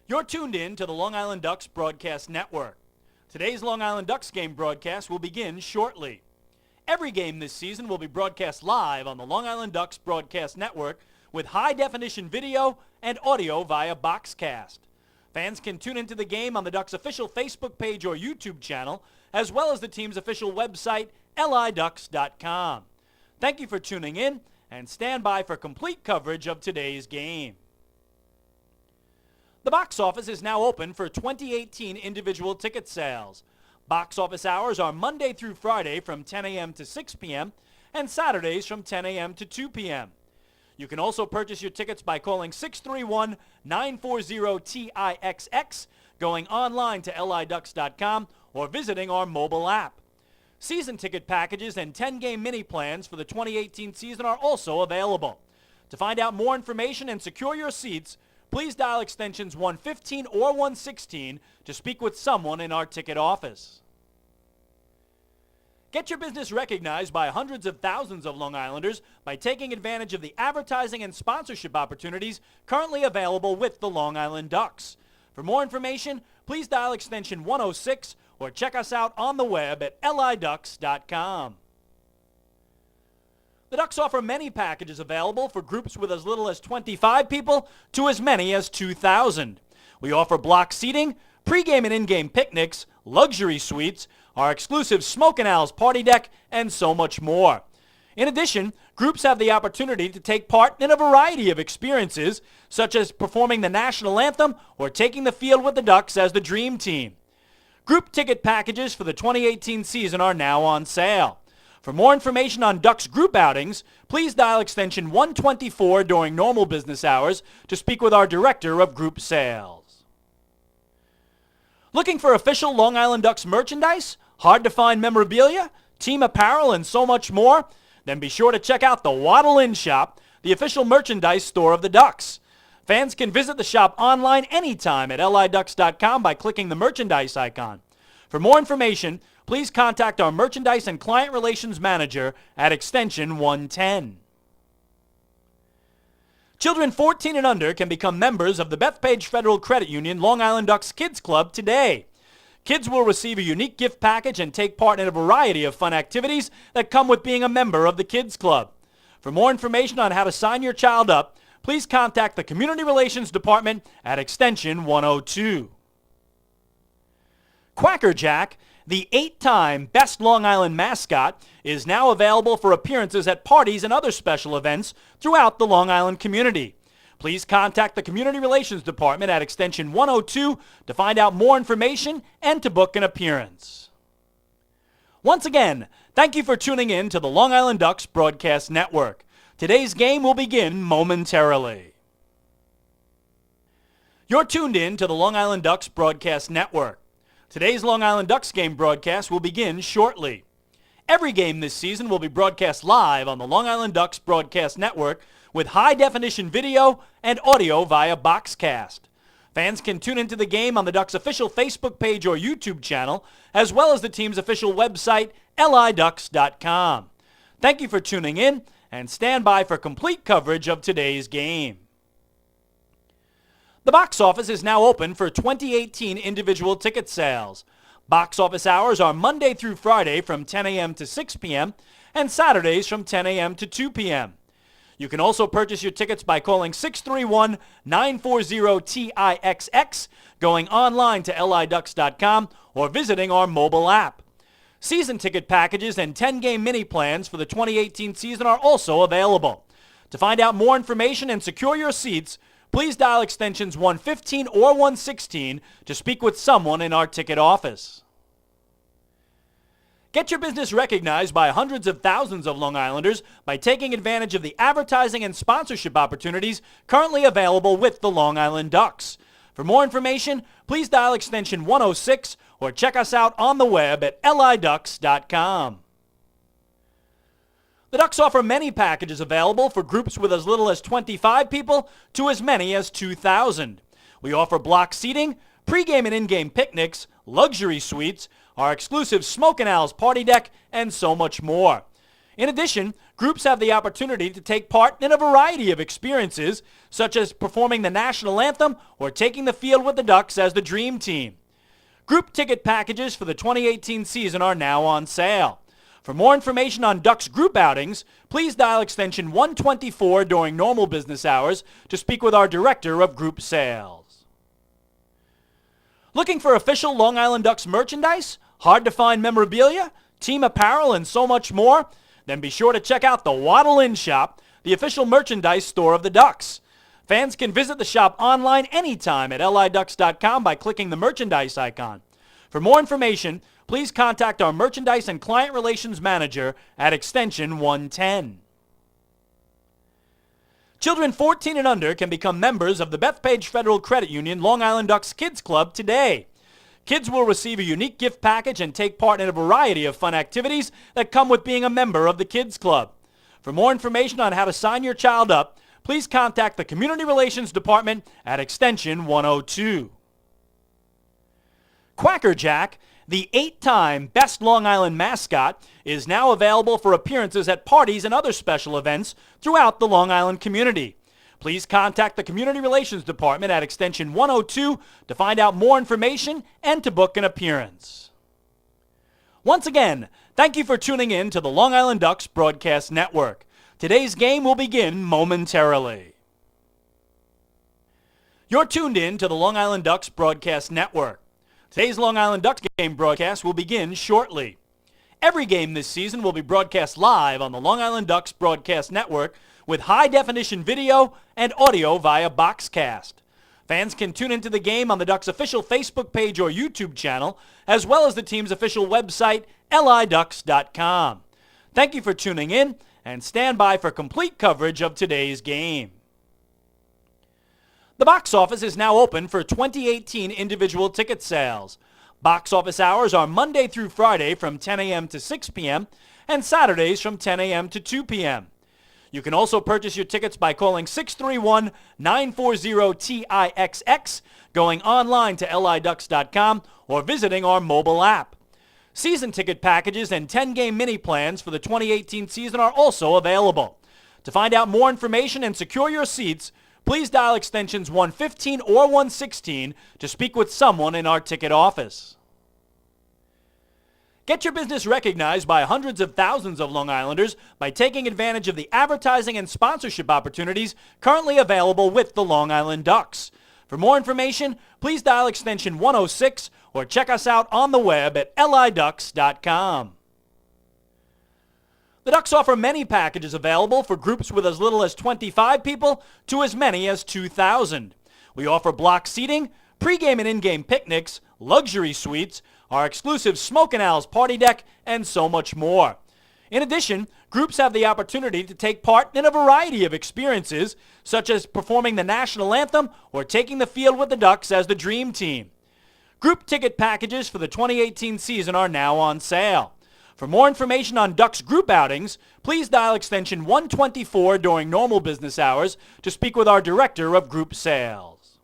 You're tuned in to the Long Island Ducks Broadcast Network. Today's Long Island Ducks game broadcast will begin shortly. Every game this season will be broadcast live on the Long Island Ducks Broadcast Network with high-definition video and audio via Boxcast. Fans can tune into the game on the Ducks' official Facebook page or YouTube channel, as well as the team's official website, liducks.com. Thank you for tuning in, and stand by for complete coverage of today's game. The box office is now open for 2018 individual ticket sales. Box office hours are Monday through Friday from 10 a.m. to 6 p.m. and Saturdays from 10 a.m. to 2 p.m. You can also purchase your tickets by calling 631-940-TIXX, going online to liducks.com, or visiting our mobile app. Season ticket packages and 10-game mini plans for the 2018 season are also available. To find out more information and secure your seats, please dial extensions 115 or 116 to speak with someone in our ticket office. Get your business recognized by hundreds of thousands of Long Islanders by taking advantage of the advertising and sponsorship opportunities currently available with the Long Island Ducks. For more information, please dial extension 106 or check us out on the web at liducks.com. The Ducks offer many packages available for groups with as little as 25 people to as many as 2,000. We offer block seating, pregame and in-game picnics, luxury suites, our exclusive Smoke and Owls party deck, and so much more. In addition, groups have the opportunity to take part in a variety of experiences, such as performing the national anthem or taking the field with the Ducks as the Dream Team. Group ticket packages for the 2018 season are now on sale. For more information on Ducks group outings, please dial extension 124 during normal business hours to speak with our Director of Group Sales. Looking for official Long Island Ducks merchandise, hard-to-find memorabilia, team apparel, and so much more? Then be sure to check out the Waddle Inn Shop, the official merchandise store of the Ducks. Fans can visit the shop online anytime at liducks.com by clicking the merchandise icon. For more information, please contact our Merchandise and Client Relations Manager at extension 110. Children 14 and under can become members of the Bethpage Federal Credit Union Long Island Ducks Kids Club today. Kids will receive a unique gift package and take part in a variety of fun activities that come with being a member of the Kids Club. For more information on how to sign your child up, please contact the Community Relations Department at extension 102. Quacker Jack, the 8-time Best Long Island mascot, is now available for appearances at parties and other special events throughout the Long Island community. Please contact the Community Relations Department at extension 102 to find out more information and to book an appearance. Once again, thank you for tuning in to the Long Island Ducks Broadcast Network. Today's game will begin momentarily. You're tuned in to the Long Island Ducks Broadcast Network. Today's Long Island Ducks game broadcast will begin shortly. Every game this season will be broadcast live on the Long Island Ducks Broadcast Network with high-definition video and audio via Boxcast. Fans can tune into the game on the Ducks' official Facebook page or YouTube channel, as well as the team's official website, liducks.com. Thank you for tuning in, and stand by for complete coverage of today's game. The box office is now open for 2018 individual ticket sales. Box office hours are Monday through Friday from 10 a.m. to 6 p.m. and Saturdays from 10 a.m. to 2 p.m. You can also purchase your tickets by calling 631-940-TIXX, going online to liducks.com, or visiting our mobile app. Season ticket packages and 10-game mini plans for the 2018 season are also available. To find out more information and secure your seats, please dial extensions 115 or 116 to speak with someone in our ticket office. Get your business recognized by hundreds of thousands of Long Islanders by taking advantage of the advertising and sponsorship opportunities currently available with the Long Island Ducks. For more information, please dial extension 106 or check us out on the web at liducks.com. The Ducks offer many packages available for groups with as little as 25 people to as many as 2,000. We offer block seating, pregame and in-game picnics, luxury suites, our exclusive Smoke and Owls party deck, and so much more. In addition, groups have the opportunity to take part in a variety of experiences, such as performing the national anthem or taking the field with the Ducks as the Dream Team. Group ticket packages for the 2018 season are now on sale. For more information on Ducks group outings, please dial extension 124 during normal business hours to speak with our Director of Group Sales. Looking for official Long Island Ducks merchandise, hard-to-find memorabilia, team apparel, and so much more? Then be sure to check out the Waddle Inn Shop, the official merchandise store of the Ducks. Fans can visit the shop online anytime at liducks.com by clicking the merchandise icon. For more information, please contact our Merchandise and Client Relations Manager at extension 110. Children 14 and under can become members of the Bethpage Federal Credit Union Long Island Ducks Kids Club today. Kids will receive a unique gift package and take part in a variety of fun activities that come with being a member of the Kids Club. For more information on how to sign your child up, please contact the Community Relations Department at extension 102. Quacker Jack, the 8-time Best Long Island mascot, is now available for appearances at parties and other special events throughout the Long Island community. Please contact the Community Relations Department at extension 102 to find out more information and to book an appearance. Once again, thank you for tuning in to the Long Island Ducks Broadcast Network. Today's game will begin momentarily. You're tuned in to the Long Island Ducks Broadcast Network. Today's Long Island Ducks game broadcast will begin shortly. Every game this season will be broadcast live on the Long Island Ducks Broadcast Network with high-definition video and audio via Boxcast. Fans can tune into the game on the Ducks' official Facebook page or YouTube channel, as well as the team's official website, liducks.com. Thank you for tuning in, and stand by for complete coverage of today's game. The box office is now open for 2018 individual ticket sales. Box office hours are Monday through Friday from 10 a.m. to 6 p.m. and Saturdays from 10 a.m. to 2 p.m. You can also purchase your tickets by calling 631-940-TIXX, going online to liducks.com, or visiting our mobile app. Season ticket packages and 10-game mini plans for the 2018 season are also available. To find out more information and secure your seats, please dial extensions 115 or 116 to speak with someone in our ticket office. Get your business recognized by hundreds of thousands of Long Islanders by taking advantage of the advertising and sponsorship opportunities currently available with the Long Island Ducks. For more information, please dial extension 106 or check us out on the web at liducks.com. The Ducks offer many packages available for groups with as little as 25 people to as many as 2,000. We offer block seating, pregame and in-game picnics, luxury suites, our exclusive Smokin' Owls party deck, and so much more. In addition, groups have the opportunity to take part in a variety of experiences, such as performing the national anthem or taking the field with the Ducks as the Dream Team. Group ticket packages for the 2018 season are now on sale. For more information on Ducks group outings, please dial extension 124 during normal business hours to speak with our Director of Group Sales.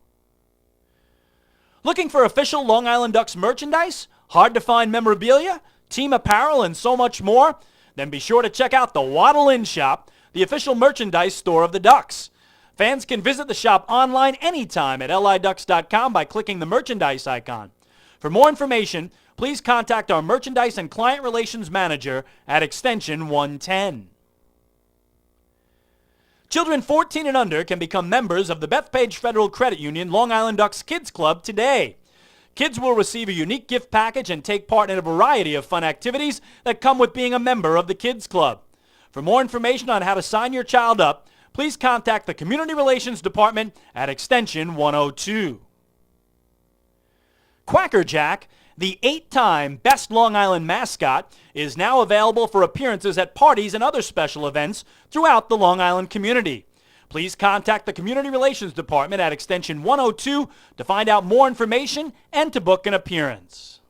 Looking for official Long Island Ducks merchandise, hard-to-find memorabilia, team apparel, and so much more? Then be sure to check out the Waddle Inn Shop, the official merchandise store of the Ducks. Fans can visit the shop online anytime at liducks.com by clicking the merchandise icon. For more information, please contact our Merchandise and Client Relations Manager at extension 110. Children 14 and under can become members of the Bethpage Federal Credit Union Long Island Ducks Kids Club today. Kids will receive a unique gift package and take part in a variety of fun activities that come with being a member of the Kids Club. For more information on how to sign your child up, please contact the Community Relations Department at extension 102. Quacker Jack, the 8-time Best Long Island mascot, is now available for appearances at parties and other special events throughout the Long Island community. Please contact the Community Relations Department at extension 102 to find out more information and to book an appearance.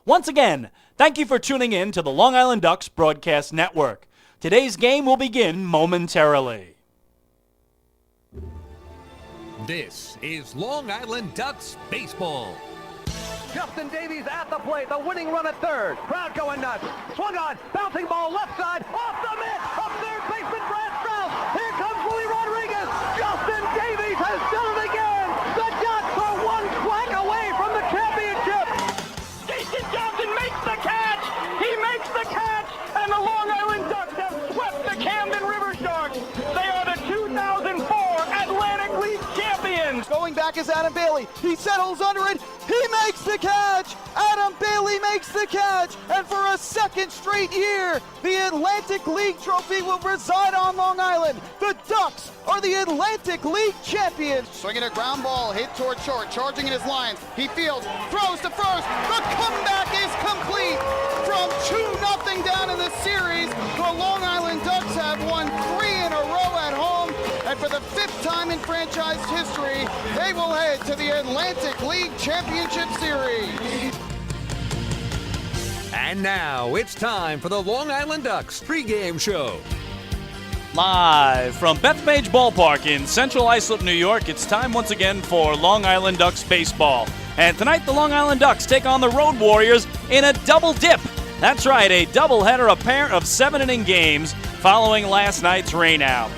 Once again, thank you for tuning in to the Long Island Ducks Broadcast Network. Today's game will begin momentarily. This is Long Island Ducks Baseball. Justin Davies at the plate. The winning run at third. Crowd going nuts. Swung on. Bouncing ball left side. Off the mitt. Up third baseman Brad Strauss. Here comes Willie Rodriguez. Justin Davies has done it again. The Ducks are one quack away from the championship. Jason Johnson makes the catch. He makes the catch. And the Long Island Ducks have swept the Camden River Sharks. They are the 2004 Atlantic League champions. Going back is Adam Bailey. He settles under it. He makes the catch. Adam Bailey makes the catch. And for a second straight year, the Atlantic League trophy will reside on Long Island. The Ducks are the Atlantic League champions. Swinging a ground ball, hit toward short, charging in his lines. He fields, throws to first. The comeback is complete. From 2-0 down in the series, the Long Island Ducks have won 3 in a row at home. And for the 5th time in franchise history, they will head to the Atlantic League Championship Series. And now it's time for the Long Island Ducks pregame show. Live from Bethpage Ballpark in Central Islip, New York, it's time once again for Long Island Ducks baseball. And tonight the Long Island Ducks take on the Road Warriors in a double dip. That's right, a doubleheader, a pair of 7-inning games following last night's rainout.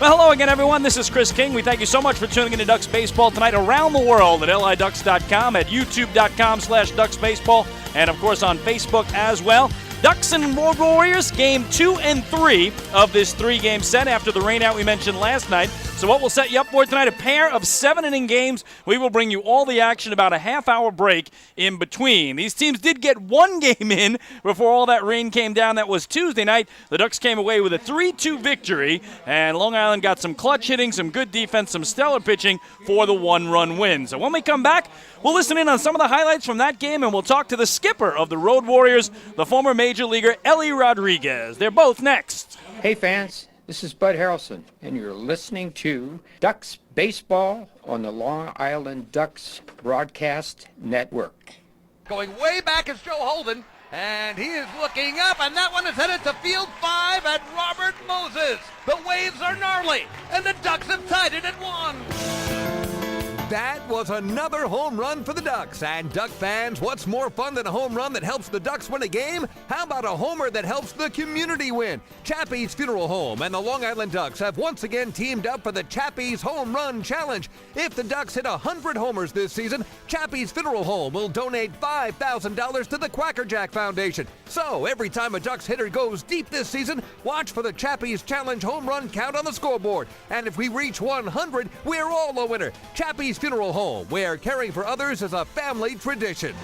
Well, hello again, everyone. This is Chris King. We thank you so much for tuning into Ducks Baseball tonight around the world at liducks.com, at youtube.com/ducksbaseball, and, of course, on Facebook as well. Ducks and Road Warriors, game 2 and 3 of this 3-game set after the rainout we mentioned last night. So what we'll set you up for tonight, a pair of 7-inning games. We will bring you all the action, about a half-hour break in between. These teams did get one game in before all that rain came down. That was Tuesday night. The Ducks came away with a 3-2 victory, and Long Island got some clutch hitting, some good defense, some stellar pitching for the 1-run win. So when we come back, we'll listen in on some of the highlights from that game, and we'll talk to the skipper of the Road Warriors, the former Major Leaguer Ellie Rodriguez. They're both next. Hey fans, this is Bud Harrelson, and you're listening to Ducks Baseball on the Long Island Ducks Broadcast Network. Going way back is Joe Holden, and he is looking up, and that one is headed to field 5 at Robert Moses. The waves are gnarly, and the Ducks have tied it at 1. That was another home run for the Ducks. And Duck fans, what's more fun than a home run that helps the Ducks win a game? How about a homer that helps the community win? Chappie's Funeral Home and the Long Island Ducks have once again teamed up for the Chappie's Home Run Challenge. If the Ducks hit 100 homers this season, Chappie's Funeral Home will donate $5,000 to the Quackerjack Foundation. So every time a Ducks hitter goes deep this season, watch for the Chappie's Challenge home run count on the scoreboard. And if we reach 100, we're all a winner. Chappie's Funeral Home, where caring for others is a family tradition.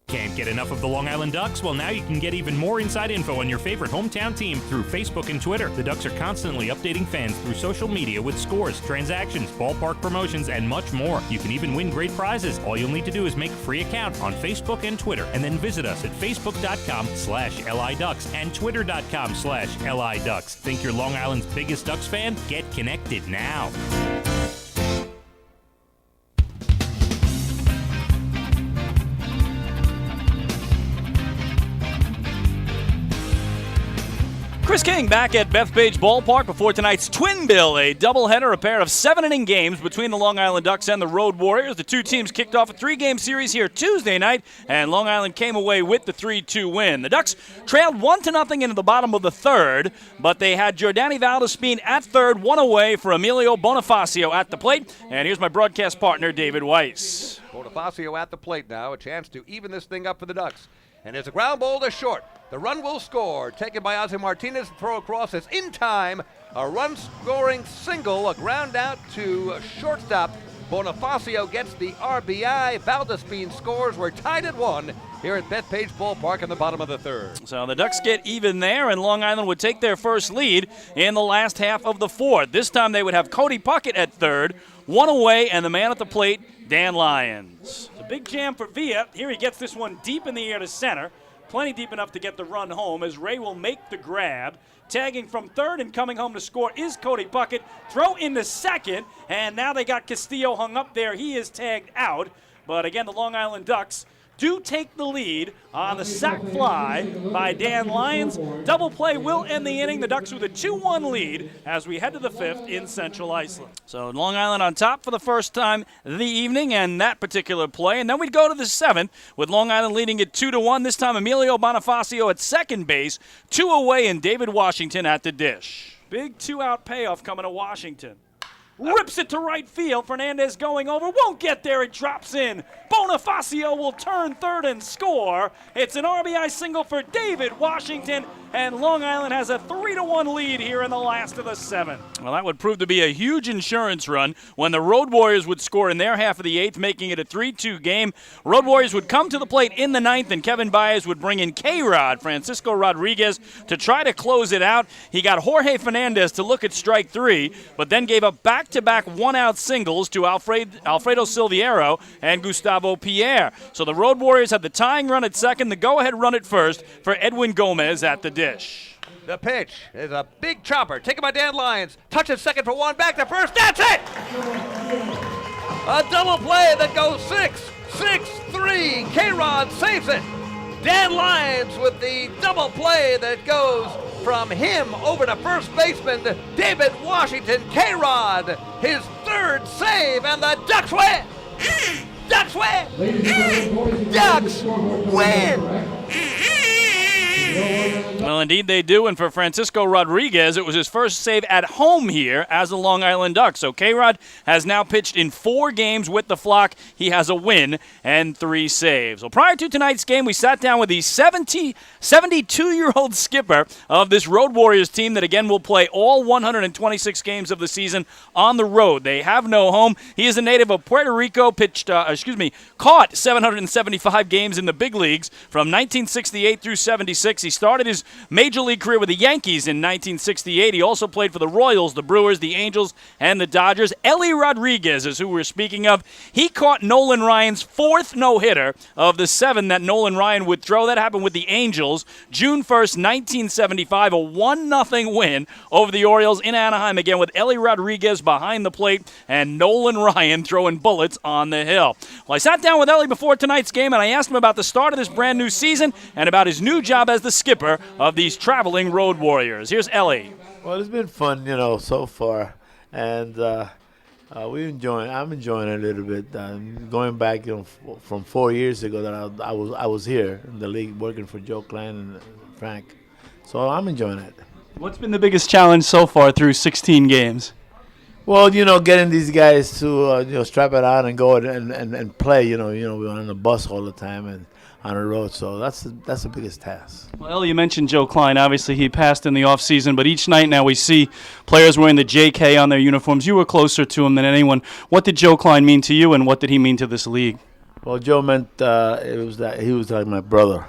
Can't get enough of the Long Island Ducks? Well, now you can get even more inside info on your favorite hometown team through Facebook and Twitter. The Ducks are constantly updating fans through social media with scores, transactions, ballpark promotions, and much more. You can even win great prizes. All you'll need to do is make a free account on Facebook and Twitter, and then visit us at facebook.com/LIDucks and twitter.com/LIDucks. Think you're Long Island's biggest Ducks fan? Get connected now. Chris King back at Bethpage Ballpark before tonight's twin bill, a doubleheader, a pair of 7-inning games between the Long Island Ducks and the Road Warriors. The two teams kicked off a 3-game series here Tuesday night, and Long Island came away with the 3-2 win. The Ducks trailed 1-0 into the bottom of the third, but they had Jordani Valdespin at third, one away for Emilio Bonifacio at the plate. And here's my broadcast partner, David Weiss. Bonifacio at the plate now, a chance to even this thing up for the Ducks. And there's a ground ball to short. The run will score. Taken by Ozzie Martinez. Throw across is in time. A run-scoring single. A ground out to shortstop. Bonifacio gets the RBI. Valdespin scores. We're tied at 1 here at Bethpage Ballpark in the bottom of the third. So the Ducks get even there, and Long Island would take their first lead in the last half of the fourth. This time they would have Cody Puckett at third, one away, and the man at the plate, Dan Lyons. It's a big jam for Villa. Here he gets this one deep in the air to center. Plenty deep enough to get the run home as Ray will make the grab. Tagging from third and coming home to score is Cody Puckett. Throw into second, and now they got Castillo hung up there. He is tagged out. But again, the Long Island Ducks do take the lead on the sac fly by Dan Lyons. Double play will end the inning. The Ducks with a 2-1 lead as we head to the 5th in Central Islip. So Long Island on top for the first time of the evening and that particular play. And then we'd go to the 7th with Long Island leading it 2-1. This time Emilio Bonifacio at second base, 2 away, and David Washington at the dish. Big 2-out payoff coming to Washington. Rips it to right field. Fernandez going over. Won't get there. It drops in. Bonifacio will turn third and score. It's an RBI single for David Washington, and Long Island has a 3-1 lead here in the last of the 7th. Well, that would prove to be a huge insurance run when the Road Warriors would score in their half of the 8th, making it a 3-2 game. Road Warriors would come to the plate in the 9th, and Kevin Baez would bring in K-Rod, Francisco Rodriguez, to try to close it out. He got Jorge Fernandez to look at strike 3, but then gave up back-to-back one-out singles to Alfredo Silviero and Gustavo Pierre. So the Road Warriors had the tying run at second, the go-ahead run at first for Edwin Gomez at the dish. The pitch is a big chopper taken by Dan Lyons. Touches second for one, back to first. That's it! A double play that goes 6-3. K-Rod saves it. Dan Lyons with the double play that goes from him over to first baseman David Washington. K-Rod, his 3rd save, and the Ducks win! Ducks win! Ducks win! Well, indeed they do, and for Francisco Rodriguez, it was his first save at home here as a Long Island Duck. So K-Rod has now pitched in 4 games with the flock. He has a win and 3 saves. Well, prior to tonight's game, we sat down with the 72-year-old skipper of this Road Warriors team that, again, will play all 126 games of the season on the road. They have no home. He is a native of Puerto Rico, caught 775 games in the big leagues from 1968 through 76. He started his major league career with the Yankees in 1968. He also played for the Royals, the Brewers, the Angels, and the Dodgers. Ellie Rodriguez is who we're speaking of. He caught Nolan Ryan's 4th no-hitter of the 7 that Nolan Ryan would throw. That happened with the Angels, June 1st, 1975, a 1-0 win over the Orioles in Anaheim, again with Ellie Rodriguez behind the plate and Nolan Ryan throwing bullets on the hill. Well, I sat down with Ellie before tonight's game, and I asked him about the start of this brand new season and about his new job as the skipper of these traveling Road Warriors. Here's Ellie. Well, it's been fun, so far, and I'm enjoying it a little bit. Going back, from 4 years ago that I was here in the league working for Joe Klein and Frank, so I'm enjoying it. What's been the biggest challenge so far through 16 games? Well, getting these guys to strap it on and go and play. We're on the bus all the time and on the road, so that's the biggest task. Well, you mentioned Joe Klein. Obviously, he passed in the offseason, but each night now we see players wearing the JK on their uniforms. You were closer to him than anyone. What did Joe Klein mean to you, and what did he mean to this league? Well, Joe meant he was like my brother,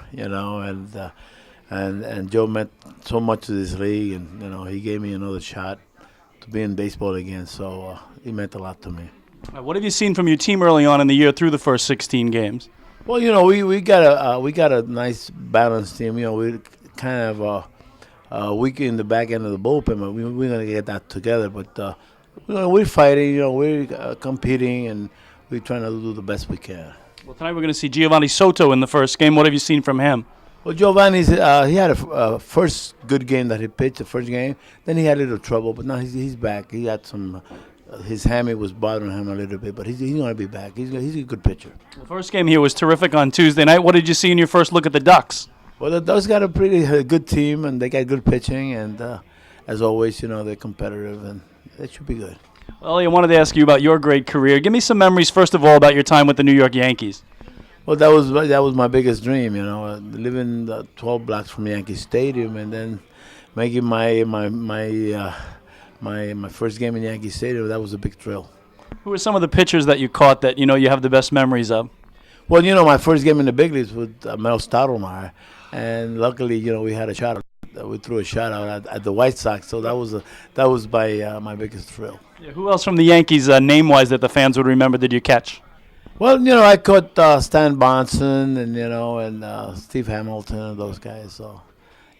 and Joe meant so much to this league, and he gave me another shot to be in baseball again. So he meant a lot to me. What have you seen from your team early on in the year through the first 16 games? Well, we got a nice balanced team. We kind of weak in the back end of the bullpen, but we're gonna get that together. But we're fighting. We're competing, and we're trying to do the best we can. Well, tonight we're going to see Giovanni Soto in the first game. What have you seen from him? Well, Giovanni's he had a first good game that he pitched, the first game. Then he had a little trouble, but now he's back. He got some. His hammy was bothering him a little bit, but he's going to be back. He's a good pitcher. The first game here was terrific on Tuesday night. What did you see in your first look at the Ducks? Well, the Ducks got a pretty good team, and they got good pitching, and as always, they're competitive, and it should be good. Well, I wanted to ask you about your great career. Give me some memories, first of all, about your time with the New York Yankees. Well, that was my biggest dream, living 12 blocks from Yankee Stadium, and then making my first game in Yankee Stadium. That was a big thrill. Who were some of the pitchers that you caught that you have the best memories of? Well, my first game in the big leagues with Mel Stottlemyre, and luckily, we had a shot. We threw a shot out at the White Sox, so that was my biggest thrill. Yeah, who else from the Yankees, name-wise, that the fans would remember did you catch? Well, I caught Stan Bonson and Steve Hamilton and those guys, so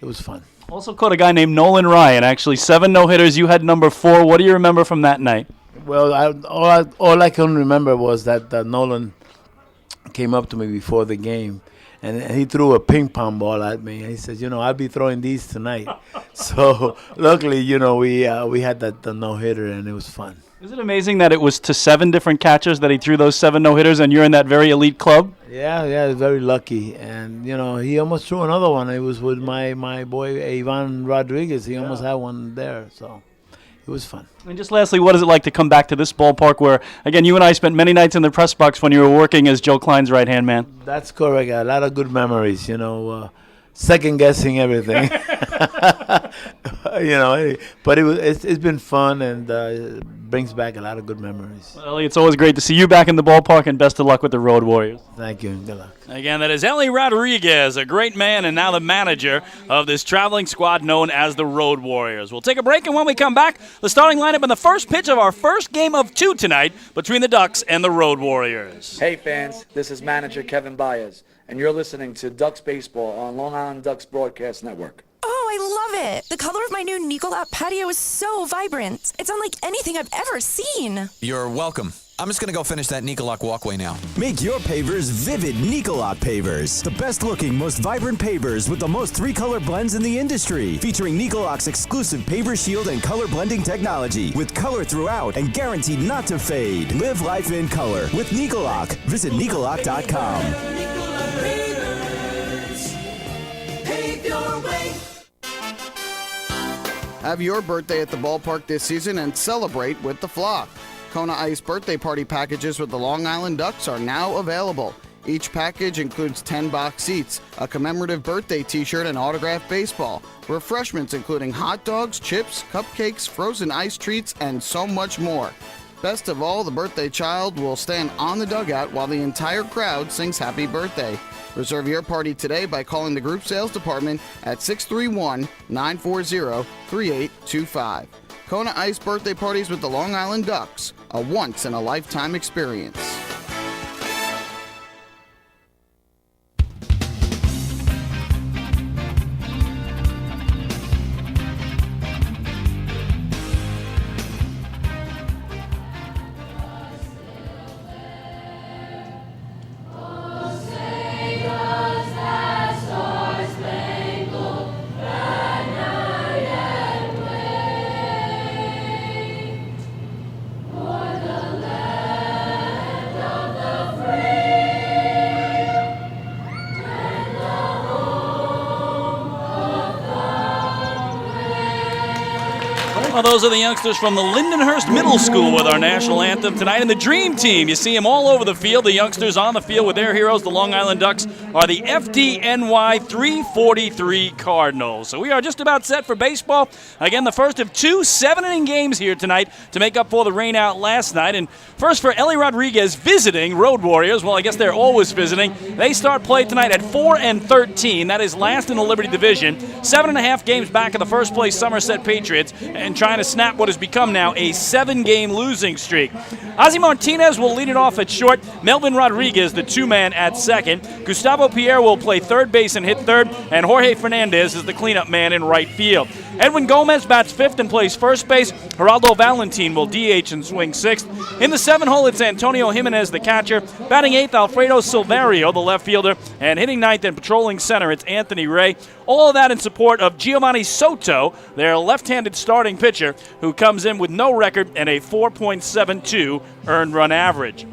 it was fun. Also caught a guy named Nolan Ryan, actually. 7 no-hitters. You had number 4. What do you remember from that night? Well, all I can remember was that Nolan came up to me before the game, and he threw a ping pong ball at me. And he said, I'll be throwing these tonight. So luckily, we had the no-hitter, and it was fun. Is it amazing that it was to 7 different catchers that he threw those 7 no-hitters, and you're in that very elite club? Yeah, very lucky. And, he almost threw another one. It was with my boy, Ivan Rodriguez. He almost had one there, so it was fun. And just lastly, what is it like to come back to this ballpark where, again, you and I spent many nights in the press box when you were working as Joe Klein's right-hand man? That's correct. A lot of good memories, second-guessing everything. But it's been fun, and it brings back a lot of good memories. Well, Ellie, it's always great to see you back in the ballpark, and best of luck with the Road Warriors. Thank you. Good luck. Again, that is Ellie Rodriguez, a great man and now the manager of this traveling squad known as the Road Warriors. We'll take a break, and when we come back, the starting lineup and the first pitch of our first game of 2 tonight between the Ducks and the Road Warriors. Hey fans, this is manager Kevin Baez, and you're listening to Ducks Baseball on Long Island Ducks Broadcast Network. Oh, I love it. The color of my new Nicolot patio is so vibrant. It's unlike anything I've ever seen. You're welcome. I'm just going to go finish that Nicolot walkway now. Make your pavers vivid Nicolot pavers. The best looking, most vibrant pavers with the most 3-color blends in the industry. Featuring Nicolot's exclusive paver shield and color blending technology. With color throughout and guaranteed not to fade. Live life in color with Nicolot. Visit Nicolot.com. Pave your way. Have your birthday at the ballpark this season and celebrate with the flock. Kona Ice birthday party packages with the Long Island Ducks are now available. Each package includes 10 box seats, a commemorative birthday t-shirt, and autographed baseball. Refreshments including hot dogs, chips, cupcakes, frozen ice treats, and so much more. Best of all, the birthday child will stand on the dugout while the entire crowd sings happy birthday. Reserve your party today by calling the group sales department at 631-940-3825. Kona Ice birthday parties with the Long Island Ducks, a once-in-a-lifetime experience. Well, those are the youngsters from the Lindenhurst Middle School with our national anthem tonight. And the Dream Team, you see them all over the field. The youngsters on the field with their heroes, the Long Island Ducks, are the FDNY 343 Cardinals. So we are just about set for baseball. Again, the first of 2 7-inning games here tonight to make up for the rain out last night. And first for Ellie Rodriguez visiting Road Warriors. Well, I guess they're always visiting. They start play tonight at 4-13. That is last in the Liberty Division. 7.5 games back of the first place Somerset Patriots, and trying to snap what has become now a 7-game losing streak. Ozzie Martinez will lead it off at short. Melvin Rodriguez, the 2-man, at second. Gustavo Pierre will play third base and hit third. And Jorge Fernandez is the cleanup man in right field. Edwin Gomez bats fifth and plays first base. Geraldo Valentin will DH and swing sixth. In the 7-hole, it's Antonio Jimenez, the catcher. Batting eighth, Alfredo Silverio, the left fielder. And hitting ninth and patrolling center, it's Anthony Ray. All of that in support of Giovanni Soto, their left-handed starting pitcher, who comes in with no record and a 4.72 earned run average.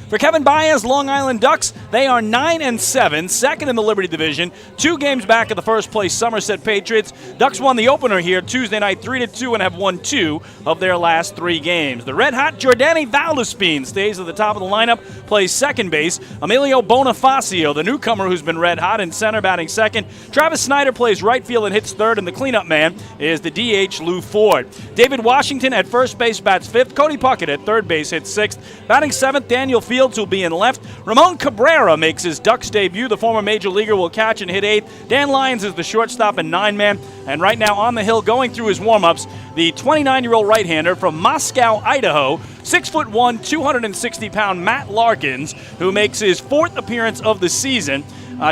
For Kevin Baez, Long Island Ducks, they are 9-7, second in the Liberty Division, 2 games back of the first place Somerset Patriots. Ducks won the opener here Tuesday night 3-2 and have won 2 of their last 3 games. The red-hot Jordani Valdespin stays at the top of the lineup, plays second base. Emilio Bonifacio, the newcomer who's been red-hot in center, batting second. Travis Snyder plays right field and hits third, and the cleanup man is the DH Lou Ford. David Washington at first base bats fifth. Cody Puckett at third base hits sixth. Batting seventh, Daniel Fields will be in left. Ramon Cabrera makes his Ducks debut. The former major leaguer will catch and hit eighth. Dan Lyons is the shortstop and 9-man. And right now on the hill, going through his warm-ups, the 29-year-old right-hander from Moscow, Idaho, 6'1", 260-pound Matt Larkins, who makes his 4th appearance of the season.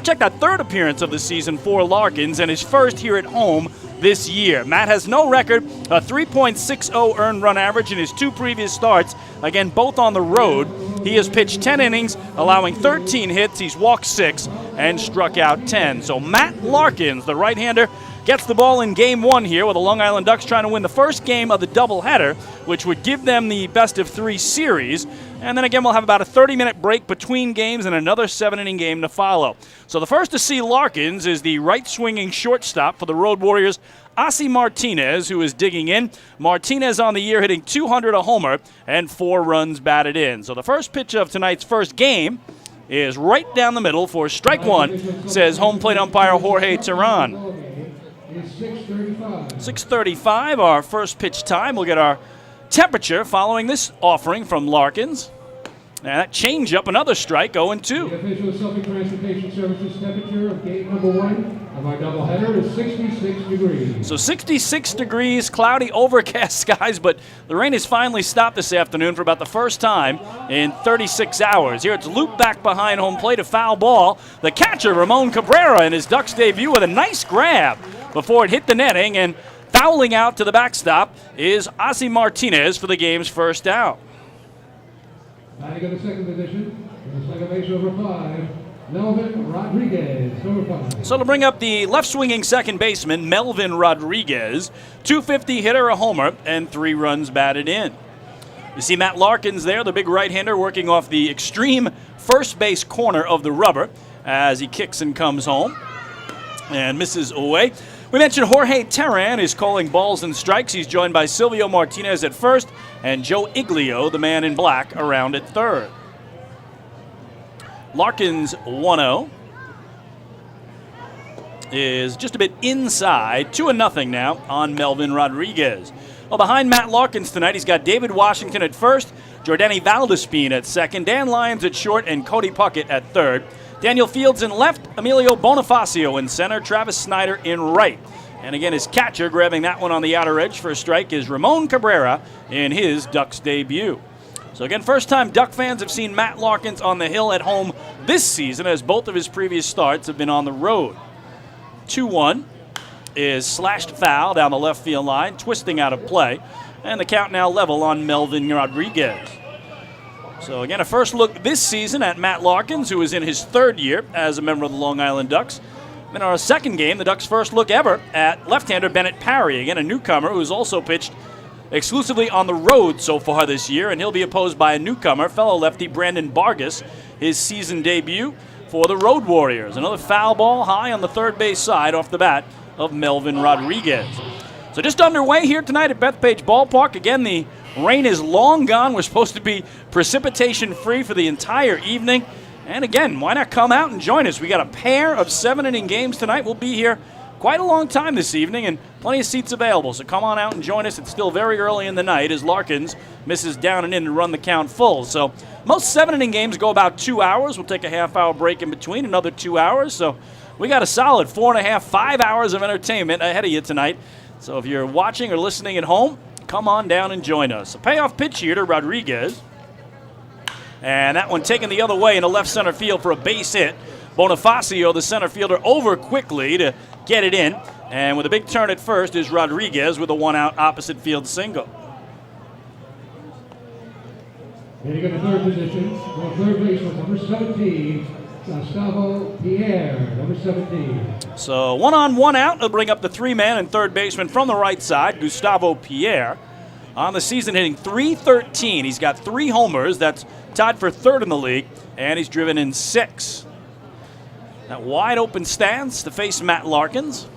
Check that 3rd appearance of the season for Larkins and his first here at home this year. Matt has no record, a 3.60 earned run average in his 2 previous starts, again, both on the road. He has pitched 10 innings, allowing 13 hits. He's walked 6 and struck out 10. So Matt Larkins, the right-hander, gets the ball in Game 1 here with the Long Island Ducks trying to win the first game of the doubleheader, which would give them the best-of-3 series. And then again, we'll have about a 30-minute break between games and another 7-inning game to follow. So the first to see Larkins is the right-swinging shortstop for the Road Warriors, Ossie Martinez, who is digging in. Martinez on the year hitting 200, a homer, and 4 runs batted in. So the first pitch of tonight's first game is right down the middle for strike 1, says home plate umpire Jorge Terran. 6:35, our first pitch time. We'll get our temperature following this offering from Larkins. And that change up, another strike, 0-2. The official Suffolk Transportation Services temperature of game number 1 of our doubleheader is 66 degrees. So 66 degrees, cloudy, overcast skies, but the rain has finally stopped this afternoon for about the first time in 36 hours. Here it's looped back behind home plate, a foul ball. The catcher, Ramon Cabrera, in his Ducks debut with a nice grab before it hit the netting, and fouling out to the backstop is Ossie Martinez for the game's first out. Batting in the second position, the second base over 5, Melvin Rodriguez, over 5. So to bring up the left-swinging second baseman, Melvin Rodriguez, 250 hitter, a homer, and 3 runs batted in. You see Matt Larkins there, the big right-hander, working off the extreme first base corner of the rubber as he kicks and comes home and misses away. We mentioned Jorge Terran is calling balls and strikes. He's joined by Silvio Martinez at first and Joe Iglio, the man in black, around at third. Larkins 1-0 is just a bit inside, 2-0 now on Melvin Rodriguez. Well, behind Matt Larkins tonight, he's got David Washington at first, Jordani Valdespin at second, Dan Lyons at short, and Cody Puckett at third. Daniel Fields in left, Emilio Bonifacio in center, Travis Snyder in right. And again, his catcher grabbing that one on the outer edge for a strike is Ramon Cabrera in his Ducks debut. So again, first time Duck fans have seen Matt Larkins on the hill at home this season, as both of his previous starts have been on the road. 2-1 is slashed foul down the left field line, twisting out of play. And the count now level on Melvin Rodriguez. So again, a first look this season at Matt Larkins, who is in his 3rd year as a member of the Long Island Ducks. Then our second game, the Ducks' first look ever at left-hander Bennett Parry, again a newcomer who's also pitched exclusively on the road so far this year, and he'll be opposed by a newcomer, fellow lefty Brandon Vargas, his season debut for the Road Warriors. Another foul ball high on the third base side off the bat of Melvin Rodriguez. So just underway here tonight at Bethpage Ballpark. Again, the rain is long gone. We're supposed to be precipitation-free for the entire evening. And again, why not come out and join us? We got a pair of 7-inning games tonight. We'll be here quite a long time this evening and plenty of seats available. So come on out and join us. It's still very early in the night as Larkins misses down and in to run the count full. So most 7-inning games go about 2 hours. We'll take a half-hour break in between, another 2 hours. So we got a solid 4.5, 5 hours of entertainment ahead of you tonight. So if you're watching or listening at home, come on down and join us. A payoff pitch here to Rodriguez. And that one taken the other way into left center field for a base hit. Bonifacio, the center fielder, over quickly to get it in. And with a big turn at first is Rodriguez with a 1-out opposite field single. Hitting in the third position, on third base with number 17, Gustavo Pierre, number 17. So 1 on, 1 out. He'll bring up the 3-man and third baseman from the right side, Gustavo Pierre. On the season, hitting .313. He's got 3 homers. That's tied for 3rd in the league, and he's driven in 6. That wide open stance to face Matt Larkins.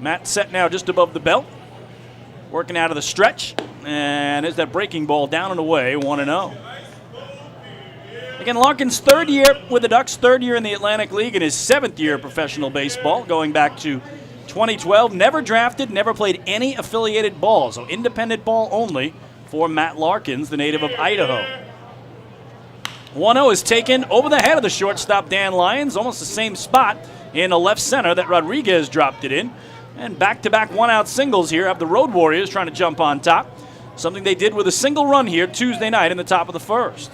Matt set now just above the belt, working out of the stretch, and there's that breaking ball down and away, 1-0. Again, Larkins' 3rd year with the Ducks, 3rd year in the Atlantic League, and his 7th year of professional baseball, going back to 2012. Never drafted, never played any affiliated ball, so independent ball only for Matt Larkins, the native of Idaho. 1-0 is taken over the head of the shortstop, Dan Lyons, almost the same spot in the left center that Rodriguez dropped it in. And back-to-back 1-out singles here have the Road Warriors trying to jump on top, something they did with a single run here Tuesday night in the top of the first.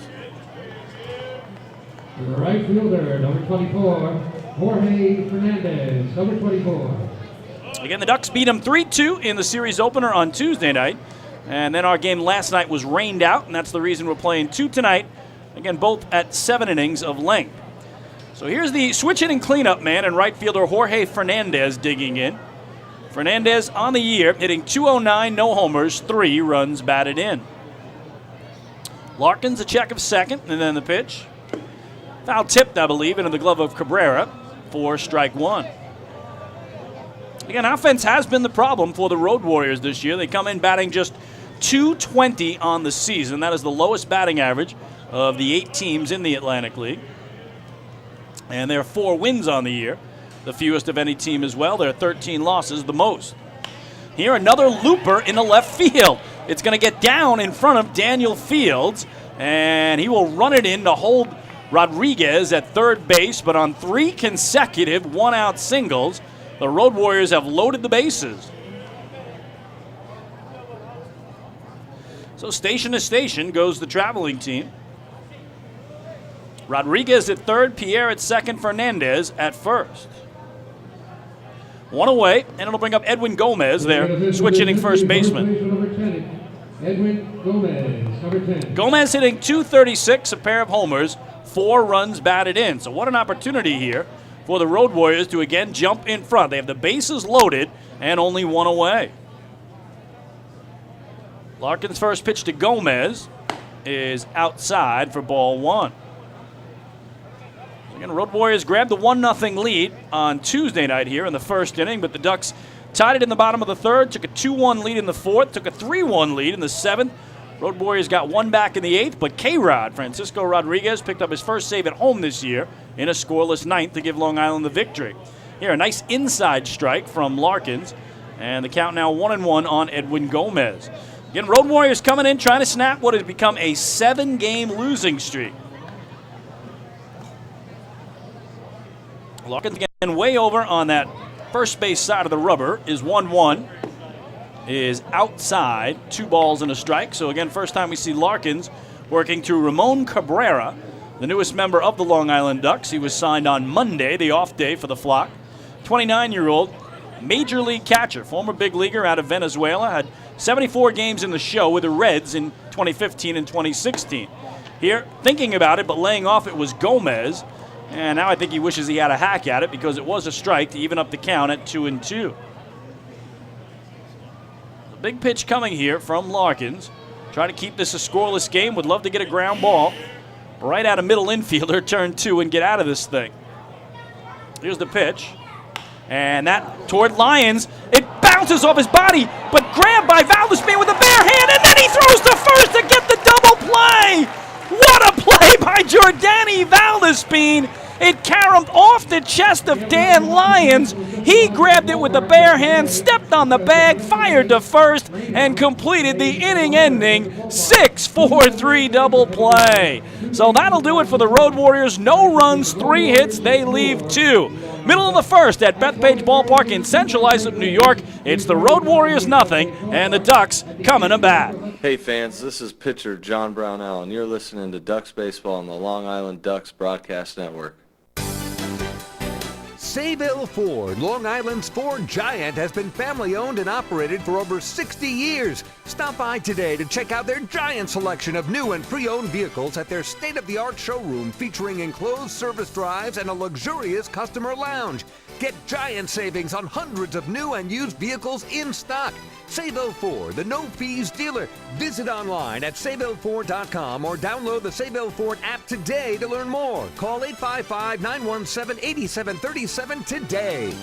The right fielder, number 24, Jorge Fernandez, number 24. Again, the Ducks beat them 3-2 in the series opener on Tuesday night. And then our game last night was rained out, and that's the reason we're playing 2 tonight Again, both at 7 innings of length. So here's the switch hitting cleanup man and right fielder Jorge Fernandez digging in. Fernandez on the year, hitting .209, no homers, 3 runs batted in. Larkins a check of second, and then the pitch. Foul tipped, I believe, into the glove of Cabrera for strike 1. Again, offense has been the problem for the Road Warriors this year. They come in batting just .220 on the season. That is the lowest batting average of the 8 teams in the Atlantic League. And there are 4 wins on the year, the fewest of any team as well. There are 13 losses, the most. Here, another looper in the left field. It's going to get down in front of Daniel Fields, and he will run it in to hold Rodriguez at third base, but on 3 consecutive one-out singles, the Road Warriors have loaded the bases. So station to station goes the traveling team. Rodriguez at third, Pierre at second, Fernandez at first. 1 away, and it'll bring up Edwin Gomez there, switch hitting first baseman. Edwin Gomez, number 10. Gomez hitting .236, a pair of homers, 4 runs batted in. So what an opportunity here for the Road Warriors to again jump in front. They have the bases loaded and only 1 away. Larkin's first pitch to Gomez is outside for ball 1. Again, Road Warriors grabbed the 1-0 lead on Tuesday night here in the first inning, but the Ducks tied it in the bottom of the third, took a 2-1 lead in the fourth, took a 3-1 lead in the seventh. Road Warriors got 1 back in the eighth, but K-Rod, Francisco Rodriguez, picked up his first save at home this year in a scoreless ninth to give Long Island the victory. Here, a nice inside strike from Larkins, and the count now 1-1 on Edwin Gomez. Again, Road Warriors coming in trying to snap what has become a 7-game losing streak. Larkins again way over on that first base side of the rubber is 1-1. Is outside, 2 balls and a strike. So again, first time we see Larkins working through Ramon Cabrera, the newest member of the Long Island Ducks. He was signed on Monday, the off day for the flock. 29-year-old major league catcher, former big leaguer out of Venezuela, had 74 games in the show with the Reds in 2015 and 2016. Here, thinking about it, but laying off it was Gomez. And now I think he wishes he had a hack at it because it was a strike to even up the count at 2-2. The big pitch coming here from Larkins. Try to keep this a scoreless game. Would love to get a ground ball right out of middle infielder, turn 2, and get out of this thing. Here's the pitch. And that toward Lyons. It bounces off his body, but grabbed by Valdespin with a bare hand, and then he throws to first to get the double play. What a play by Jordani Valdespin. It caromed off the chest of Dan Lyons. He grabbed it with the bare hand, stepped on the bag, fired to first, and completed the inning-ending 6-4-3 double play. So that'll do it for the Road Warriors. No runs, 3 hits. They leave 2. Middle of the first at Bethpage Ballpark in Central Islip, New York. It's the Road Warriors nothing, and the Ducks coming to bat. Hey fans, this is pitcher John Brownell, and you're listening to Ducks Baseball on the Long Island Ducks Broadcast Network. Sayville Ford, Long Island's Ford giant, has been family-owned and operated for over 60 years. Stop by today to check out their giant selection of new and pre-owned vehicles at their state-of-the-art showroom featuring enclosed service drives and a luxurious customer lounge. Get giant savings on hundreds of new and used vehicles in stock. Sayville Ford, the no-fees dealer. Visit online at SayvilleFord.com or download the Sayville Ford app today to learn more. Call 855-917-8737 today.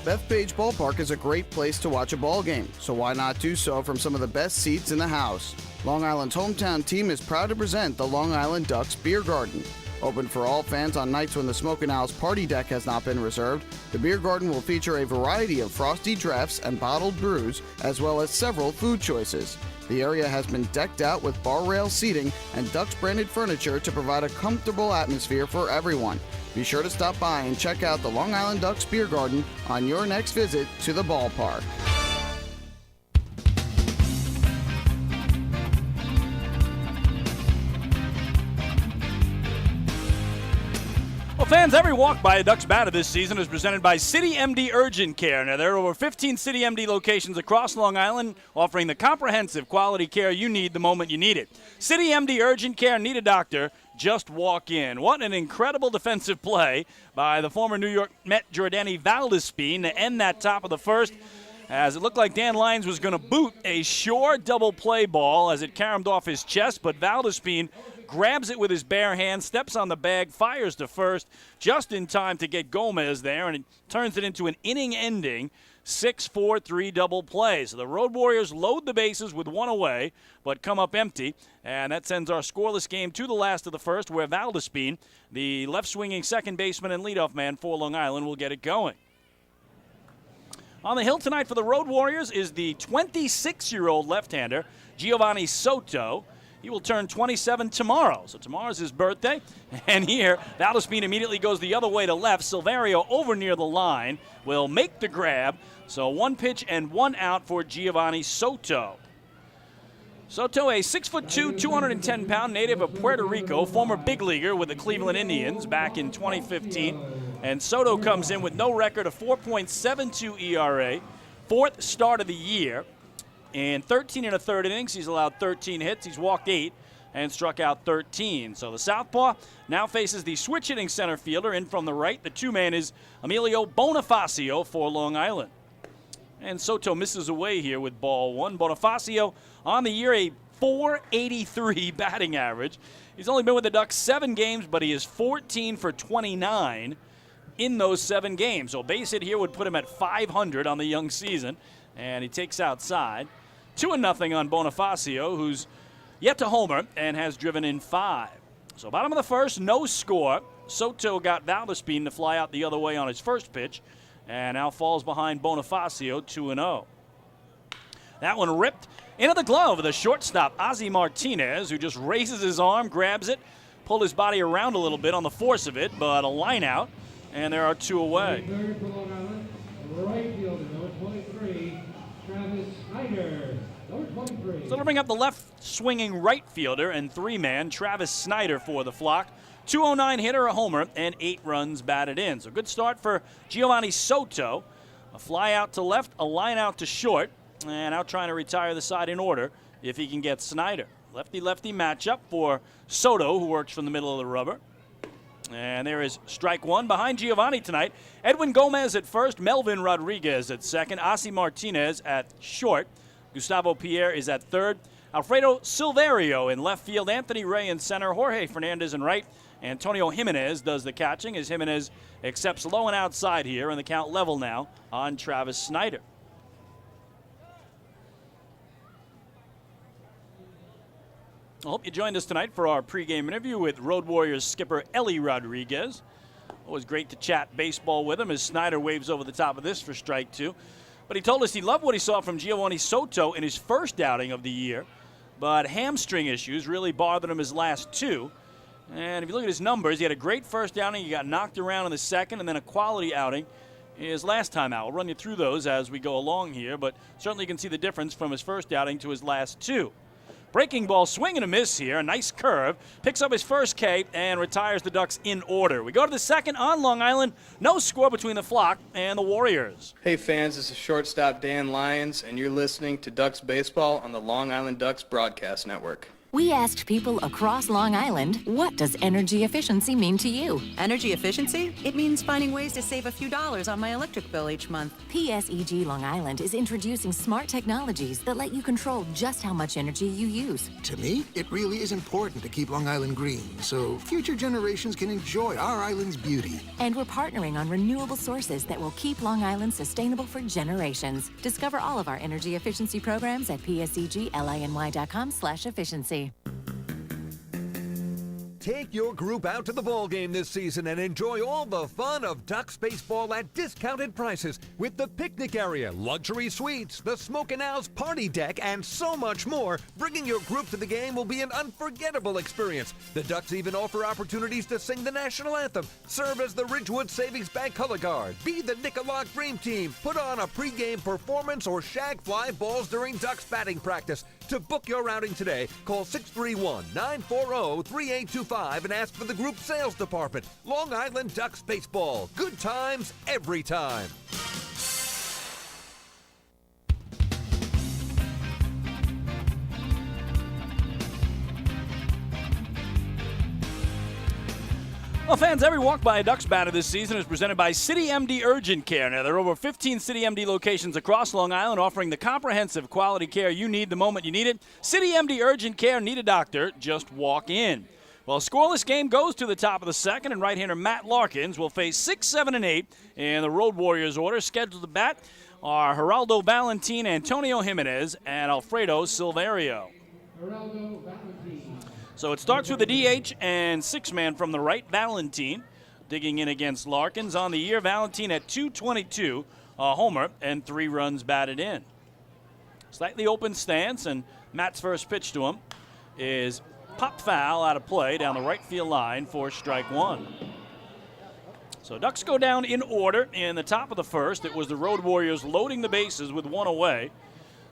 Bethpage Ballpark is a great place to watch a ball game, so why not do so from some of the best seats in the house? Long Island's hometown team is proud to present the Long Island Ducks Beer Garden. Open for all fans on nights when the Smokin' Owl's party deck has not been reserved, the beer garden will feature a variety of frosty drafts and bottled brews, as well as several food choices. The area has been decked out with bar rail seating and Ducks-branded furniture to provide a comfortable atmosphere for everyone. Be sure to stop by and check out the Long Island Ducks Beer Garden on your next visit to the ballpark. Well, fans, every walk by a Ducks batter this season is presented by City MD Urgent Care. Now, there are over 15 City MD locations across Long Island offering the comprehensive quality care you need the moment you need it. City MD Urgent Care, need a doctor, just walk in. What an incredible defensive play by the former New York Met Jordani Valdespin to end that top of the first, as it looked like Dan Lyons was going to boot a sure double play ball as it caromed off his chest, but Valdespin grabs it with his bare hand, steps on the bag, fires to first just in time to get Gomez there, and it turns it into an inning-ending 6-4-3 double play. So the Road Warriors load the bases with one away, but come up empty, and that sends our scoreless game to the last of the first, where Valdespin, the left-swinging second baseman and leadoff man for Long Island, will get it going. On the hill tonight for the Road Warriors is the 26-year-old left-hander, Giovanni Soto. He will turn 27 tomorrow, so tomorrow's his birthday. And here, Valdespin immediately goes the other way to left. Silverio over near the line will make the grab. So one pitch and one out for Giovanni Soto. Soto, a 6'2", 210-pound native of Puerto Rico, former big leaguer with the Cleveland Indians back in 2015. And Soto comes in with no record, a 4.72 ERA, fourth start of the year. In 13 1/3 innings, he's allowed 13 hits. He's walked 8 and struck out 13. So the southpaw now faces the switch-hitting center fielder in from the right. The two-man is Emilio Bonifacio for Long Island. And Soto misses away here with ball one. Bonifacio on the year, a .483 batting average. He's only been with the Ducks 7 games, but he is 14 for 29 in those 7 games. So a base hit here would put him at 500 on the young season. And he takes outside. 2-0 on Bonifacio, who's yet to homer and has driven in 5. So bottom of the first, no score. Soto got Valdespin to fly out the other way on his first pitch, and now falls behind Bonifacio 2-0. That one ripped into the glove of the shortstop, Ozzie Martinez, who just raises his arm, grabs it, pulled his body around a little bit on the force of it, but a line out, and there are 2 away. Third for Long Island, right fielder, number 23, Travis Snyder. Number 23. So to bring up the left-swinging right fielder and 3-man, Travis Snyder for the Flock. 209 hitter, a homer, and 8 runs batted in. So good start for Giovanni Soto. A fly out to left, a line out to short, and now trying to retire the side in order if he can get Snyder. Lefty-lefty matchup for Soto, who works from the middle of the rubber. And there is strike one. Behind Giovanni tonight, Edwin Gomez at first, Melvin Rodriguez at second, Ozzie Martinez at short, Gustavo Pierre is at third, Alfredo Silverio in left field, Anthony Ray in center, Jorge Fernandez in right, Antonio Jimenez does the catching as Jimenez accepts low and outside here, and the count level now on Travis Snyder. I hope you joined us tonight for our pregame interview with Road Warriors skipper Ellie Rodriguez. Always great to chat baseball with him as Snyder waves over the top of this for strike 2. But he told us he loved what he saw from Giovanni Soto in his first outing of the year, but hamstring issues really bothered him his last 2. And if you look at his numbers, he had a great first outing, he got knocked around in the second, and then a quality outing his last time out. We'll run you through those as we go along here, but certainly you can see the difference from his first outing to his last 2. Breaking ball, swing and a miss here. A nice curve. Picks up his first K and retires the Ducks in order. We go to the second on Long Island. No score between the Flock and the Warriors. Hey fans, this is shortstop Dan Lyons, and you're listening to Ducks Baseball on the Long Island Ducks Broadcast Network. We asked people across Long Island, what does energy efficiency mean to you? Energy efficiency? It means finding ways to save a few dollars on my electric bill each month. PSEG Long Island is introducing smart technologies that let you control just how much energy you use. To me, it really is important to keep Long Island green so future generations can enjoy our island's beauty. And we're partnering on renewable sources that will keep Long Island sustainable for generations. Discover all of our energy efficiency programs at psegLiny.com/efficiency. Take your group out to the ball game this season and enjoy all the fun of Ducks baseball at discounted prices with the picnic area, luxury suites, the Smokin' Owl's party deck, and so much more. Bringing your group to the game will be an unforgettable experience. The Ducks even offer opportunities to sing the national anthem, serve as the Ridgewood Savings Bank color guard, be the Nicolak Dream Team, put on a pregame performance, or shag fly balls during Ducks batting practice. To book your outing today, call 631-940-3825 and ask for the group sales department. Long Island Ducks Baseball. Good times every time. Well, fans, every walk by a Ducks banner this season is presented by City MD Urgent Care. Now, there are over 15 City MD locations across Long Island offering the comprehensive quality care you need the moment you need it. City MD Urgent Care, need a doctor, just walk in. Well, scoreless game goes to the top of the second, and right-hander Matt Larkins will face 6, 7, and 8 in the Road Warriors order. Scheduled to bat are Geraldo Valentin, Antonio Jimenez, and Alfredo Silverio. Geraldo Valentin. So it starts with the DH and six-man from the right, Valentin, digging in against Larkins. On the year, Valentin at .222, a homer, and 3 runs batted in. Slightly open stance, and Matt's first pitch to him is pop foul out of play down the right field line for strike 1. So Ducks go down in order in the top of the first. It was the Road Warriors loading the bases with 1 away.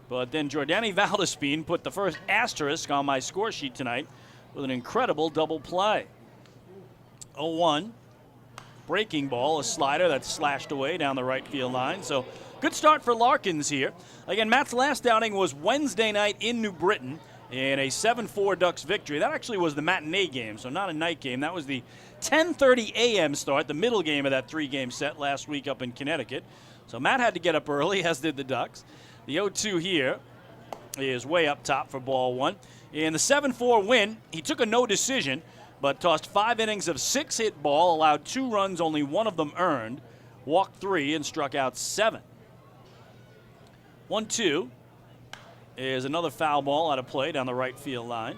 But then Jordani Valdespin put the first asterisk on my score sheet tonight with an incredible double play. 0-1. Breaking ball, a slider that's slashed away down the right field line. So good start for Larkins here. Again, Matt's last outing was Wednesday night in New Britain in a 7-4 Ducks victory. That actually was the matinee game, so not a night game. That was the 10:30 a.m. start, the middle game of that 3-game set last week up in Connecticut. So Matt had to get up early, as did the Ducks. The 0-2 here is way up top for ball 1. In the 7-4 win, he took a no decision, but tossed 5 innings of 6 hit ball, allowed 2 runs, only 1 of them earned, walked 3, and struck out 7. 1-2 is another foul ball out of play down the right field line.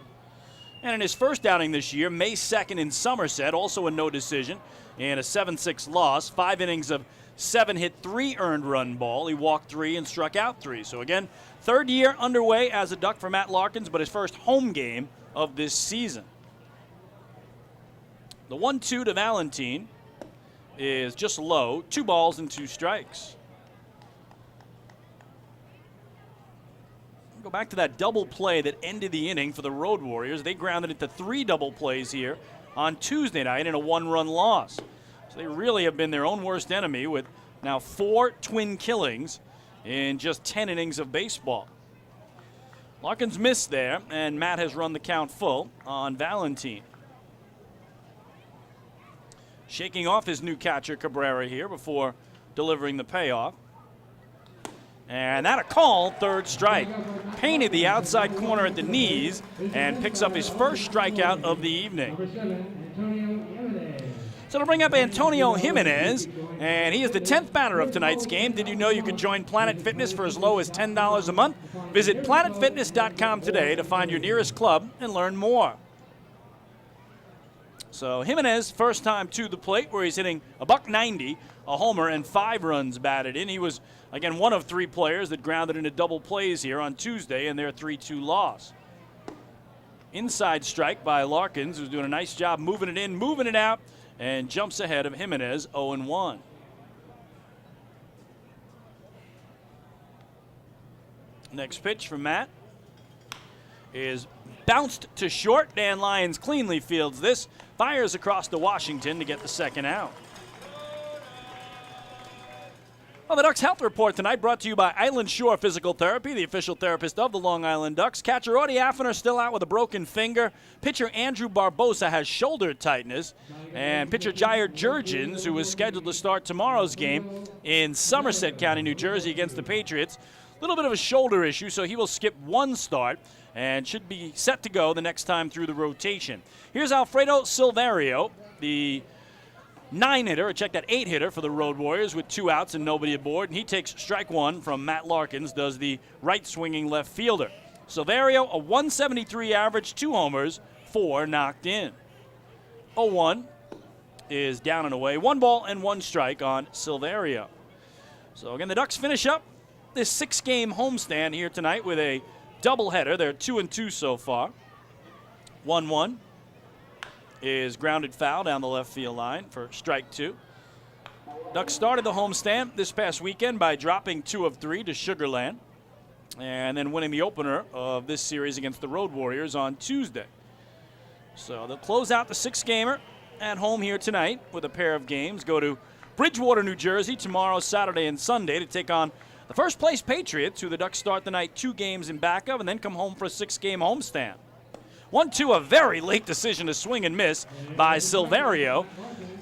And in his first outing this year, May 2nd in Somerset, also a no decision, and a 7-6 loss, 5 innings of 7 hit, 3 earned run ball. He walked 3 and struck out 3. So again, 3rd year underway as a Duck for Matt Larkins, but his first home game of this season. The 1-2 to Valentin is just low, 2 balls and 2 strikes. Go back to that double play that ended the inning for the Road Warriors. They grounded into 3 double plays here on Tuesday night in a 1-run loss. So they really have been their own worst enemy with now 4 twin killings in just 10 innings of baseball. Larkins missed there, and Matt has run the count full on Valentin. Shaking off his new catcher, Cabrera, here before delivering the payoff. And that a call, 3rd strike. Painted the outside corner at the knees and picks up his first strikeout of the evening. So to bring up Antonio Jimenez, and he is the 10th batter of tonight's game. Did you know you could join Planet Fitness for as low as $10 a month? Visit planetfitness.com today to find your nearest club and learn more. So Jimenez, first time to the plate where he's hitting a $190, a homer, and 5 runs batted in. He was, again, one of 3 players that grounded into double plays here on Tuesday in their 3-2 loss. Inside strike by Larkins, who's doing a nice job moving it in, moving it out, and jumps ahead of Jimenez, 0-1. Next pitch from Matt is bounced to short. Dan Lyons cleanly fields this, fires across to Washington to get the second out. Well, the Ducks Health Report tonight brought to you by Island Shore Physical Therapy, the official therapist of the Long Island Ducks. Catcher Audie Affiner still out with a broken finger. Pitcher Andrew Barbosa has shoulder tightness. And pitcher Jair Jurgens, who is scheduled to start tomorrow's game in Somerset County, New Jersey against the Patriots, a little bit of a shoulder issue, so he will skip 1 start and should be set to go the next time through the rotation. Here's Alfredo Silverio, the 9-hitter, or check that 8-hitter for the Road Warriors with 2 outs and nobody aboard. And he takes strike 1 from Matt Larkins, does the right-swinging left fielder. Silverio, a 173 average, 2 homers, 4 knocked in. 0-1 is down and away. 1 ball and 1 strike on Silverio. So again, the Ducks finish up this 6-game homestand here tonight with a doubleheader. They're 2-2 so far. 1-1. Is grounded foul down the left field line for strike 2. Ducks started the homestand this past weekend by dropping 2 of 3 to Sugarland. and then winning the opener of this series against the Road Warriors on Tuesday. So they'll close out the 6-gamer at home here tonight with a pair of games. Go to Bridgewater, New Jersey tomorrow, Saturday, and Sunday to take on the first-place Patriots, who the Ducks start the night 2 games in back of and then come home for a 6-game homestand. 1-2, a very late decision to swing and miss by Silverio.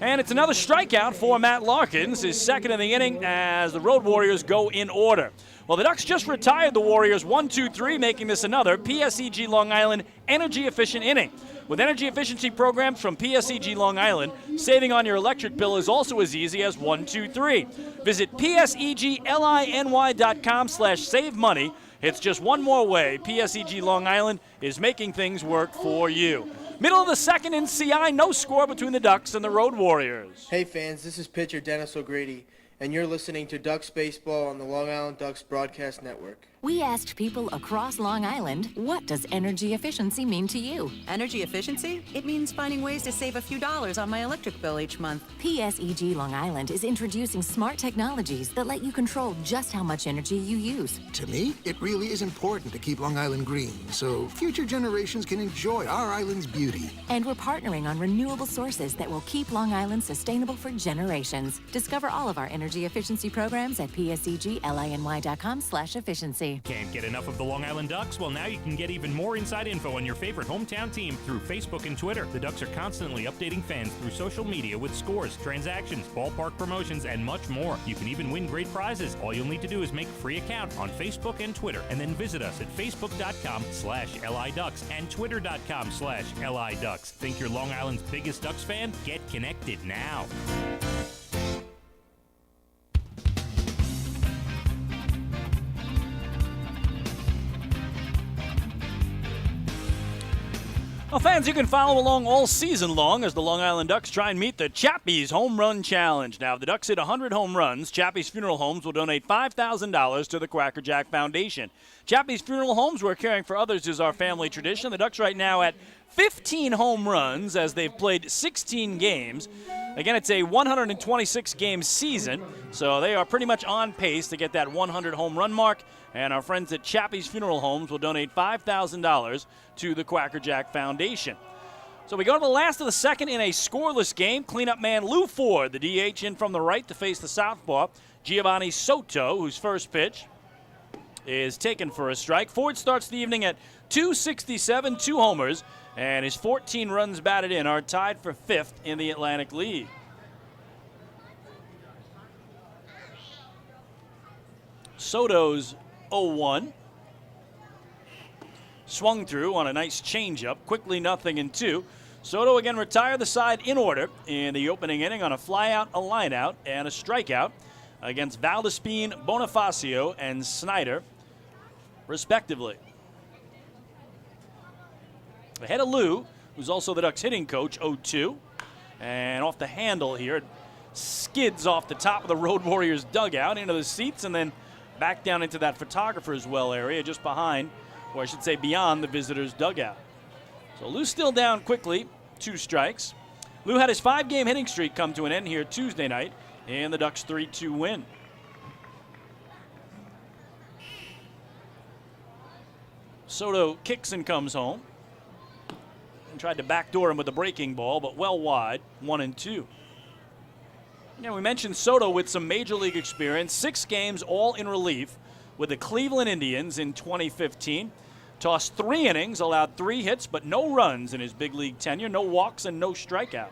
And it's another strikeout for Matt Larkins, his second in the inning as the Road Warriors go in order. Well, the Ducks just retired the Warriors 1-2-3, making this another PSEG Long Island energy-efficient inning. With energy efficiency programs from PSEG Long Island, saving on your electric bill is also as easy as 1-2-3. Visit PSEGLINY.com/save money. It's just one more way PSEG Long Island is making things work for you. Middle of the second in CI, no score between the Ducks and the Road Warriors. Hey fans, this is pitcher Dennis O'Grady, and you're listening to Ducks Baseball on the Long Island Ducks Broadcast Network. We asked people across Long Island, what does energy efficiency mean to you? Energy efficiency? It means finding ways to save a few dollars on my electric bill each month. PSEG Long Island is introducing smart technologies that let you control just how much energy you use. To me, it really is important to keep Long Island green so future generations can enjoy our island's beauty. And we're partnering on renewable sources that will keep Long Island sustainable for generations. Discover all of our energy efficiency programs at PSEGLINY.com/efficiency. Can't get enough of the Long Island Ducks? Well, now you can get even more inside info on your favorite hometown team through Facebook and Twitter. The Ducks are constantly updating fans through social media with scores, transactions, ballpark promotions, and much more. You can even win great prizes. All you'll need to do is make a free account on Facebook and Twitter, and then visit us at facebook.com/LIDucks and twitter.com/LIDucks. Think you're Long Island's biggest Ducks fan? Get connected now. Well, fans, you can follow along all season long as the Long Island Ducks try and meet the Chappie's Home Run Challenge. Now, if the Ducks hit 100 home runs, Chappie's Funeral Homes will donate $5,000 to the Quacker Jack Foundation. Chappie's Funeral Homes, where caring for others is our family tradition. The Ducks right now at 15 home runs as they've played 16 games. Again, it's a 126-game season, so they are pretty much on pace to get that 100 home run mark. And our friends at Chappie's Funeral Homes will donate $5,000 to the Quacker Jack Foundation. So we go to the last of the second in a scoreless game. Cleanup man Lou Ford, the DH, in from the right to face the southpaw, Giovanni Soto, whose first pitch is taken for a strike. Ford starts the evening at .267, 2 homers, and his 14 runs batted in are tied for 5th in the Atlantic League. Soto's 0-1. Swung through on a nice changeup. Quickly 0-2. Soto again retired the side in order in the opening inning on a flyout, a lineout, and a strikeout against Valdespine, Bonifacio, and Snyder, respectively. Ahead of Lou, who's also the Ducks hitting coach, 0-2. And off the handle here, it skids off the top of the Road Warriors dugout into the seats and then back down into that photographer's well area just behind, or I should say beyond, the visitors' dugout. So Lou's still down quickly, 2 strikes. Lou had his 5-game hitting streak come to an end here Tuesday night in the Ducks' 3-2 win. Soto kicks and comes home. And tried to backdoor him with a breaking ball, but well wide, 1-2. Yeah, we mentioned Soto with some Major League experience, 6 games all in relief with the Cleveland Indians in 2015. Tossed 3 innings, allowed 3 hits, but no runs in his big league tenure, no walks and no strikeouts.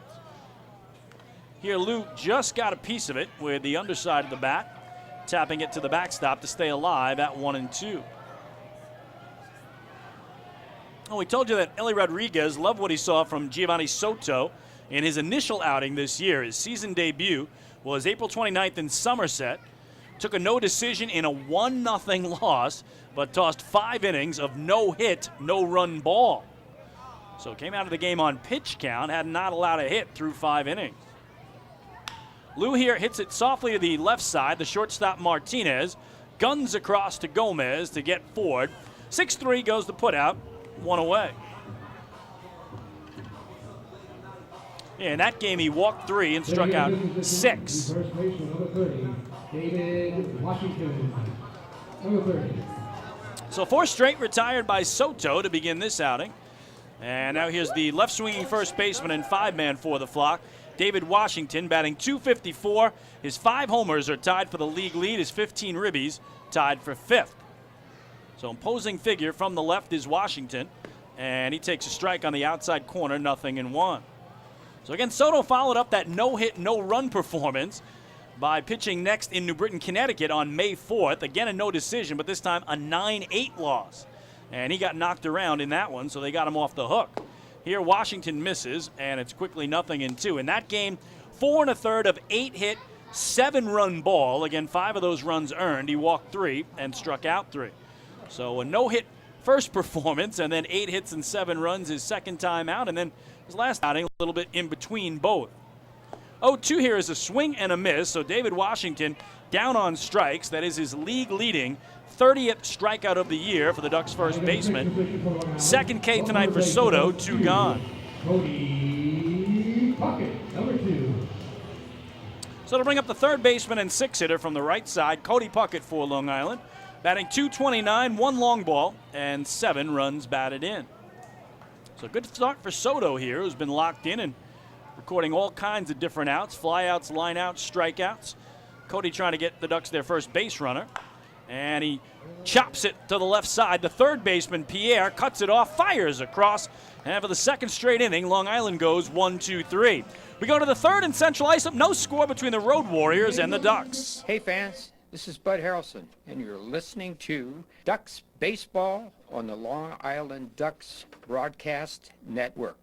Here, Lou just got a piece of it with the underside of the bat, tapping it to the backstop to stay alive at 1-2. Oh, we told you that Ellie Rodriguez loved what he saw from Giovanni Soto in his initial outing this year. His season debut was April 29th in Somerset. Took a no decision in a 1-0 loss, but tossed 5 innings of no hit, no run ball. So came out of the game on pitch count, had not allowed a hit through 5 innings. Lou here hits it softly to the left side. The shortstop Martinez guns across to Gomez to get Ford. 6-3 goes the putout, 1 away. Yeah, in that game he walked 3 and struck out 6. First baseman, number 30, David Washington. Number 30. So 4 straight retired by Soto to begin this outing. And now here's the left-swinging first baseman and 5-man for the flock, David Washington, batting .254. His 5 homers are tied for the league lead. His 15 ribbies tied for 5th. So imposing figure from the left is Washington, and he takes a strike on the outside corner, 0-1. So again, Soto followed up that no-hit, no-run performance by pitching next in New Britain, Connecticut on May 4th. Again, a no decision, but this time a 9-8 loss. And he got knocked around in that one, so they got him off the hook. Here, Washington misses, and it's quickly 0-2. In that game, 4 1/3 of 8 hit, 7-run ball. Again, 5 of those runs earned. He walked 3 and struck out 3. So a no-hit first performance, and then 8 hits and 7 runs his second time out, and then his last outing a little bit in between both. 0-2 here is a swing and a miss, so David Washington down on strikes. That is his league-leading 30th strikeout of the year for the Ducks first baseman. Second K tonight for Soto, 2 gone. Cody Puckett, number 2. So to bring up the third baseman and 6-hitter from the right side, Cody Puckett for Long Island. Batting .229, 1 long ball, and 7 runs batted in. So good start for Soto here, who's been locked in and recording all kinds of different outs, flyouts, lineouts, strikeouts. Cody trying to get the Ducks their first base runner. And he chops it to the left side. The third baseman, Pierre, cuts it off, fires across. And for the second straight inning, Long Island goes 1-2-3. We go to the third in Central Islip. No score between the Road Warriors and the Ducks. Hey fans, this is Bud Harrelson, and you're listening to Ducks Baseball on the Long Island Ducks Broadcast Network.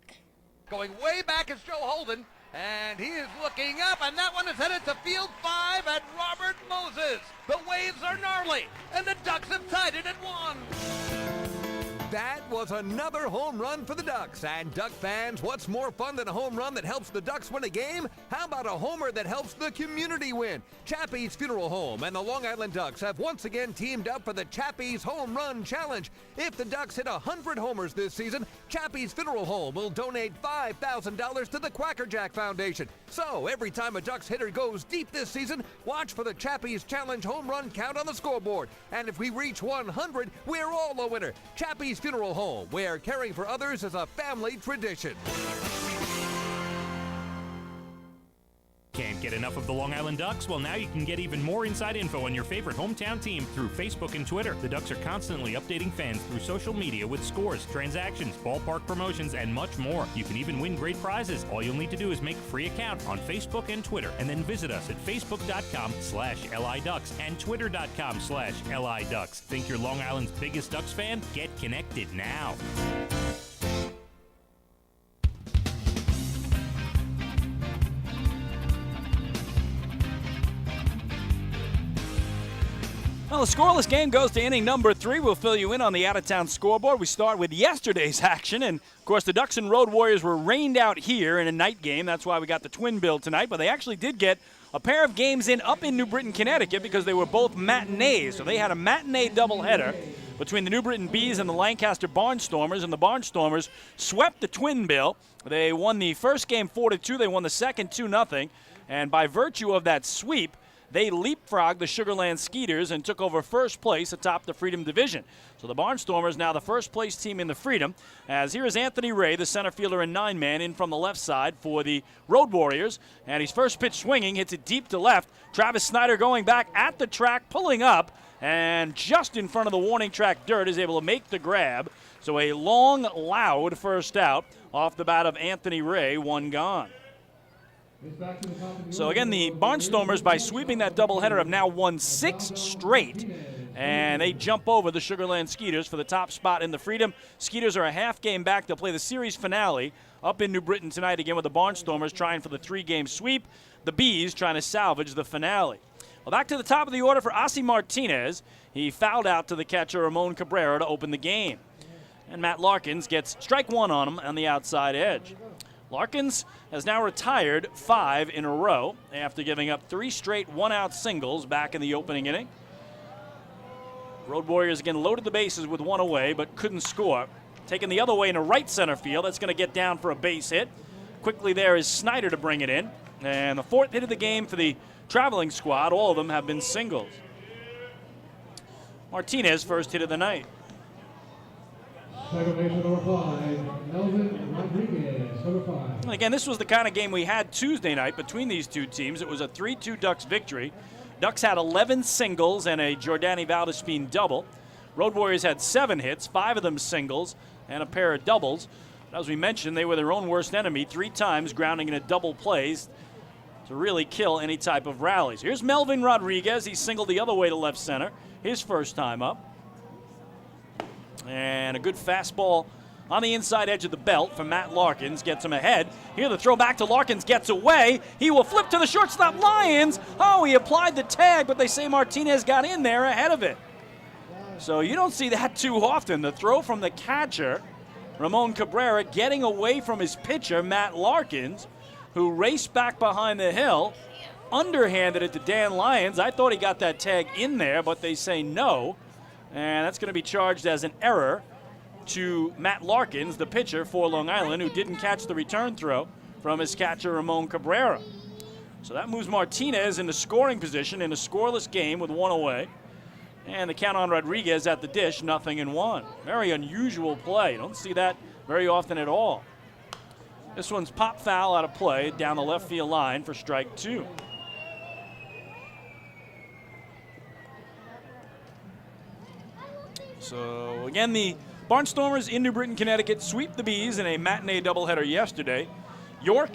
Going way back is Joe Holden, and he is looking up, and that one is headed to field 5 at Robert Moses. The waves are gnarly, and the Ducks have tied it at 1. That was another home run for the Ducks. And Duck fans, what's more fun than a home run that helps the Ducks win a game? How about a homer that helps the community win? Chappie's Funeral Home and the Long Island Ducks have once again teamed up for the Chappie's Home Run Challenge. If the Ducks hit 100 homers this season, Chappie's Funeral Home will donate $5,000 to the Quackerjack Foundation. So every time a Ducks hitter goes deep this season, watch for the Chappie's Challenge home run count on the scoreboard. And if we reach 100, we're all a winner. Chappie's Funeral Home, where caring for others is a family tradition. Can't get enough of the Long Island Ducks? Well, now you can get even more inside info on your favorite hometown team through Facebook and Twitter. The Ducks are constantly updating fans through social media with scores, transactions, ballpark promotions, and much more. You can even win great prizes. All you'll need to do is make a free account on Facebook and Twitter, and then visit us at facebook.com/LIDucks and twitter.com/LIDucks. Think you're Long Island's biggest Ducks fan? Get connected now. Well, the scoreless game goes to inning number 3. We'll fill you in on the out-of-town scoreboard. We start with yesterday's action, and of course the Ducks and Road Warriors were rained out here in a night game. That's why we got the twin bill tonight, but they actually did get a pair of games in up in New Britain, Connecticut, because they were both matinees. So they had a matinee doubleheader between the New Britain Bees and the Lancaster Barnstormers, and the Barnstormers swept the twin bill. They won the first game 4-2. They won the second 2-0, and by virtue of that sweep, they leapfrogged the Sugarland Skeeters and took over first place atop the Freedom Division. So the Barnstormers now the first place team in the Freedom. As here is Anthony Ray, the center fielder and 9-man, in from the left side for the Road Warriors. And he's first pitch swinging, hits it deep to left. Travis Snyder going back at the track, pulling up, and just in front of the warning track dirt is able to make the grab. So a long, loud first out off the bat of Anthony Ray, 1 gone. So again, the Barnstormers, by sweeping that doubleheader, have now won 6 straight, and they jump over the Sugarland Skeeters for the top spot in the Freedom. Skeeters are a half game back. They'll play the series finale up in New Britain tonight again with the Barnstormers trying for the 3-game sweep. The Bees trying to salvage the finale. Well, back to the top of the order for Ossie Martinez. He fouled out to the catcher Ramon Cabrera to open the game. And Matt Larkins gets strike 1 on him on the outside edge. Larkins has now retired 5 in a row after giving up 3 straight 1-out singles back in the opening inning. Road Warriors again loaded the bases with 1 away but couldn't score. Taken the other way into right center field. That's going to get down for a base hit. Quickly there is Snyder to bring it in. And the 4th hit of the game for the traveling squad. All of them have been singles. Martinez first hit of the night. Second baseman number 5, Melvin Rodriguez, number 5. And again, this was the kind of game we had Tuesday night between these two teams. It was a 3-2 Ducks victory. Ducks had 11 singles and a Jordani Valdespin double. Road Warriors had 7 hits, 5 of them singles, and a pair of doubles. But as we mentioned, they were their own worst enemy 3 times, grounding in a double plays to really kill any type of rallies. Here's Melvin Rodriguez. He singled the other way to left center, his first time up. And a good fastball on the inside edge of the belt from Matt Larkins gets him ahead. Here the throw back to Larkins gets away. He will flip to the shortstop Lyons. Oh, he applied the tag, but they say Martinez got in there ahead of it. So you don't see that too often. The throw from the catcher, Ramon Cabrera, getting away from his pitcher, Matt Larkins, who raced back behind the hill, underhanded it to Dan Lyons. I thought he got that tag in there, but they say no. And that's going to be charged as an error to Matt Larkins, the pitcher for Long Island, who didn't catch the return throw from his catcher, Ramon Cabrera. So that moves Martinez into scoring position in a scoreless game with 1 away. And the count on Rodriguez at the dish, 0-1. Very unusual play. You don't see that very often at all. This one's pop foul out of play down the left field line for strike 2. So again, the Barnstormers in New Britain, Connecticut sweep the Bees in a matinee doubleheader yesterday. York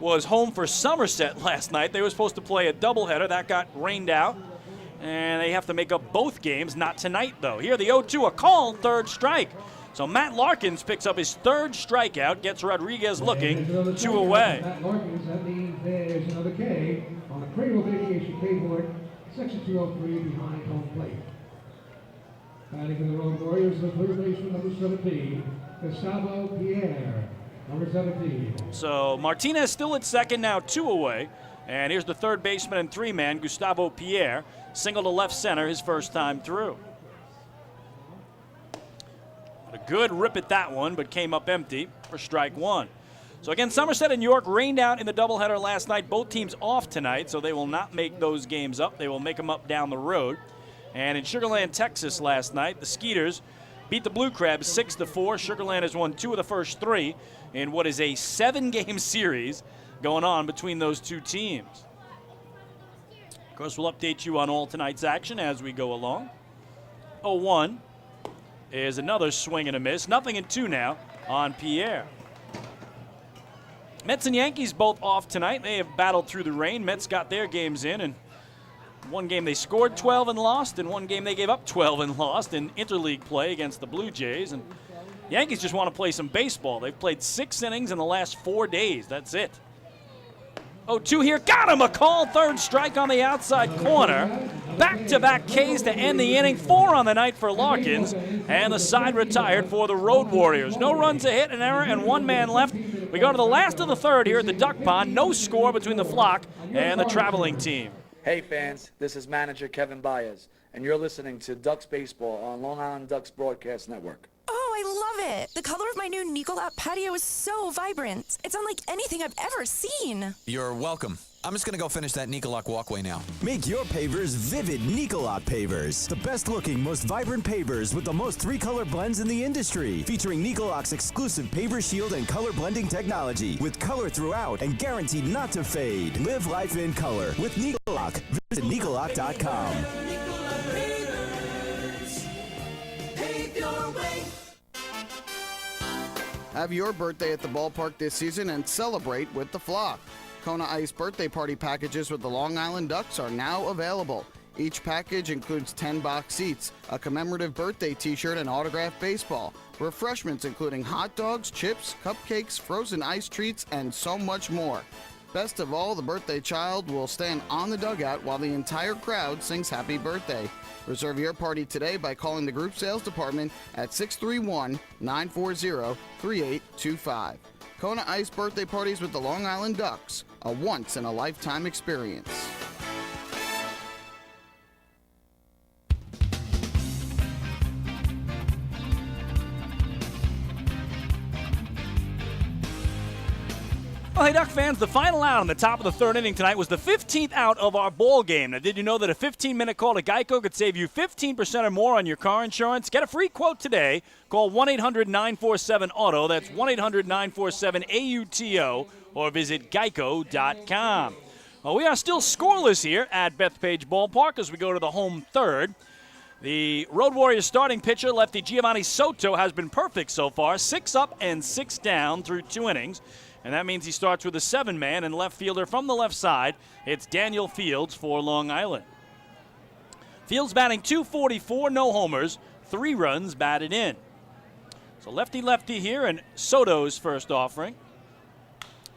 was home for Somerset last night. They were supposed to play a doubleheader. That got rained out. And they have to make up both games. Not tonight, though. Here the 0-2, a called third strike. So Matt Larkins picks up his 3rd strikeout, gets Rodriguez looking 2 away. Matt Larkins, that means there's another K on the Cradle Vacation K board, section 203 behind home plate. Batting for the Road Warriors, the third baseman, number 17, Gustavo Pierre, number 17. So Martinez still at second, now 2 away. And here's the third baseman and 3-man, Gustavo Pierre, single to left center his first time through. A good rip at that one, but came up empty for strike 1. So again, Somerset and York rained out in the doubleheader last night. Both teams off tonight, so they will not make those games up. They will make them up down the road. And in Sugar Land, Texas last night, the Skeeters beat the Blue Crabs 6-4. Sugar Land has won 2 of the first 3 in what is a 7-game series going on between those two teams. Of course, we'll update you on all tonight's action as we go along. 0-1 is another swing and a miss. 0-2 now on Pierre. Mets and Yankees both off tonight. They have battled through the rain. Mets got their games in, and one game they scored 12 and lost, and one game they gave up 12 and lost in interleague play against the Blue Jays. And Yankees just want to play some baseball. They've played 6 innings in the last 4 days. That's it. 0-2 here. Got him! A call. 3rd strike on the outside corner. Back-to-back Ks to end the inning. 4 on the night for Larkins. And the side retired for the Road Warriors. No runs, a hit, an error, and 1 man left. We go to the last of the 3rd here at the Duck Pond. No score between the Flock and the traveling team. Hey fans, this is manager Kevin Baez, and you're listening to Ducks Baseball on Long Island Ducks Broadcast Network. Oh, I love it. The color of my new Nicolot patio is so vibrant. It's unlike anything I've ever seen. You're welcome. I'm just going to go finish that Nicolot walkway now. Make your pavers vivid Nicolot pavers. The best looking, most vibrant pavers with the most 3-color blends in the industry. Featuring Nicolot's exclusive paver shield and color blending technology. With color throughout and guaranteed not to fade. Live life in color with Nicolot. Visit Nicolot.com. Have your birthday at the ballpark this season and celebrate with the Flock. Kona Ice birthday party packages with the Long Island Ducks are now available. Each package includes 10 box seats, a commemorative birthday t-shirt and autographed baseball, refreshments including hot dogs, chips, cupcakes, frozen ice treats, and so much more. Best of all, the birthday child will stand on the dugout while the entire crowd sings happy birthday. Reserve your party today by calling the group sales department at 631-940-3825. Kona Ice birthday parties with the Long Island Ducks, a once-in-a-lifetime experience. Well, Well, hey, Duck fans, the final out on the top of the third inning tonight was the 15th out of our ball game. Now, did you know that a 15-minute call to Geico could save you 15% or more on your car insurance? Get a free quote today. Call 1-800-947-AUTO. That's 1-800-947-AUTO, or visit geico.com. Well, we are still scoreless here at Bethpage Ballpark as we go to the home third. The Road Warriors starting pitcher, lefty Giovanni Soto, has been perfect so far. 6 up and 6 down through 2 innings. And that means he starts with a 7-man and left fielder from the left side. It's Daniel Fields for Long Island. Fields batting .244, no homers, 3 runs batted in. So lefty-lefty here, and Soto's first offering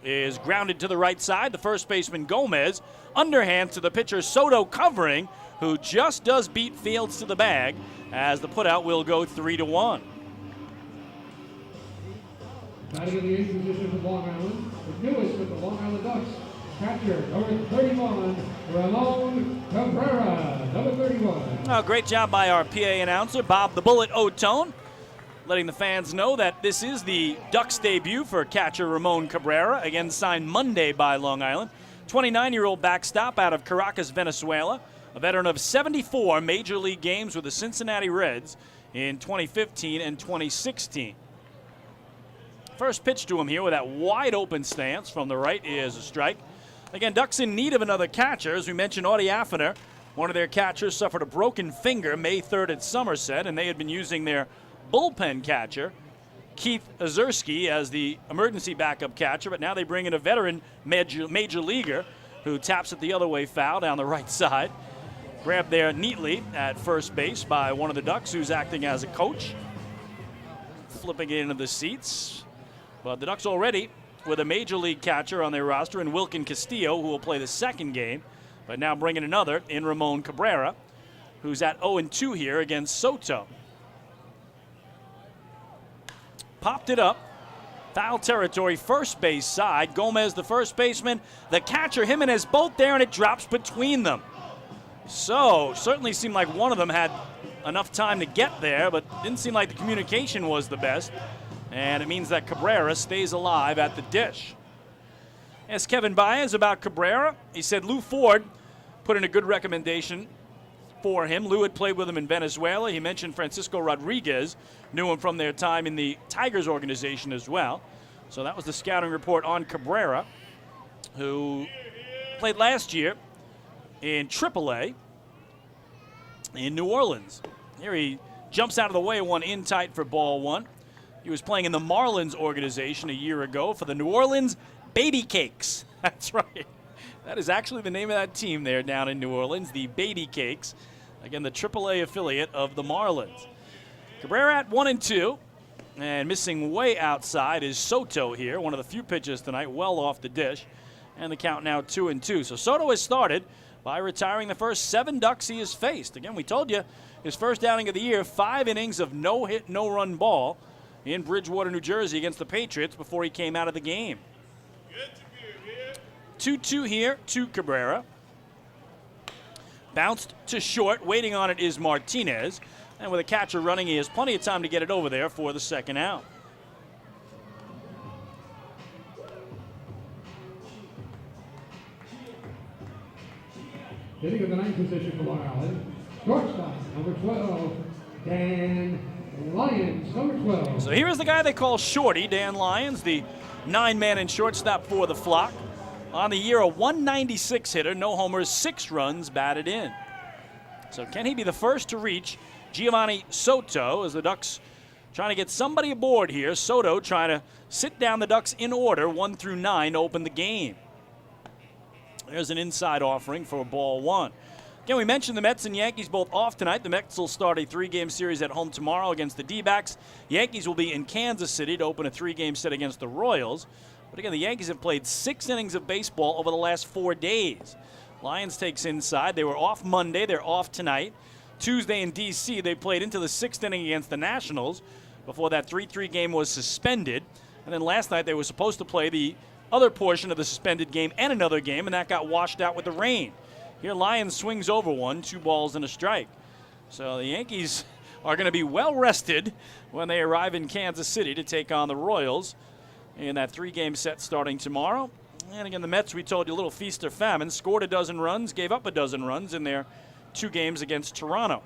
is grounded to the right side. The first baseman Gomez, underhand to the pitcher Soto covering, who just does beat Fields to the bag as the putout will go 3-1. Batting in the eighth position for Long Island, the newest of the Long Island Ducks, catcher, number 31, Ramon Cabrera, number 31. Oh, great job by our PA announcer, Bob the Bullet Otone, letting the fans know that this is the Ducks debut for catcher Ramon Cabrera, again signed Monday by Long Island. 29-year-old backstop out of Caracas, Venezuela, a veteran of 74 Major League games with the Cincinnati Reds in 2015 and 2016. First pitch to him here with that wide open stance from the right is a strike. Again, Ducks in need of another catcher. As we mentioned, Audie Affiner, one of their catchers, suffered a broken finger May 3rd at Somerset, and they had been using their bullpen catcher, Keith Ozerski, as the emergency backup catcher, but now they bring in a veteran major leaguer who taps it the other way foul down the right side. Grabbed there neatly at first base by one of the Ducks who's acting as a coach. Flipping it into the seats. But the Ducks already with a major league catcher on their roster in Wilkin Castillo, who will play the second game, but now bringing another in Ramon Cabrera, who's at 0-2 here against Soto. Popped it up. Foul territory, first base side. Gomez, the first baseman, the catcher, Jimenez, both there, and it drops between them. So, certainly seemed like one of them had enough time to get there, but didn't seem like the communication was the best. And it means that Cabrera stays alive at the dish. Asked Kevin Baez about Cabrera. He said Lou Ford put in a good recommendation for him. Lou had played with him in Venezuela. He mentioned Francisco Rodriguez, knew him from their time in the Tigers organization as well. So that was the scouting report on Cabrera, who played last year in AAA in New Orleans. Here he jumps out of the way, one in tight for ball one. He was playing in the Marlins organization a year ago for the New Orleans Baby Cakes. That's right. That is actually the name of that team there down in New Orleans, the Baby Cakes. Again, the AAA affiliate of the Marlins. Cabrera at 1-2. And missing way outside is Soto here, one of the few pitches tonight, well off the dish. And the count now 2-2. So Soto has started by retiring the first 7 Ducks he has faced. Again, we told you his first outing of the year, 5 innings of no-hit, no-run ball in Bridgewater, New Jersey against the Patriots before he came out of the game. 2-2 here to Cabrera. Bounced to short. Waiting on it is Martinez. And with a catcher running, he has plenty of time to get it over there for the second out. Hitting in the ninth position for Long Island, shortstop, number 12, Dan Lyons, number 12. So here is the guy they call Shorty, Dan Lyons, the 9-man and shortstop for the Flock. On the year, a 196 hitter, no homers, 6 runs batted in. So can he be the first to reach Giovanni Soto as the Ducks trying to get somebody aboard here? Soto trying to sit down the Ducks in order, 1 through 9, to open the game. There's an inside offering for ball one. Again, we mentioned the Mets and Yankees both off tonight. The Mets will start a 3-game series at home tomorrow against the D-backs. Yankees will be in Kansas City to open a 3-game set against the Royals. But again, the Yankees have played 6 innings of baseball over the last 4 days. Lions takes inside. They were off Monday. They're off tonight. Tuesday in D.C., they played into the 6th inning against the Nationals before that 3-3 game was suspended. And then last night they were supposed to play the other portion of the suspended game and another game, and that got washed out with the rain. Here Lyons swings over one, 2 balls and a strike. So the Yankees are going to be well rested when they arrive in Kansas City to take on the Royals in that 3-game set starting tomorrow. And again, the Mets, we told you, a little feast or famine, scored a dozen runs, gave up a dozen runs in their 2 games against Toronto.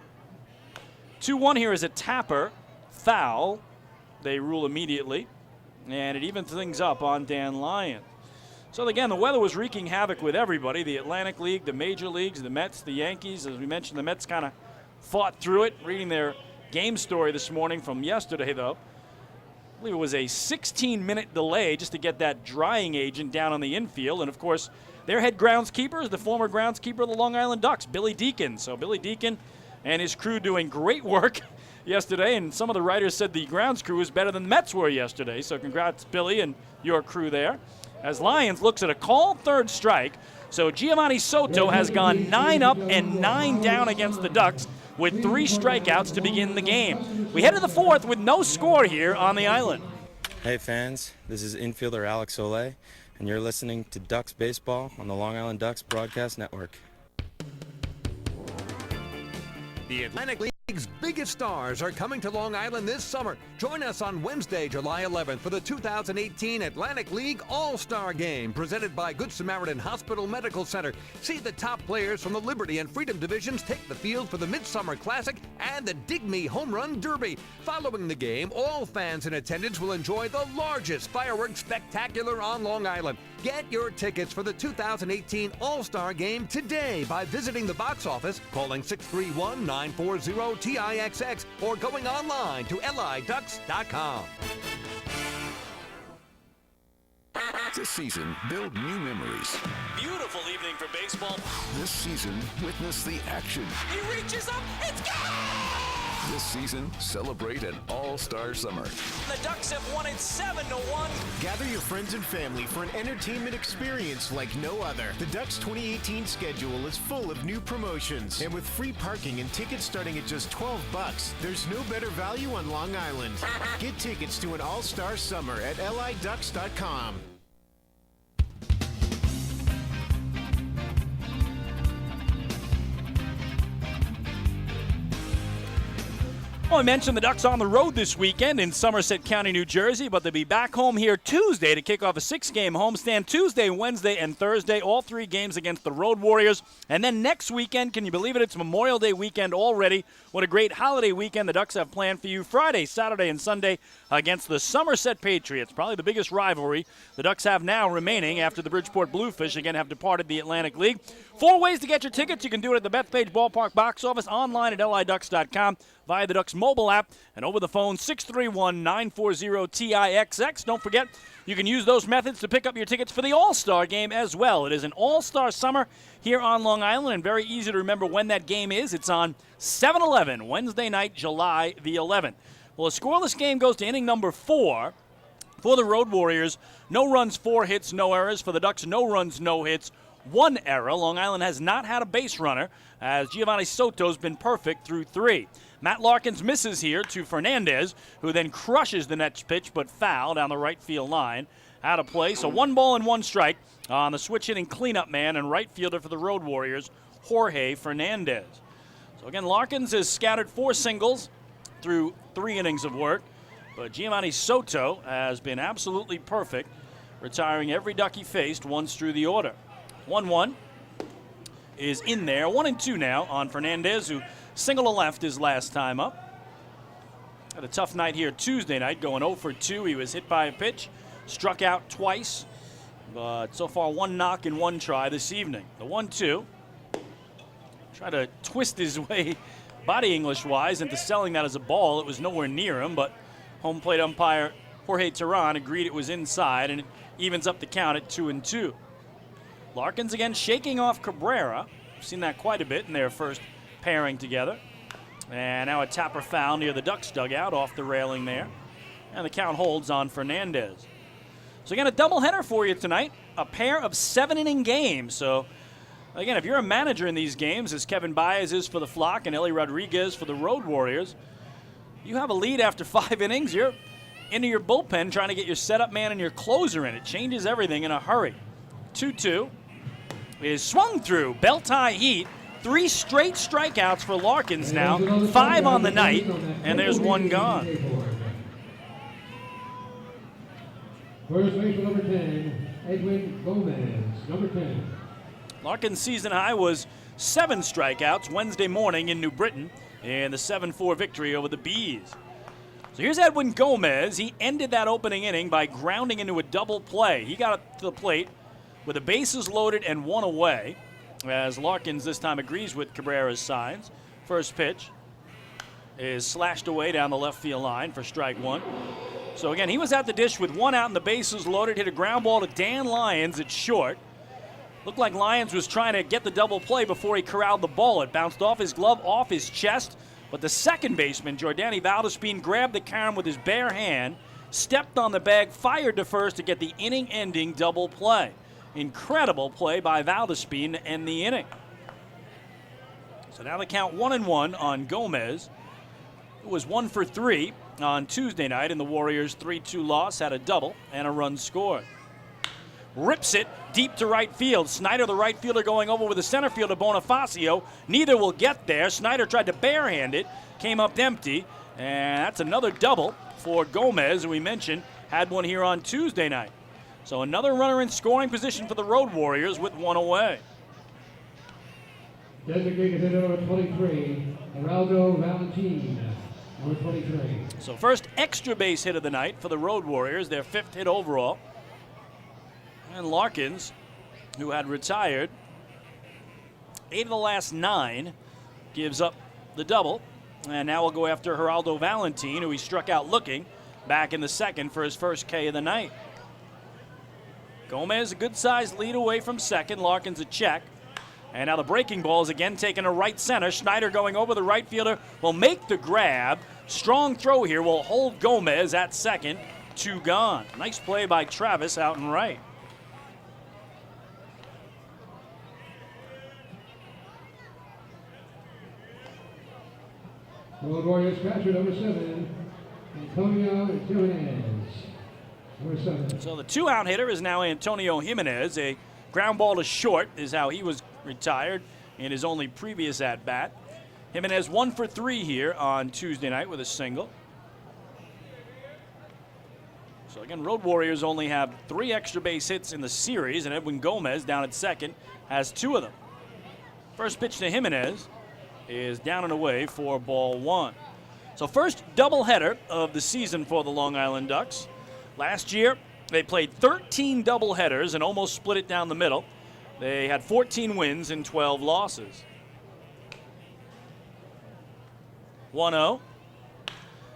2-1 here is a tapper, foul. They rule immediately, and it evens things up on Dan Lyons. So again, the weather was wreaking havoc with everybody, the Atlantic League, the major leagues, the Mets, the Yankees. As we mentioned, the Mets kind of fought through it. Reading their game story this morning from yesterday, though, I believe it was a 16-minute delay just to get that drying agent down on the infield. And, of course, their head groundskeeper is the former groundskeeper of the Long Island Ducks, Billy Deacon. So Billy Deacon and his crew doing great work yesterday, and some of the writers said the grounds crew was better than the Mets were yesterday. So congrats, Billy, and your crew there. As Lyons looks at a called third strike. So Giovanni Soto has gone 9 up and 9 down against the Ducks with 3 strikeouts to begin the game. We head to the 4th with no score here on the island. Hey fans, this is infielder Alex Olay, and you're listening to Ducks Baseball on the Long Island Ducks Broadcast Network. The Atlantic League's biggest stars are coming to Long Island this summer. Join us on Wednesday, July 11th for the 2018 Atlantic League All-Star Game presented by Good Samaritan Hospital Medical Center. See the top players from the Liberty and Freedom divisions take the field for the Midsummer Classic and the Dig Me Home Run Derby. Following the game, all fans in attendance will enjoy the largest fireworks spectacular on Long Island. Get your tickets for the 2018 All-Star Game today by visiting the box office, calling 631-940-TIXX, or going online to liducks.com. This season, build new memories. Beautiful evening for baseball. This season, witness the action. He reaches up, it's gone! This season, celebrate an all-star summer. The Ducks have won it 7-1. Gather your friends and family for an entertainment experience like no other. The Ducks 2018 schedule is full of new promotions, and with free parking and tickets starting at just $12, there's no better value on Long Island. Get tickets to an all-star summer at liducks.com. Well, I mentioned the Ducks on the road this weekend in Somerset County, New Jersey, but they'll be back home here Tuesday to kick off a 6-game homestand. Tuesday, Wednesday, and Thursday, all 3 games against the Road Warriors. And then next weekend, can you believe it? It's Memorial Day weekend already. What a great holiday weekend the Ducks have planned for you. Friday, Saturday, and Sunday against the Somerset Patriots. Probably the biggest rivalry the Ducks have now remaining after the Bridgeport Bluefish again have departed the Atlantic League. 4 ways to get your tickets. You can do it at the Bethpage Ballpark box office, online at liducks.com, via the Ducks mobile app, and over the phone, 631-940-TIXX. Don't forget, you can use those methods to pick up your tickets for the All-Star Game as well. It is an All-Star summer here on Long Island, and very easy to remember when that game is. It's on 7/11, Wednesday night, July the 11th. Well, a scoreless game goes to inning number 4 for the Road Warriors. No runs, 4 hits, no errors. For the Ducks, no runs, no hits, 1 error. Long Island has not had a base runner, as Giovanni Soto's been perfect through 3. Matt Larkins misses here to Fernandez, who then crushes the next pitch, but foul down the right field line. Out of play, so 1 ball and 1 strike on the switch-hitting cleanup man and right fielder for the Road Warriors, Jorge Fernandez. So again, Larkins has scattered 4 singles through 3 innings of work, but Giovanni Soto has been absolutely perfect, retiring every Duck he faced once through the order. 1-1 is in there. 1-2 now on Fernandez, who single to left his last time up. Had a tough night here Tuesday night, going 0 for 2. He was hit by a pitch, struck out twice, but so far 1 knock and 1 try this evening. The 1-2. Tried to twist his way, body English-wise, into selling that as a ball. It was nowhere near him, but home plate umpire Jorge Terran agreed it was inside, and it evens up the count at 2-2. Larkins again shaking off Cabrera. We've seen that quite a bit in their first pairing together. And now a tapper foul near the Ducks dugout off the railing there. And the count holds on Fernandez. So again, a doubleheader for you tonight. A pair of 7-inning games. So again, if you're a manager in these games, as Kevin Baez is for the Flock and Eli Rodriguez for the Road Warriors, you have a lead after 5 innings. You're into your bullpen trying to get your setup man and your closer in. It changes everything in a hurry. 2-2 is swung through. Belt high heat. 3 straight strikeouts for Larkins now. 5 on the night, and there's 1 gone. First baseman number 10, Edwin Gomez, number 10. Larkin's season high was 7 strikeouts Wednesday morning in New Britain in the 7-4 victory over the Bees. So here's Edwin Gomez. He ended that opening inning by grounding into a double play. He got up to the plate with the bases loaded and 1 away, as Larkins this time agrees with Cabrera's signs. First pitch is slashed away down the left field line for strike 1. So again, he was at the dish with 1 out and the bases loaded, hit a ground ball to Dan Lyons at short. Looked like Lyons was trying to get the double play before he corralled the ball. It bounced off his glove, off his chest, but the second baseman, Jordani Valdespin, grabbed the carom with his bare hand, stepped on the bag, fired to first to get the inning-ending double play. Incredible play by Valdespin to end the inning. So now the count 1-1 on Gomez. It was 1 for 3 on Tuesday night in the Warriors' 3-2 loss, had a double and a run scored. Rips it deep to right field. Snyder, the right fielder, going over with the center fielder, Bonifacio. Neither will get there. Snyder tried to barehand it, came up empty, and that's another double for Gomez, who we mentioned had one here on Tuesday night. So another runner in scoring position for the Road Warriors with 1 away. Designated hitter number 23, Geraldo Valentin, number 23. So first extra base hit of the night for the Road Warriors, their 5th hit overall. And Larkins, who had retired 8 of the last 9, gives up the double. And now we'll go after Geraldo Valentin, who he struck out looking back in the 2nd for his first K of the night. Gomez, a good-sized lead away from second. Larkins a check. And now the breaking ball is again taken to right center. Schneider going over the right fielder will make the grab. Strong throw here will hold Gomez at second. 2 gone. Nice play by Travis out and right. Road Warriors catcher number 7, Antonio Jimenez, number 7. So the 2-out hitter is now Antonio Jimenez. A ground ball to short is how he was retired in his only previous at-bat. Jimenez 1 for 3 here on Tuesday night with a single. So again, Road Warriors only have 3 extra base hits in the series, and Edwin Gomez down at second has 2 of them. First pitch to Jimenez is down and away for ball 1. So first doubleheader of the season for the Long Island Ducks. Last year, they played 13 doubleheaders and almost split it down the middle. They had 14 wins and 12 losses. 1-0.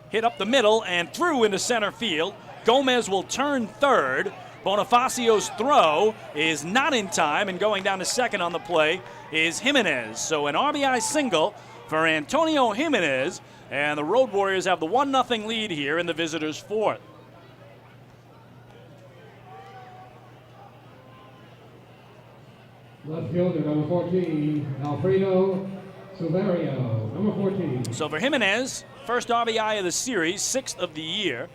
Hit up the middle and through into center field. Gomez will turn third. Bonifacio's throw is not in time, and going down to second on the play is Jimenez. So an RBI single for Antonio Jimenez, and the Road Warriors have the 1-0 lead here in the visitors' 4th. Left fielder number 14, Alfredo Silverio, number 14. So for Jimenez, first RBI of the series, 6th of the year.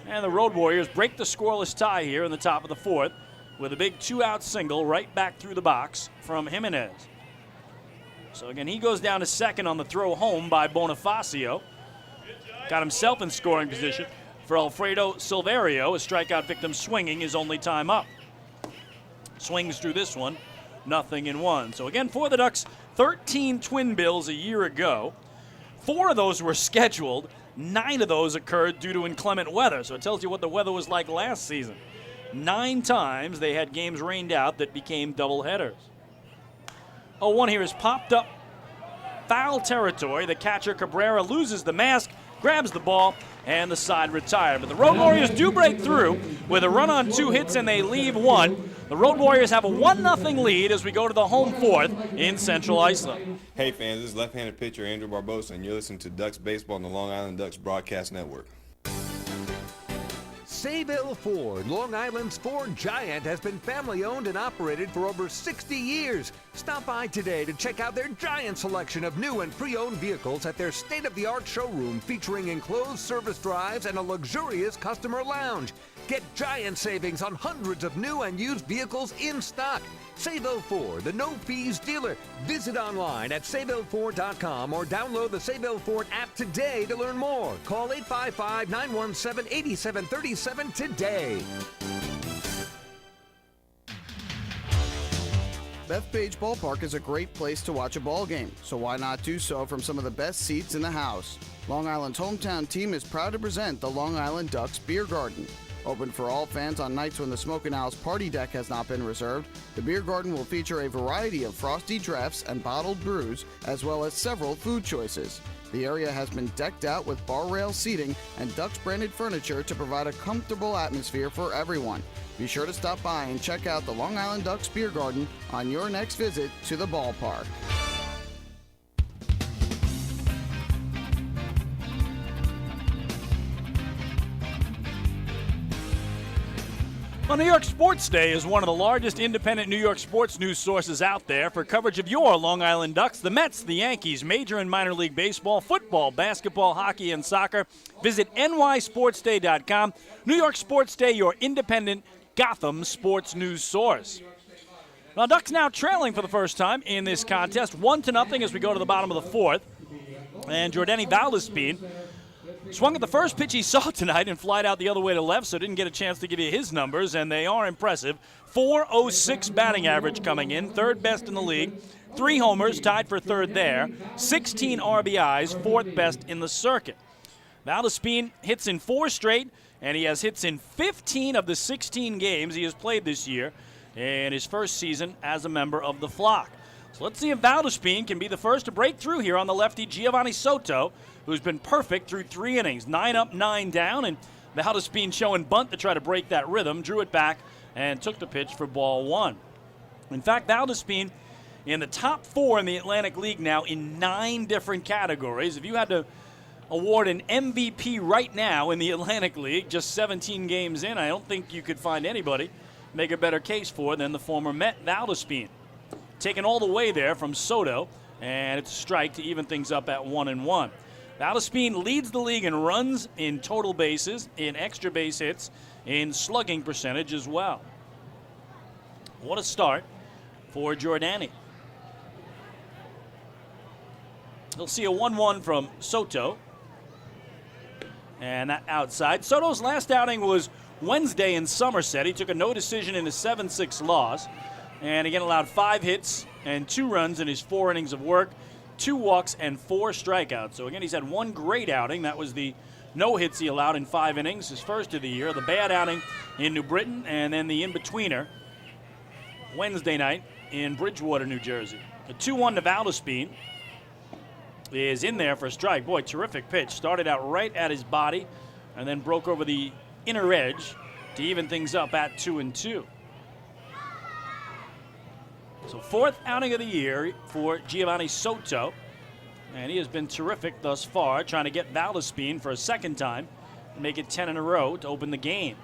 And the Road Warriors break the scoreless tie here in the top of the 4th with a big 2-out single right back through the box from Jimenez. So again, he goes down to second on the throw home by Bonifacio. Got himself in scoring position for Alfredo Silverio, a strikeout victim swinging his only time up. Swings through this one, 0-1. So again, for the Ducks, 13 twin bills a year ago. 4 of those were scheduled. 9 of those occurred due to inclement weather, so it tells you what the weather was like last season. 9 times they had games rained out that became doubleheaders. 0-1 here is popped up. Foul territory. The catcher Cabrera loses the mask, grabs the ball, and the side retired. But the Road Warriors do break through with a run on 2 hits, and they leave 1. The Road Warriors have a 1-0 lead as we go to the home 4th in Central Islip. Hey fans, this is left-handed pitcher Andrew Barbosa, and you're listening to Ducks Baseball on the Long Island Ducks Broadcast Network. Sayville Ford, Long Island's Ford giant, has been family-owned and operated for over 60 years. Stop by today to check out their giant selection of new and pre-owned vehicles at their state-of-the-art showroom featuring enclosed service drives and a luxurious customer lounge. Get giant savings on hundreds of new and used vehicles in stock. Save 04, the no-fees dealer. Visit online at save04.com or download the Save 04 app today to learn more. Call 855-917-8737 today. Bethpage Ballpark is a great place to watch a ball game, so why not do so from some of the best seats in the house? Long Island's hometown team is proud to present the Long Island Ducks Beer Garden. Open for all fans on nights when the Smokin' Owl's party deck has not been reserved, the Beer Garden will feature a variety of frosty drafts and bottled brews, as well as several food choices. The area has been decked out with bar rail seating and Ducks-branded furniture to provide a comfortable atmosphere for everyone. Be sure to stop by and check out the Long Island Ducks Beer Garden on your next visit to the ballpark. Well, New York Sports Day is one of the largest independent New York sports news sources out there for coverage of your Long Island Ducks, the Mets, the Yankees, major and minor league baseball, football, basketball, hockey, and soccer. Visit nysportsday.com. New York Sports Day, your independent Gotham sports news source. Well, Ducks now trailing for the first time in this contest, 1-0 as we go to the bottom of the fourth. And Jordany Valdespin swung at the first pitch he saw tonight and flied out the other way to left, so didn't get a chance to give you his numbers, and they are impressive. .406 batting average coming in, third best in the league. 3 homers, tied for third there. 16 RBIs, fourth best in the circuit. Valdespin hits in 4 straight, and he has hits in 15 of the 16 games he has played this year in his first season as a member of the flock. So let's see if Valdespin can be the first to break through here on the lefty Giovanni Soto, who's been perfect through 3 innings. 9 up, 9 down, and Valdespin showing bunt to try to break that rhythm, drew it back, and took the pitch for ball 1. In fact, Valdespin in the top 4 in the Atlantic League now in 9 different categories. If you had to award an MVP right now in the Atlantic League, just 17 games in, I don't think you could find anybody make a better case for than the former Met Valdespin. Taken all the way there from Soto, and it's a strike to even things up at 1-1. Valdespin leads the league in runs, in total bases, in extra base hits, in slugging percentage as well. What a start for Jordany. He'll see a 1-1 from Soto. And that outside. Soto's last outing was Wednesday in Somerset. He took a no decision in a 7-6 loss. And again allowed 5 hits and 2 runs in his 4 innings of work, 2 walks and 4 strikeouts. So again, he's had 1 great outing. That was the no hits he allowed in 5 innings, his first of the year. The bad outing in New Britain, and then the in-betweener Wednesday night in Bridgewater, New Jersey. A 2-1 to Valdespin is in there for a strike. Boy, terrific pitch. Started out right at his body and then broke over the inner edge to even things up at 2-2. So 4th outing of the year for Giovanni Soto. And he has been terrific thus far, trying to get Valdespin for a second time and make it 10 in a row to open the game.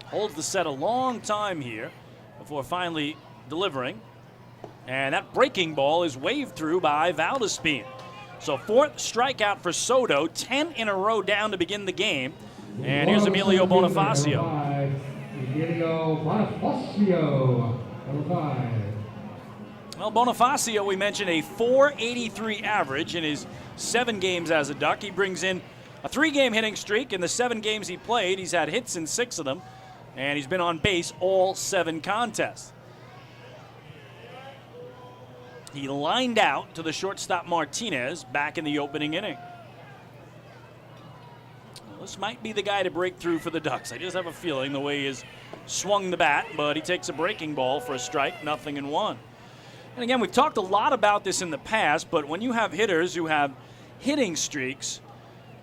Holds the set a long time here before finally delivering. And that breaking ball is waved through by Valdespin. So 4th strikeout for Soto, 10 in a row down to begin the game. And here's Emilio Bonifacio. Emilio Bonifacio, number 5. Well, Bonifacio, we mentioned a .483 average in his 7 games as a Duck. He brings in a 3-game hitting streak. In the 7 games he played, he's had hits in 6 of them, and he's been on base all 7 contests. He lined out to the shortstop Martinez back in the opening inning. Well, this might be the guy to break through for the Ducks. I just have a feeling the way he has swung the bat, but he takes a breaking ball for a strike, 0-1. And again, we've talked a lot about this in the past, but when you have hitters who have hitting streaks,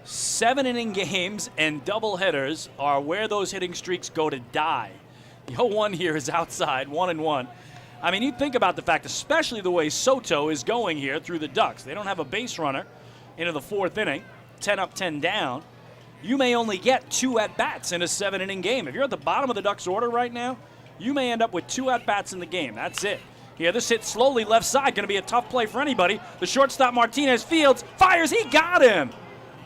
7-inning games and doubleheaders are where those hitting streaks go to die. The 0-1 here is outside, 1-1. I mean, you think about the fact, especially the way Soto is going here through the Ducks. They don't have a base runner into the 4th inning, 10 up, 10 down. You may only get 2 at-bats in a 7-inning game. If you're at the bottom of the Ducks order right now, you may end up with 2 at-bats in the game. That's it. Here, this hit slowly left side, going to be a tough play for anybody. The shortstop Martinez fields, fires, he got him.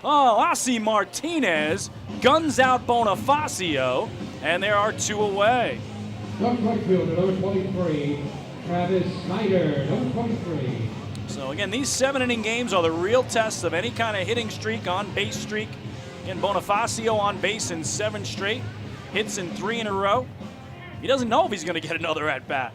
Oh, Ossie Martinez guns out Bonifacio, and there are 2 away. Ducks right fielder, number 23, Travis Snyder, number 23. So again, these 7-inning games are the real tests of any kind of hitting streak, on base streak. Again, Bonifacio on base in 7 straight, hits in 3 in a row. He doesn't know if he's going to get another at-bat.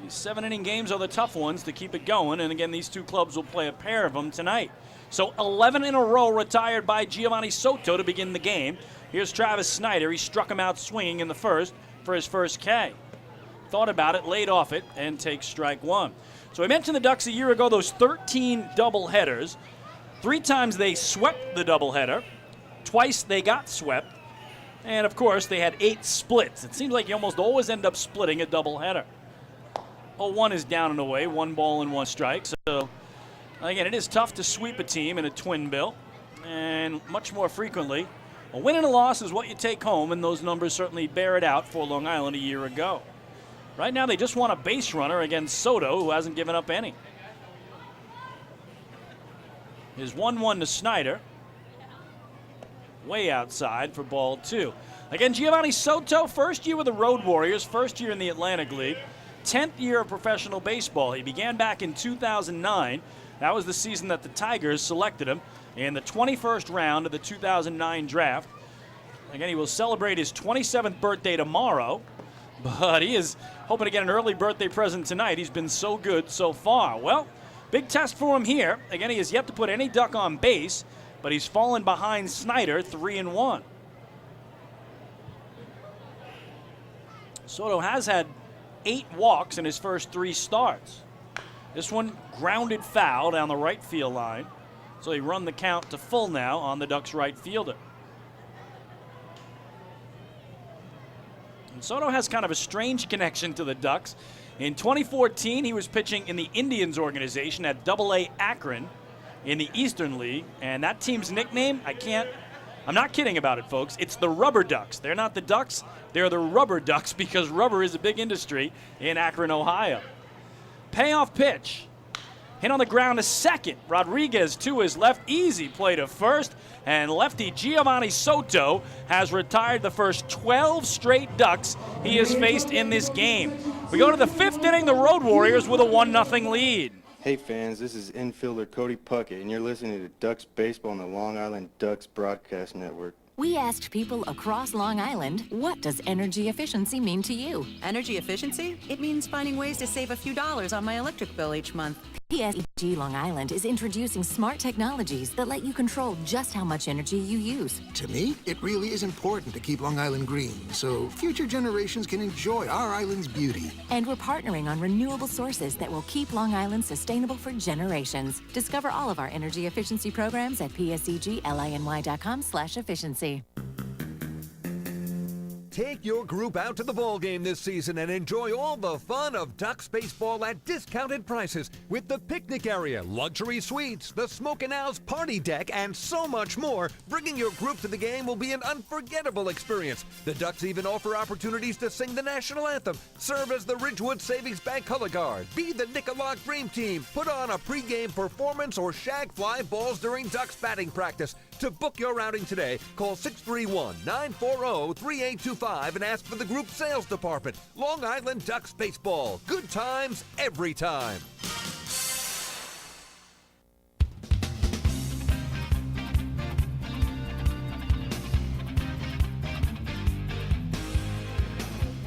These 7-inning games are the tough ones to keep it going, and again, these 2 clubs will play a pair of them tonight. So 11 in a row retired by Giovanni Soto to begin the game. Here's Travis Snyder. He struck him out swinging in the first for his first K. Thought about it, laid off it, and takes strike 1. So I mentioned the Ducks a year ago, those 13 doubleheaders. 3 times they swept the doubleheader. Twice they got swept. And, of course, they had 8 splits. It seems like you almost always end up splitting a doubleheader. 0-1 is down and away, 1 ball and 1 strike. So, again, it is tough to sweep a team in a twin bill. And much more frequently, a win and a loss is what you take home, and those numbers certainly bear it out for Long Island a year ago. Right now, they just want a base runner against Soto, who hasn't given up any. His 1-1 to Snyder. Way outside for ball 2. Again, Giovanni Soto, first year with the Road Warriors, first year in the Atlantic League, 10th year of professional baseball. He began back in 2009. That was the season that the Tigers selected him in the 21st round of the 2009 draft. Again, he will celebrate his 27th birthday tomorrow, but he is hoping to get an early birthday present tonight. He's been so good so far. Well, big test for him here. Again, he has yet to put any Duck on base, but he's fallen behind Snyder 3-1. Soto has had 8 walks in his first 3 starts. This one grounded foul down the right field line. So he run the count to full now on the Ducks right fielder. And Soto has kind of a strange connection to the Ducks. In 2014, he was pitching in the Indians organization at AA Akron in the Eastern League. And that team's nickname, I'm not kidding about it, folks. It's the Rubber Ducks. They're not the Ducks. They're the Rubber Ducks because rubber is a big industry in Akron, Ohio. Payoff pitch. Hit on the ground to second. Rodriguez to his left. Easy play to first. And lefty Giovanni Soto has retired the first 12 straight Ducks he has faced in this game. We go to the 5th inning, the Road Warriors with a 1-0 lead. Hey fans, this is infielder Cody Puckett, and you're listening to Ducks Baseball on the Long Island Ducks Broadcast Network. We asked people across Long Island, what does energy efficiency mean to you? Energy efficiency? It means finding ways to save a few dollars on my electric bill each month. PSEG Long Island is introducing smart technologies that let you control just how much energy you use. To me, it really is important to keep Long Island green so future generations can enjoy our island's beauty. And we're partnering on renewable sources that will keep Long Island sustainable for generations. Discover all of our energy efficiency programs at psegLiny.com/efficiency. Take your group out to the ball game this season and enjoy all the fun of Ducks baseball at discounted prices with the picnic area, luxury suites, the Smokin' Owl's party deck, and so much more. Bringing your group to the game will be an unforgettable experience. The Ducks even offer opportunities to sing the national anthem, serve as the Ridgewood Savings Bank color guard, be the Nicolak Dream Team, put on a pregame performance, or shag fly balls during Ducks batting practice. To book your outing today, call 631-940-3825 and ask for the group sales department. Long Island Ducks Baseball. Good times every time.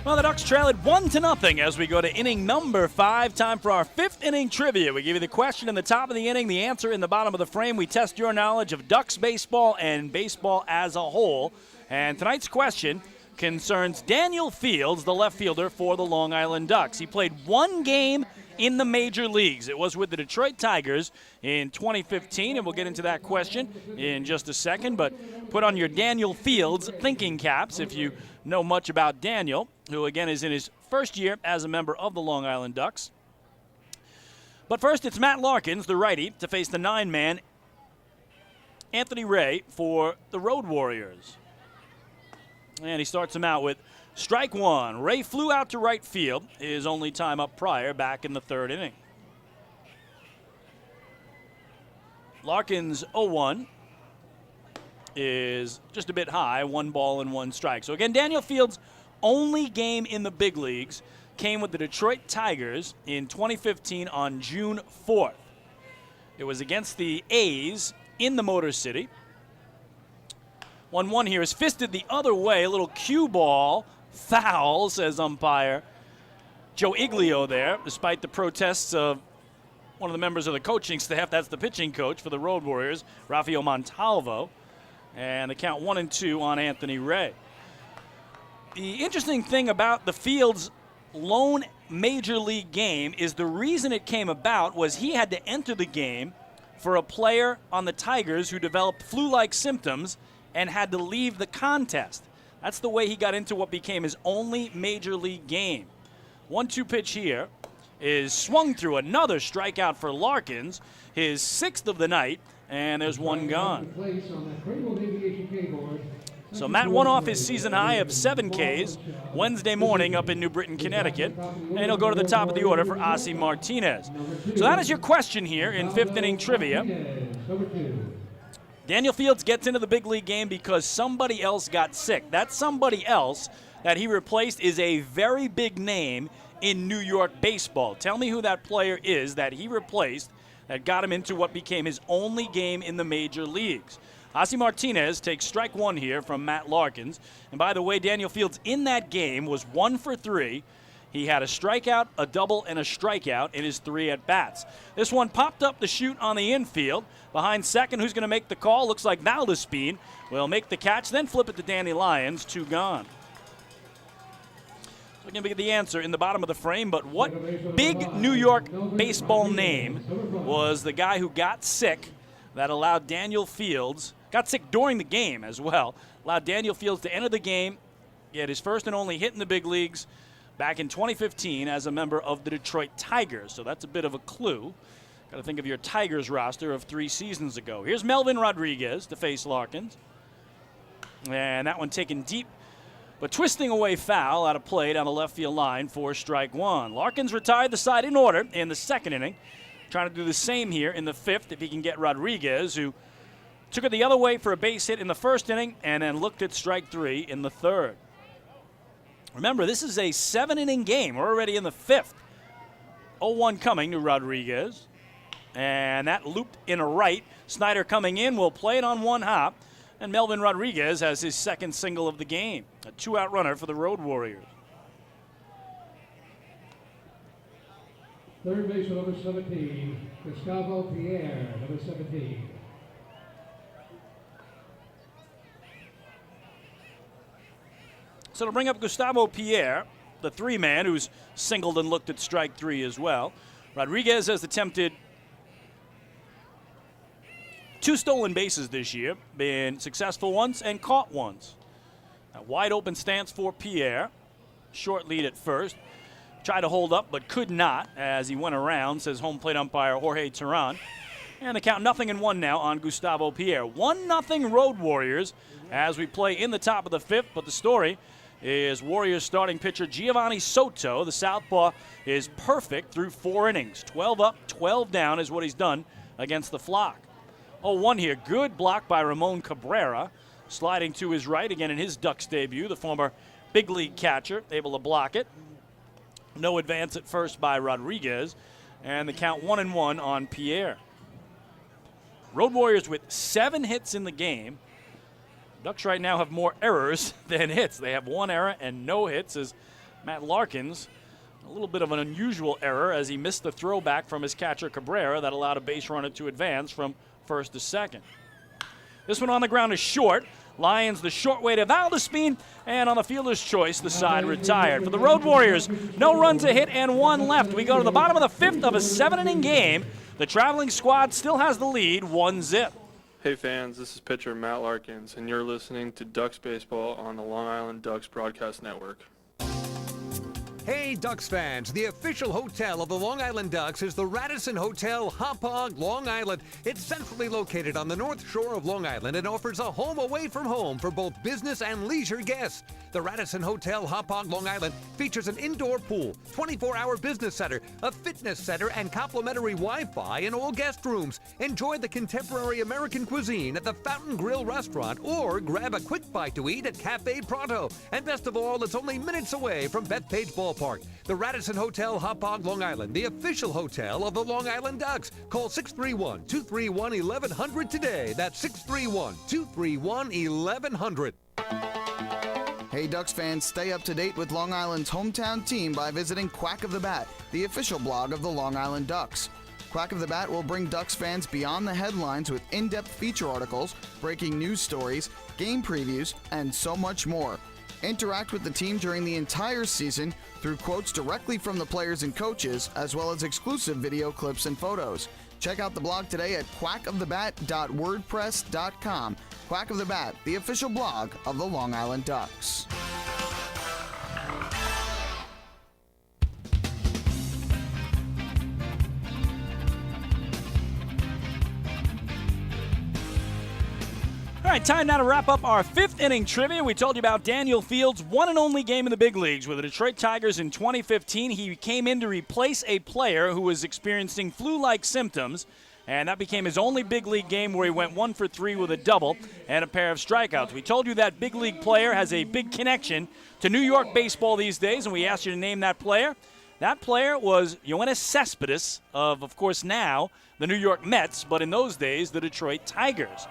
Well, the Ducks trail it 1-0 as we go to inning number 5. Time for our 5th inning trivia. We give you the question in the top of the inning, the answer in the bottom of the frame. We test your knowledge of Ducks baseball and baseball as a whole. And tonight's question concerns Daniel Fields, the left fielder for the Long Island Ducks. He played 1 game in the major leagues. It was with the Detroit Tigers in 2015, and we'll get into that question in just a second. But put on your Daniel Fields thinking caps if you know much about Daniel, who again is in his first year as a member of the Long Island Ducks. But first, it's Matt Larkins, the righty, to face the 9-man Anthony Ray for the Road Warriors. And he starts him out with strike 1. Ray flew out to right field, his only time up prior back in the 3rd inning. Larkins 0-1. is just a bit high, 1 ball and 1 strike. So again, Daniel Fields' only game in the big leagues came with the Detroit Tigers in 2015 on June 4th. It was against the A's in the Motor City. 1-1 here is fisted the other way. A little cue ball. Foul, says umpire Joe Iglio there, despite the protests of one of the members of the coaching staff. That's the pitching coach for the Road Warriors, Rafael Montalvo. And the count 1-2 on Anthony Ray. The interesting thing about the Fields' lone major league game is the reason it came about was he had to enter the game for a player on the Tigers who developed flu-like symptoms and had to leave the contest. That's the way he got into what became his only major league game. 1-2 pitch here is swung through, another strikeout for Larkins, his 6th of the night, and there's 1 gone. So Matt won off his season high of 7 Ks Wednesday morning up in New Britain, Connecticut, and he'll go to the top of the order for Ozzie Martinez. So that is your question here in 5th inning trivia. Daniel Fields gets into the big league game because somebody else got sick. That somebody else that he replaced is a very big name in New York baseball. Tell me who that player is that he replaced that got him into what became his only game in the major leagues. Ozzie Martinez takes strike 1 here from Matt Larkins. And by the way, Daniel Fields in that game was 1 for 3. He had a strikeout, a double, and a strikeout in his 3 at-bats. This one popped up the chute on the infield. Behind second, who's going to make the call? Looks like Valdespin will make the catch, then flip it to Danny Lyons, 2 gone. So we're going to get the answer in the bottom of the frame, but what big New York baseball name was the guy who got sick that allowed Daniel Fields, got sick during the game as well, allowed Daniel Fields to enter the game, get his first and only hit in the big leagues back in 2015 as a member of the Detroit Tigers. So that's a bit of a clue. Got to think of your Tigers roster of 3 seasons ago. Here's Melvin Rodriguez to face Larkins. And that one taken deep, but twisting away foul out of play down the left field line for strike 1. Larkins retired the side in order in the 2nd inning. Trying to do the same here in the 5th if he can get Rodriguez, who took it the other way for a base hit in the 1st inning and then looked at strike 3 in the 3rd. Remember, this is a 7-inning game. We're already in the 5th. 0-1 coming to Rodriguez. And that looped in a right. Snyder coming in will play it on 1 hop. And Melvin Rodriguez has his 2nd single of the game. A 2-out runner for the Road Warriors. Third baseman, number 17, Gustavo Pierre, number 17. So to bring up Gustavo Pierre, the 3-man who's singled and looked at strike 3 as well. Rodriguez has attempted 2 stolen bases this year, been successful once and caught once. A wide open stance for Pierre. Short lead at first. Tried to hold up but could not as he went around, says home plate umpire Jorge Teran. And the count 0-1 now on Gustavo Pierre. 1-0 Road Warriors as we play in the top of the 5th, but the story is Warriors starting pitcher Giovanni Soto. The southpaw is perfect through 4 innings. 12 up, 12 down is what he's done against the Flock. 0-1 here. Good block by Ramon Cabrera. Sliding to his right again in his Ducks debut. The former big league catcher able to block it. No advance at first by Rodriguez. And the count 1-1 on Pierre. Road Warriors with 7 hits in the game. Ducks right now have more errors than hits. They have 1 error and no hits as Matt Larkins, a little bit of an unusual error as he missed the throwback from his catcher Cabrera that allowed a base runner to advance from 1st to 2nd. This one on the ground is short. Lions the short way to Valdespin, and on the fielder's choice, the side retired. For the Road Warriors, no runs a hit and 1 left. We go to the bottom of the 5th of a 7-inning game. The traveling squad still has the lead, 1-0. Hey fans, this is pitcher Matt Larkins, and you're listening to Ducks Baseball on the Long Island Ducks Broadcast Network. Hey, Ducks fans, the official hotel of the Long Island Ducks is the Radisson Hotel Hauppauge, Long Island. It's centrally located on the north shore of Long Island and offers a home away from home for both business and leisure guests. The Radisson Hotel Hauppauge, Long Island features an indoor pool, 24-hour business center, a fitness center, and complimentary Wi-Fi in all guest rooms. Enjoy the contemporary American cuisine at the Fountain Grill restaurant or grab a quick bite to eat at Cafe Pronto. And best of all, it's only minutes away from Bethpage Ballpark. The Radisson Hotel Hauppauge, Long Island, the official hotel of the Long Island Ducks. Call 631-231-1100 today. That's 631-231-1100. Hey Ducks fans, stay up to date with Long Island's hometown team by visiting Quack of the Bat, the official blog of the Long Island Ducks. Quack of the Bat will bring Ducks fans beyond the headlines with in-depth feature articles, breaking news stories, game previews, and so much more. Interact with the team during the entire season through quotes directly from the players and coaches, as well as exclusive video clips and photos. Check out the blog today at quackofthebat.wordpress.com. Quack of the Bat, the official blog of the Long Island Ducks. All right, time now to wrap up our fifth inning trivia. We told you about Daniel Fields' one and only game in the big leagues with the Detroit Tigers in 2015. He came in to replace a player who was experiencing flu-like symptoms, and that became his only big league game where he went 1 for 3 with a double and a pair of strikeouts. We told you that big league player has a big connection to New York baseball these days, and we asked you to name that player. That player was Yoenis Cespedes of course, now the New York Mets, but in those days, the Detroit Tigers.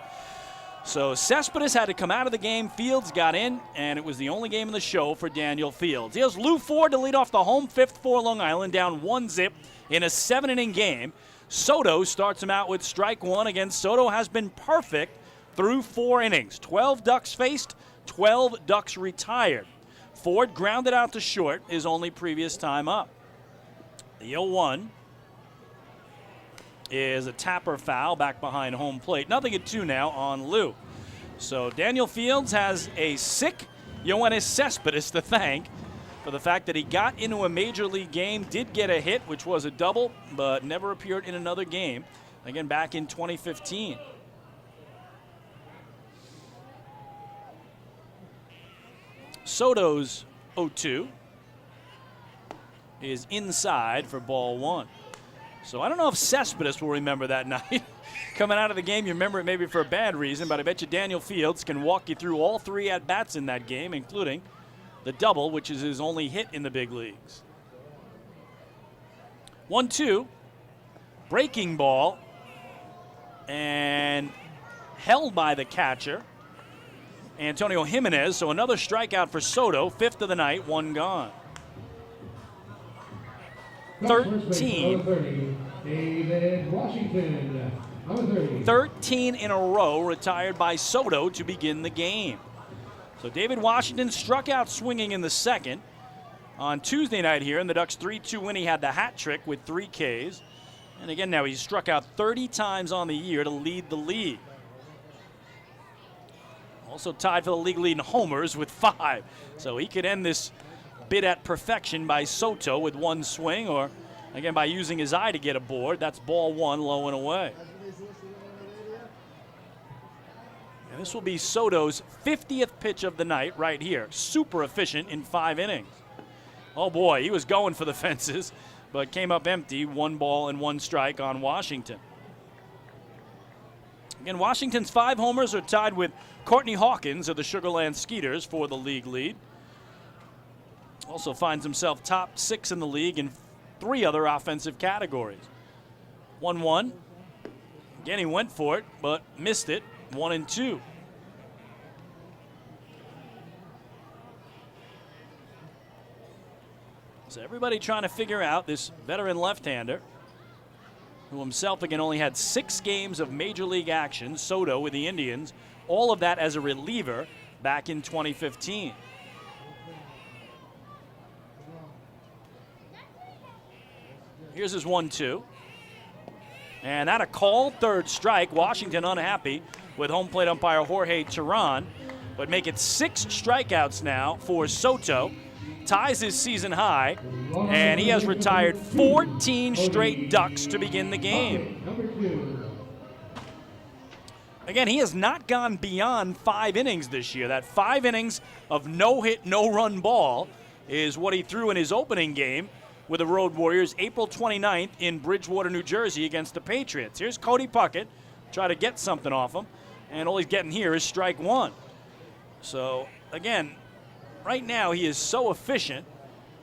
So Cespedes had to come out of the game. Fields got in, and it was the only game of the show for Daniel Fields. Here's Lou Ford to lead off the home fifth for Long Island, down 1-0 in a 7-inning game. Soto starts him out with strike one. Again, Soto has been perfect through 4 innings. 12 Ducks faced, 12 Ducks retired. Ford grounded out to short his only previous time up. The 0-1 is a tapper foul back behind home plate. 0-2 now on Lou. So Daniel Fields has a sick Yoenis Cespedes to thank for the fact that he got into a major league game, did get a hit, which was a double, but never appeared in another game. Again, back in 2015. Soto's 0-2 is inside for ball one. So I don't know if Cespedes will remember that night. Coming out of the game, you remember it maybe for a bad reason, but I bet you Daniel Fields can walk you through all 3 at-bats in that game, including the double, which is his only hit in the big leagues. 1-2, breaking ball, and held by the catcher, Antonio Jimenez. So another strikeout for Soto, 5th of the night, 1 gone. 13 in a row retired by Soto to begin the game. So David Washington struck out swinging in the second. On Tuesday night here in the Ducks 3-2 win, he had the hat trick with 3 Ks. And again now he's struck out 30 times on the year to lead the league. Also tied for the league lead in homers with 5. So he could end this bid at perfection by Soto with 1 swing, or again by using his eye to get aboard. That's ball 1, low and away. And this will be Soto's 50th pitch of the night right here. Super efficient in 5 innings. Oh boy, he was going for the fences, but came up empty. 1 ball and 1 strike on Washington. Again, Washington's 5 homers are tied with Courtney Hawkins of the Sugarland Skeeters for the league lead. Also finds himself top 6 in the league in 3 other offensive categories. 1-1. Again, he went for it, but missed it. 1-2. So everybody trying to figure out this veteran left-hander, who himself, again, only had 6 games of major league action, Soto with the Indians, all of that as a reliever back in 2015. Here's his 1-2. And that a call, 3rd strike. Washington unhappy with home plate umpire Jorge Teran, but make it 6 strikeouts now for Soto. ties his season high, and he has retired 14 straight Ducks to begin the game. Again, he has not gone beyond 5 innings this year. That 5 innings of no-hit, no-run ball is what he threw in his opening game with the Road Warriors April 29th in Bridgewater, New Jersey against the Patriots. Here's Cody Puckett, try to get something off him, and all he's getting here is strike 1. So, again, right now he is so efficient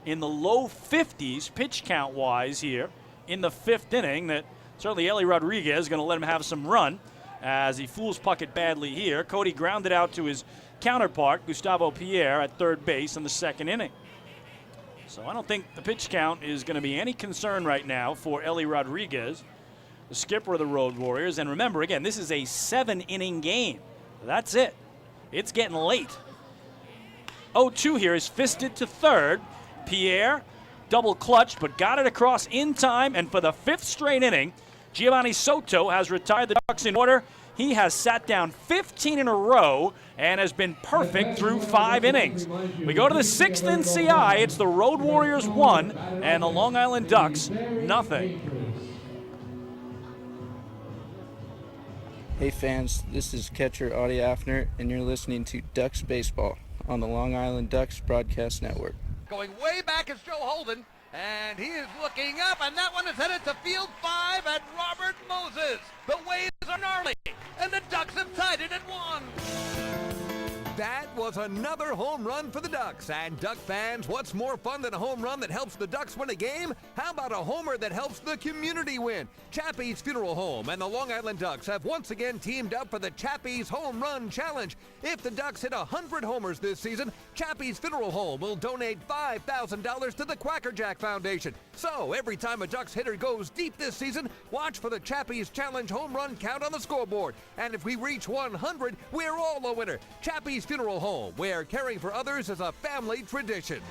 in the low 50s pitch count-wise here in the 5th inning that certainly Eli Rodriguez is going to let him have some run as he fools Puckett badly here. Cody grounded out to his counterpart, Gustavo Pierre, at third base in the 2nd inning. So I don't think the pitch count is going to be any concern right now for Eli Rodriguez, the skipper of the Road Warriors. And remember, again, this is a 7-inning game. That's it. It's getting late. 0-2 here is fisted to third. Pierre, double clutch, but got it across in time. And for the 5th straight inning, Giovanni Soto has retired the Ducks in order. He has sat down 15 in a row and has been perfect through 5 innings. We go to the 6th in CI. It's the Road Warriors 1 and the Long Island Ducks nothing. Hey fans, this is catcher Audie Afner, and you're listening to Ducks Baseball on the Long Island Ducks Broadcast Network. Going way back is Joe Holden, and he is looking up, and that one is headed to field 5 at Robert Moses. The waves are gnarly, and the Ducks have tied it at 1. That was another home run for the Ducks. And Duck fans, what's more fun than a home run that helps the Ducks win a game? How about a homer that helps the community win? Chappie's Funeral Home and the Long Island Ducks have once again teamed up for the Chappie's Home Run Challenge. If the Ducks hit 100 homers this season, Chappie's Funeral Home will donate $5,000 to the Quackerjack Foundation. So every time a Ducks hitter goes deep this season, watch for the Chappie's Challenge home run count on the scoreboard. And if we reach 100, we're all a winner. Chappie's Funeral Home, where caring for others is a family tradition.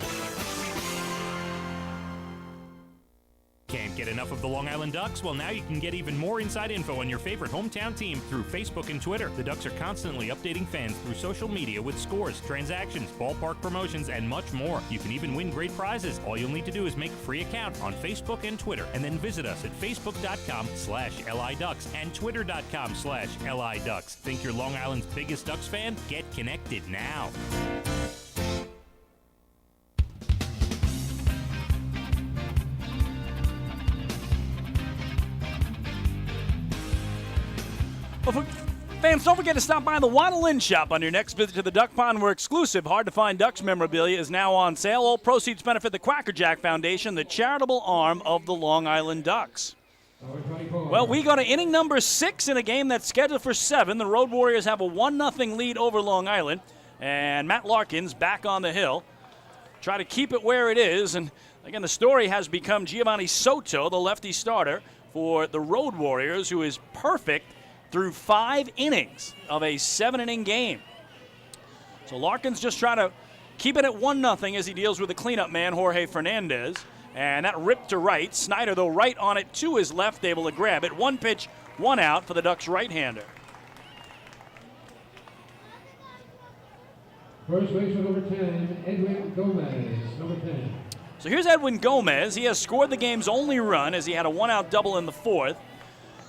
Can't get enough of the Long Island Ducks? Well, now you can get even more inside info on your favorite hometown team through Facebook and Twitter. The Ducks are constantly updating fans through social media with scores, transactions, ballpark promotions, and much more. You can even win great prizes. All you'll need to do is make a free account on Facebook and Twitter, and then visit us at facebook.com/LIDucks and twitter.com/LIDucks. Think you're Long Island's biggest Ducks fan? Get connected now. Well, fans, don't forget to stop by the Waddle Inn Shop on your next visit to the Duck Pond, where exclusive, hard-to-find Ducks memorabilia is now on sale. All proceeds benefit the Quackerjack Foundation, the charitable arm of the Long Island Ducks. Well, we go to inning number 6 in a game that's scheduled for 7. The Road Warriors have a 1-0 lead over Long Island, and Matt Larkins back on the hill. Try to keep it where it is, and again, the story has become Giovanni Soto, the lefty starter for the Road Warriors, who is perfect through 5 innings of a 7-inning game. So Larkins just trying to keep it at 1-0 as he deals with the cleanup man, Jorge Fernandez. And that ripped to right. Snyder, though, right on it to his left, able to grab it. 1 pitch, 1 out for the Ducks right-hander. First baseman number 10, Edwin Gomez, number 10. So here's Edwin Gomez. He has scored the game's only run as he had a 1-out double in the 4th.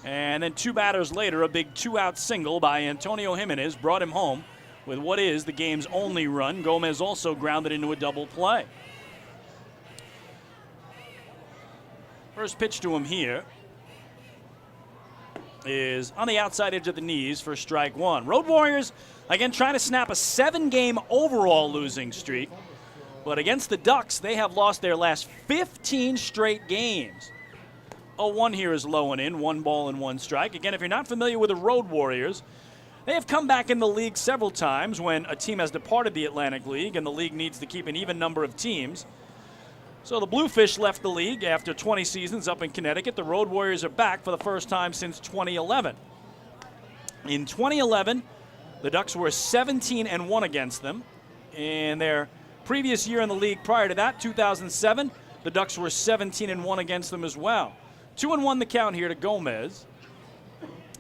And then 2 batters later, a big 2-out single by Antonio Jimenez brought him home with what is the game's only run. Gomez also grounded into a double play. First pitch to him here is on the outside edge of the knees for strike 1. Road Warriors, again, trying to snap a 7-game overall losing streak. But against the Ducks, they have lost their last 15 straight games. 0-1 here is low and in, 1 ball and 1 strike. Again, if you're not familiar with the Road Warriors, they have come back in the league several times when a team has departed the Atlantic League and the league needs to keep an even number of teams. So the Bluefish left the league after 20 seasons up in Connecticut. The Road Warriors are back for the first time since 2011. In 2011, the Ducks were 17-1 against them. In their previous year in the league prior to that, 2007, the Ducks were 17-1 against them as well. 2-1 the count here to Gomez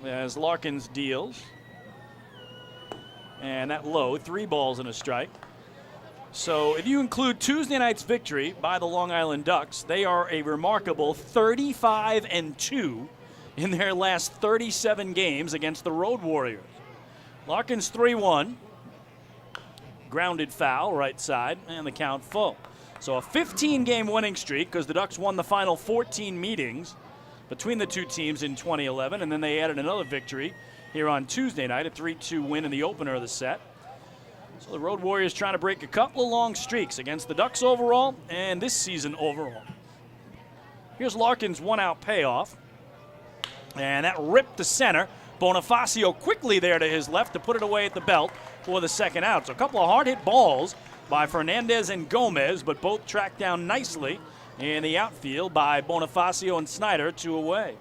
as Larkins deals. And that low, 3 balls and a strike. So if you include Tuesday night's victory by the Long Island Ducks, they are a remarkable 35-2 in their last 37 games against the Road Warriors. Larkins 3-1. Grounded foul, right side, and the count full. So a 15-game winning streak because the Ducks won the final 14 meetings between the two teams in 2011, and then they added another victory here on Tuesday night, a 3-2 win in the opener of the set. So the Road Warriors trying to break a couple of long streaks against the Ducks overall and this season overall. Here's Larkin's one-out payoff. And that ripped to center. Bonifacio quickly there to his left to put it away at the belt for the second out. So a couple of hard-hit balls by Fernandez and Gomez, but both tracked down nicely in the outfield by Bonifacio and Snyder, 2 away.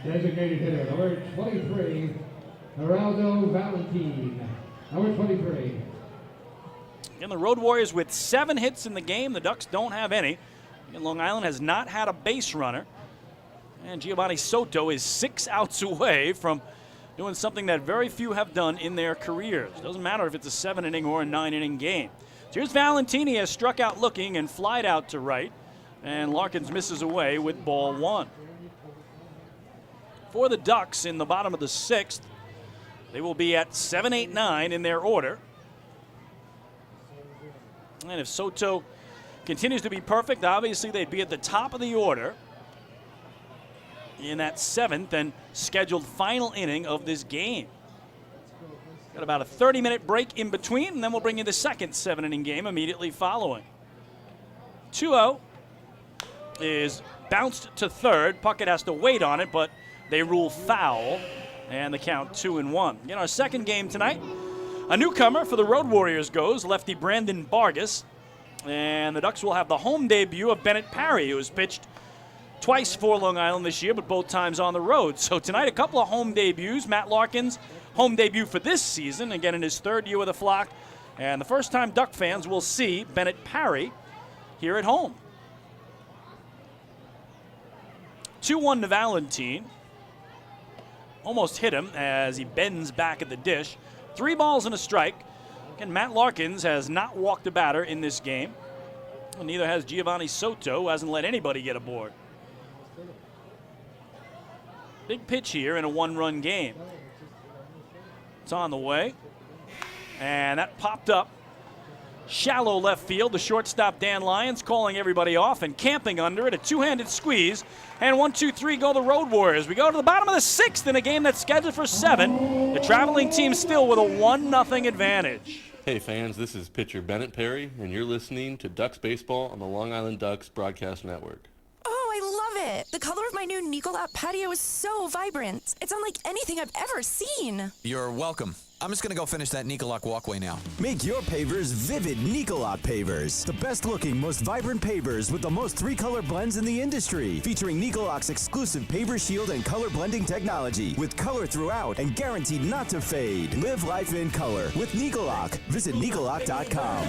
Designated hitter, number 23, Geraldo Valentin. Number 23. And the Road Warriors with 7 hits in the game. The Ducks don't have any. And Long Island has not had a base runner. And Giovanni Soto is 6 outs away from doing something that very few have done in their careers. Doesn't matter if it's a 7-inning or a 9-inning game. So here's Valentini, has struck out looking and flied out to right. And Larkins misses away with ball 1. For the Ducks in the bottom of the 6th, they will be at 7, 8, 9 in their order. And if Soto continues to be perfect, obviously they'd be at the top of the order in that 7th and scheduled final inning of this game. Got about a 30-minute break in between, and then we'll bring you the second 7-inning game immediately following. 2-0 is bounced to third. Puckett has to wait on it, but they rule foul, and the count 2-1. In our second game tonight, a newcomer for the Road Warriors goes, lefty Brandon Vargas, and the Ducks will have the home debut of Bennett Parry, who has pitched twice for Long Island this year, but both times on the road. So tonight, a couple of home debuts. Matt Larkins, home debut for this season, again in his 3rd year with the Flock, and the first time Duck fans will see Bennett Parry here at home. 2-1 to Valentin. Almost hit him as he bends back at the dish. 3 balls and a strike. And Matt Larkins has not walked a batter in this game. And neither has Giovanni Soto, who hasn't let anybody get aboard. Big pitch here in a 1-run game. It's on the way. And that popped up. Shallow left field. The shortstop Dan Lyons calling everybody off and camping under it. A 2-handed squeeze. And 1, 2, 3 go the Road Warriors. We go to the bottom of the 6th in a game that's scheduled for 7. The traveling team still with a 1-0 advantage. Hey fans, this is pitcher Bennett Parry, and you're listening to Ducks Baseball on the Long Island Ducks Broadcast Network. Oh, I love it. The color of my new Nicolot patio is so vibrant. It's unlike anything I've ever seen. You're welcome. I'm just going to go finish that Nicolot walkway now. Make your pavers vivid Nicolot pavers. The best looking, most vibrant pavers with the most 3-color blends in the industry. Featuring Nicolot's exclusive paver shield and color blending technology. With color throughout and guaranteed not to fade. Live life in color with Nicolot. Visit Nicolot.com.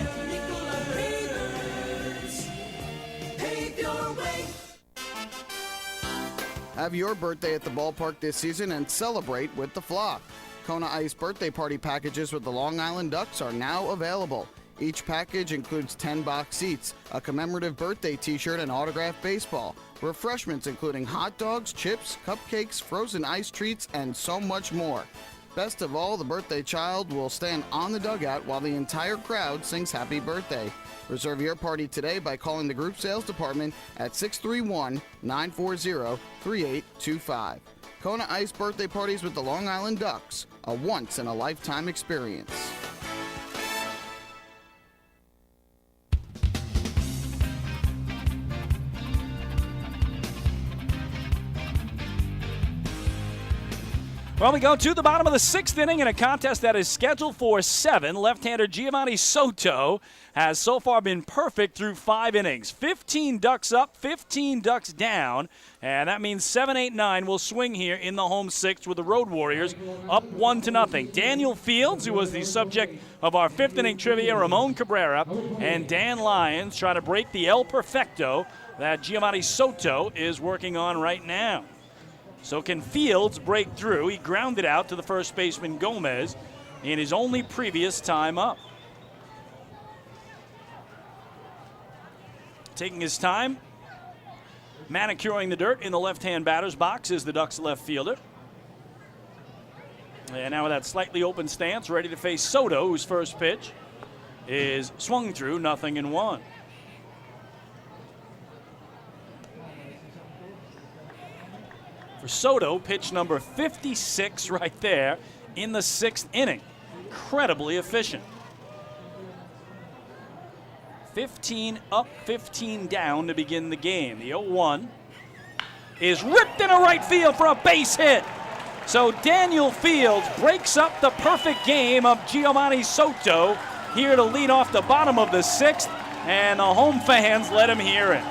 Have your birthday at the ballpark this season and celebrate with the Flock. Kona Ice birthday party packages with the Long Island Ducks are now available. Each package includes 10 box seats, a commemorative birthday t-shirt and autographed baseball, refreshments including hot dogs, chips, cupcakes, frozen ice treats, and so much more. Best of all, the birthday child will stand on the dugout while the entire crowd sings happy birthday. Reserve your party today by calling the group sales department at 631-940-3825. Kona Ice birthday parties with the Long Island Ducks, a once-in-a-lifetime experience. Well, we go to the bottom of the 6th inning in a contest that is scheduled for 7. Left-hander Giovanni Soto has so far been perfect through 5 innings. 15 Ducks up, 15 Ducks down, and that means 7, 8, 9 will swing here in the home 6th with the Road Warriors up 1-0. Daniel Fields, who was the subject of our 5th inning trivia, Ramon Cabrera, and Dan Lyons try to break the El Perfecto that Giovanni Soto is working on right now. So can Fields break through? He grounded out to the first baseman Gomez in his only previous time up. taking his time, manicuring the dirt in the left-hand batter's box is the Ducks left fielder. And now with that slightly open stance, ready to face Soto, whose first pitch is swung through, 0-1. For Soto, pitch number 56 right there in the 6th inning. Incredibly efficient. 15 up, 15 down to begin the game. The 0-1 is ripped into right field for a base hit. So Daniel Fields breaks up the perfect game of Giovanni Soto here to lead off the bottom of the 6th, and the home fans let him hear it.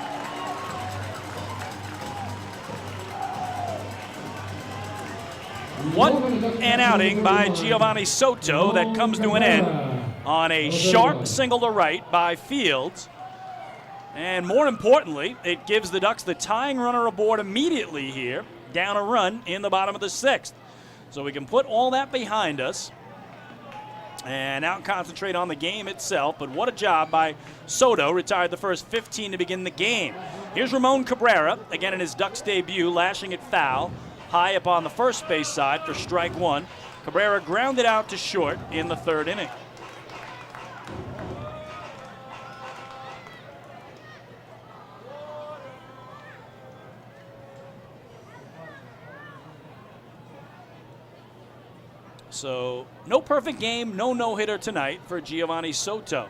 What an outing by Giovanni Soto that comes to an end on a sharp single to right by Fields. And more importantly, it gives the Ducks the tying runner aboard immediately here, down a run in the bottom of the 6th. So we can put all that behind us and now concentrate on the game itself. But what a job by Soto, retired the first 15 to begin the game. Here's Ramon Cabrera, again in his Ducks debut, lashing it foul, high up on the first base side for strike one. Cabrera grounded out to short in the 3rd inning. So no perfect game, no no-hitter tonight for Giovanni Soto.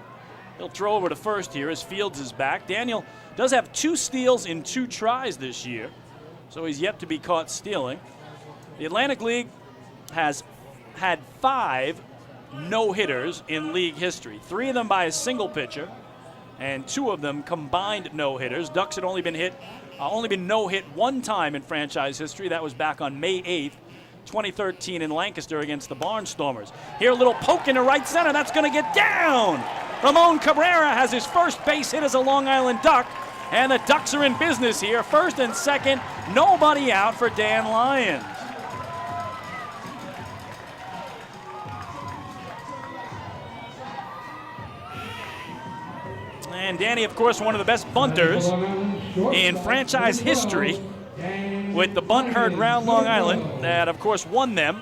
He'll throw over to first here as Fields is back. Daniel does have 2 steals in 2 tries this year, so he's yet to be caught stealing. The Atlantic League has had 5 no-hitters in league history, 3 of them by a single pitcher, and 2 of them combined no-hitters. Ducks had only been no-hit 1 time in franchise history. That was back on May 8th. 2013 in Lancaster against the Barnstormers. Here, a little poke into right center. That's going to get down. Ramon Cabrera has his first base hit as a Long Island Duck, and the Ducks are in business here. First and second, nobody out for Dan Lyons. And Danny, of course, one of the best bunters in franchise history, with the bunt herd round Long Island that, of course, won them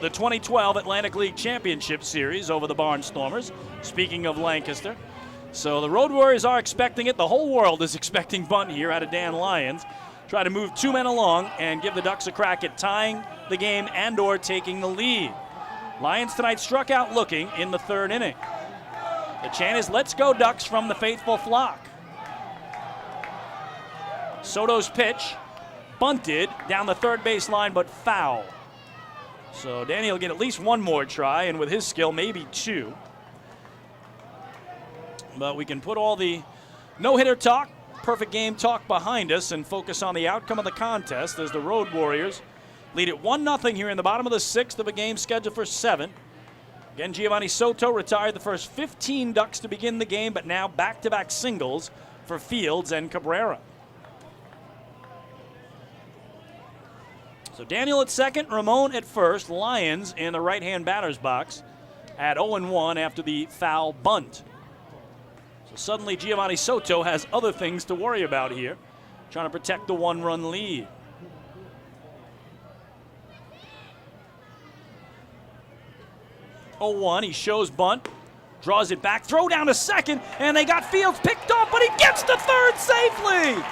the 2012 Atlantic League Championship Series over the Barnstormers, speaking of Lancaster. So the Road Warriors are expecting it. The whole world is expecting bunt here out of Dan Lyons. Try to move 2 men along and give the Ducks a crack at tying the game and or taking the lead. Lyons tonight struck out looking in the 3rd inning. The chant is "Let's go Ducks" from the faithful flock. Soto's pitch bunted down the 3rd base line, but foul. So Danny will get at least 1 more try, and with his skill, maybe 2. But we can put all the no-hitter talk, perfect game talk behind us and focus on the outcome of the contest as the Road Warriors lead it 1-0 here in the bottom of the 6th of a game scheduled for 7. Again, Giovanni Soto retired the first 15 Ducks to begin the game, but now back-to-back singles for Fields and Cabrera. So Daniel at second, Ramon at first, Lyons in the right-hand batter's box at 0-1 after the foul bunt. So suddenly Giovanni Soto has other things to worry about here, trying to protect the 1-run lead. He shows bunt, draws it back, throw down to second, and they got Fields picked off, but he gets to third safely.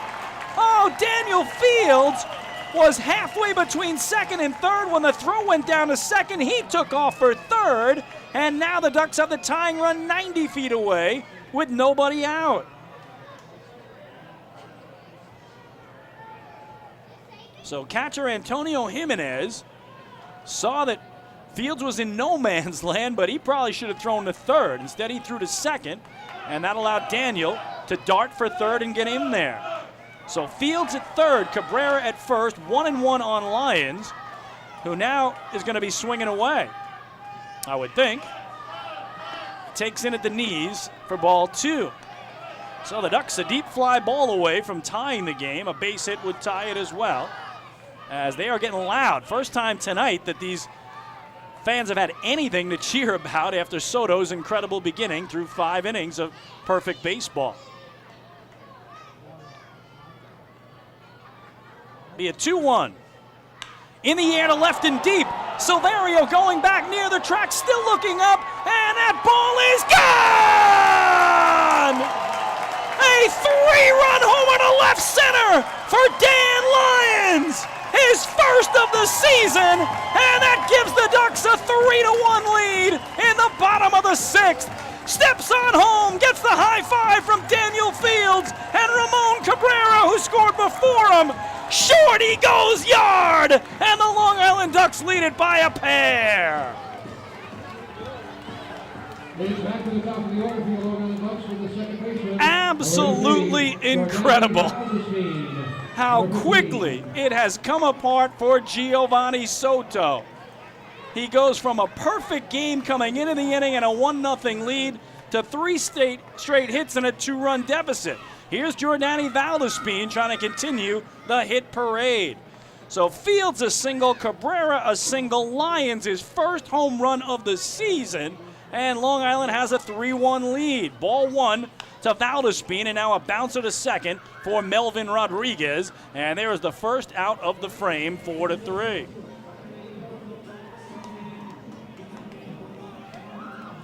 Oh, Daniel Fields was halfway between second and third when the throw went down to second. He took off for third, and now the Ducks have the tying run 90 feet away with nobody out. So catcher Antonio Jimenez saw that Fields was in no man's land, but he probably should have thrown to third. Instead, he threw to second, and that allowed Daniel to dart for third and get in there. So Fields at third, Cabrera at first, 1-1 on Lyons, who now is going to be swinging away, I would think. Takes in at the knees for ball 2. So the Ducks a deep fly ball away from tying the game. A base hit would tie it as well, as they are getting loud. First time tonight that these fans have had anything to cheer about after Soto's incredible beginning through 5 innings of perfect baseball. Be a 2-1. In the air to left and deep. Silverio going back near the track, still looking up, and that ball is gone! A 3-run homer to left center for Dan Lyons, his first of the season, and that gives the Ducks a 3-1 lead in the bottom of the 6th. Steps on home, gets the high five from Daniel Fields and Ramon Cabrera, who scored before him. Shorty goes yard, and the Long Island Ducks lead it by a pair. Absolutely incredible how quickly it has come apart for Giovanni Soto. He goes from a perfect game coming into the inning and a 1-0 lead to 3 straight hits and a 2-run deficit. Here's Jordani Valdespin trying to continue the hit parade. So Fields a single, Cabrera a single, Lyons his first home run of the season, and Long Island has a 3-1 lead. Ball 1 to Valdespin, and now a bouncer to second for Melvin Rodriguez, and there is the first out of the frame, 4-3.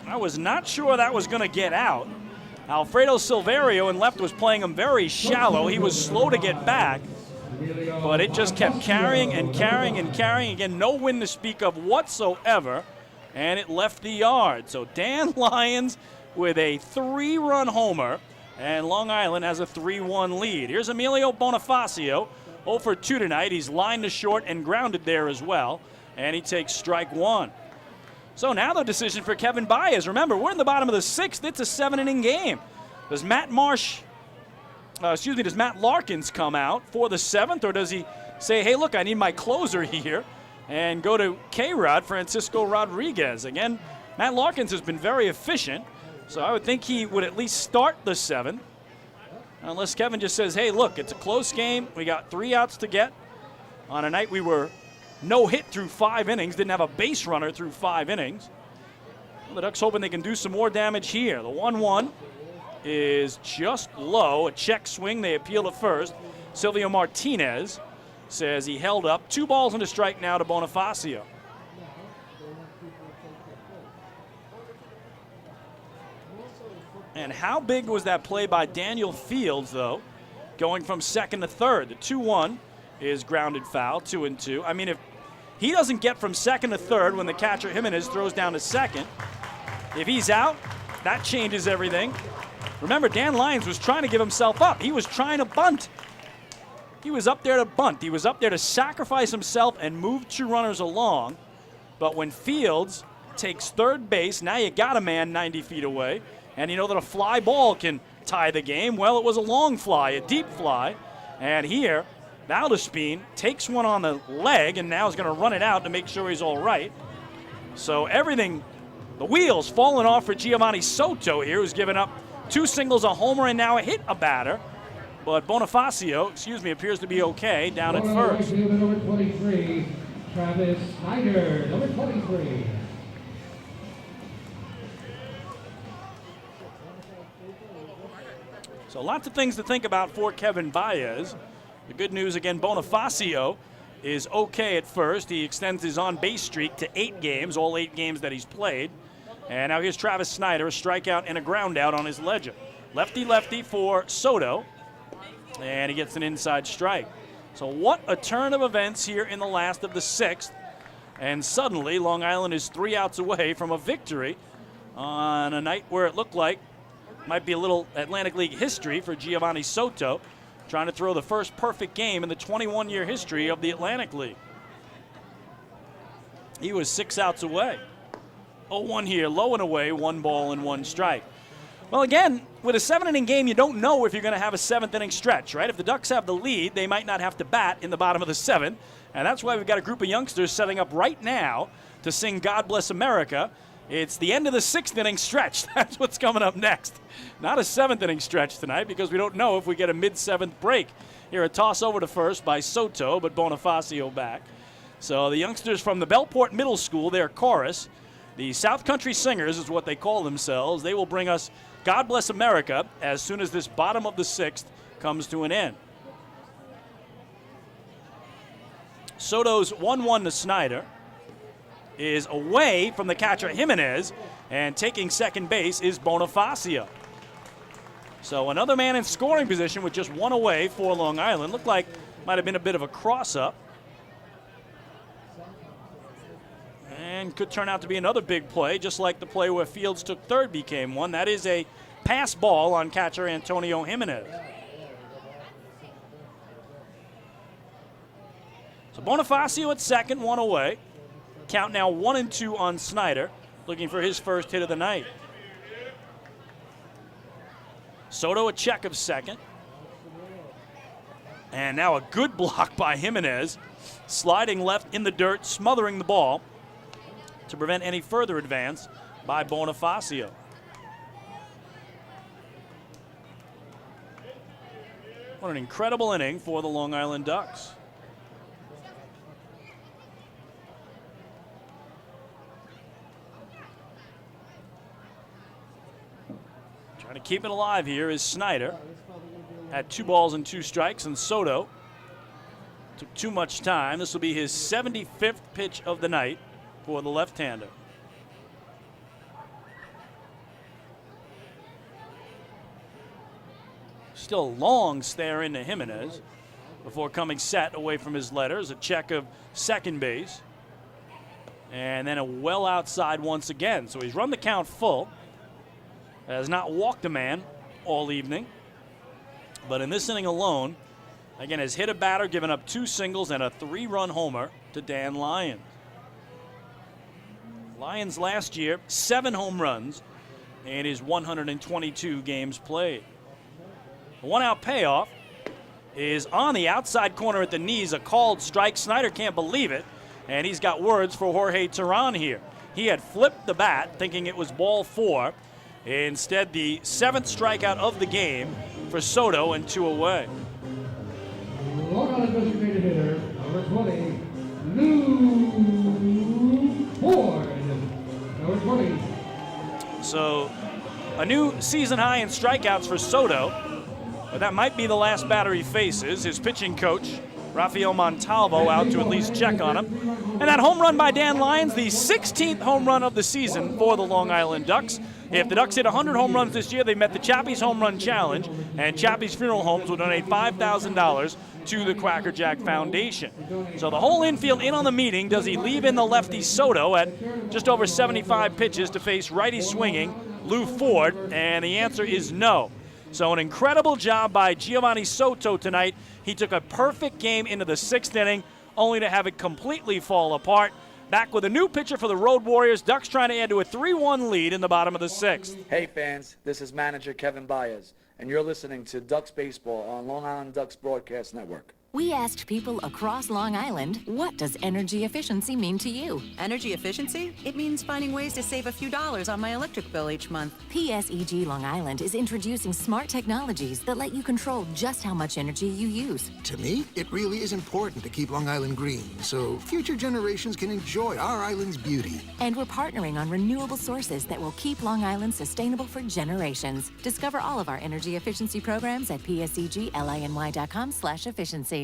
I was not sure that was going to get out. Alfredo Silverio in left was playing him very shallow. He was slow to get back, but it just kept carrying and carrying and carrying. Again, no wind to speak of whatsoever, and it left the yard. So Dan Lyons with a 3-run homer, and Long Island has a 3-1 lead. Here's Emilio Bonifacio, 0 for 2 tonight. He's lined to short and grounded there as well, and he takes strike 1. So now the decision for Kevin Baez. Remember, we're in the bottom of the 6th. It's a 7-inning game. Does Matt Larkins come out for the 7th, or does he say, hey, look, I need my closer here, and go to K-Rod, Francisco Rodriguez? Again, Matt Larkins has been very efficient, so I would think he would at least start the 7th, unless Kevin just says, hey, look, it's a close game. We got 3 outs to get. On a night we were no hit through 5 innings, didn't have a base runner through 5 innings. Well, the Ducks hoping they can do some more damage here. The 1-1 is just low. A check swing. They appeal to first. Silvio Martinez says he held up. 2 balls and a strike now to Bonifacio. And how big was that play by Daniel Fields, though, going from second to third? The 2-1 is grounded foul, 2-2. I mean, if he doesn't get from second to third when the catcher Jimenez throws down to second, if he's out, that changes everything. Remember, Dan Lyons was trying to give himself up. He was trying to bunt. He was up there to bunt. He was up there to sacrifice himself and move 2 runners along. But when Fields takes third base, now you got a man 90 feet away, and you know that a fly ball can tie the game. Well, it was a long fly, a deep fly, and here Valdespin takes one on the leg and now is going to run it out to make sure he's all right. So everything, the wheels falling off for Giovanni Soto here, who's given up 2 singles, a homer, and now a hit a batter. But Bonifacio, appears to be okay down at first. Number 23, Travis Snyder, number 23. So lots of things to think about for Kevin Baez. The good news, again, Bonifacio is okay at first. He extends his on-base streak to 8 games, all 8 games that he's played. And now here's Travis Snyder, a strikeout and a ground out on his ledger. Lefty-lefty for Soto, and he gets an inside strike. So what a turn of events here in the last of the 6th. And suddenly Long Island is 3 outs away from a victory on a night where it looked like might be a little Atlantic League history for Giovanni Soto, trying to throw the first perfect game in the 21-year history of the Atlantic League. He was 6 outs away. 0-1 here, low and away, 1 ball and 1 strike. Well, again, with a 7-inning game, you don't know if you're going to have a 7th-inning stretch, right? If the Ducks have the lead, they might not have to bat in the bottom of the 7th, and that's why we've got a group of youngsters setting up right now to sing God Bless America. It's the end of the 6th-inning stretch. That's what's coming up next. Not a 7th-inning stretch tonight because we don't know if we get a mid-7th break. Here, a toss over to first by Soto, but Bonifacio back. So the youngsters from the Bellport Middle School, their chorus, the South Country Singers is what they call themselves. They will bring us God Bless America as soon as this bottom of the 6th comes to an end. Soto's 1-1 to Snyder is away from the catcher Jimenez, and taking second base is Bonifacio. So another man in scoring position with just one away for Long Island. Looked like might have been a bit of a cross-up. And could turn out to be another big play, just like the play where Fields took third became one. That is a pass ball on catcher Antonio Jimenez. So Bonifacio at second, one away. Count now 1-2 on Snyder, looking for his first hit of the night. Soto a check of second. And now a good block by Jimenez, sliding left in the dirt, smothering the ball to prevent any further advance by Bonifacio. What an incredible inning for the Long Island Ducks. Trying to keep it alive here is Snyder. Had 2 balls and 2 strikes, and Soto took too much time. This will be his 75th pitch of the night for the left-hander. Still a long stare into Jimenez before coming set away from his letters. A check of second base. And then a well outside once again. So he's run the count full. Has not walked a man all evening. But in this inning alone, again, has hit a batter, given up 2 singles and a 3-run homer to Dan Lyons. Lyons last year, 7 home runs in his 122 games played. The 1-out payoff is on the outside corner at the knees, a called strike. Snyder can't believe it, and he's got words for Jorge Teran here. He had flipped the bat, thinking it was ball 4. Instead, the 7th strikeout of the game for Soto, and 2 away. Long Island designated hitter, number 20, Lou Ford. Number 20. So, a new season high in strikeouts for Soto, but that might be the last batter he faces. His pitching coach, Rafael Montalvo, out to at least check on him. And that home run by Dan Lyons, the 16th home run of the season for the Long Island Ducks. If the Ducks hit 100 home runs this year, they met the Chappie's Home Run Challenge, and Chappie's Funeral Homes will donate $5,000 to the Cracker Jack Foundation. So the whole infield in on the meeting. Does he leave in the lefty Soto at just over 75 pitches to face righty swinging Lou Ford? And the answer is no. So an incredible job by Giovanni Soto tonight. He took a perfect game into the 6th inning, only to have it completely fall apart. Back with a new pitcher for the Road Warriors. Ducks trying to add to a 3-1 lead in the bottom of the 6th. Hey fans, this is manager Kevin Baez, and you're listening to Ducks Baseball on Long Island Ducks Broadcast Network. We asked people across Long Island, what does energy efficiency mean to you? Energy efficiency? It means finding ways to save a few dollars on my electric bill each month. PSEG Long Island is introducing smart technologies that let you control just how much energy you use. To me, it really is important to keep Long Island green so future generations can enjoy our island's beauty. And we're partnering on renewable sources that will keep Long Island sustainable for generations. Discover all of our energy efficiency programs at pseglyny.com/efficiency.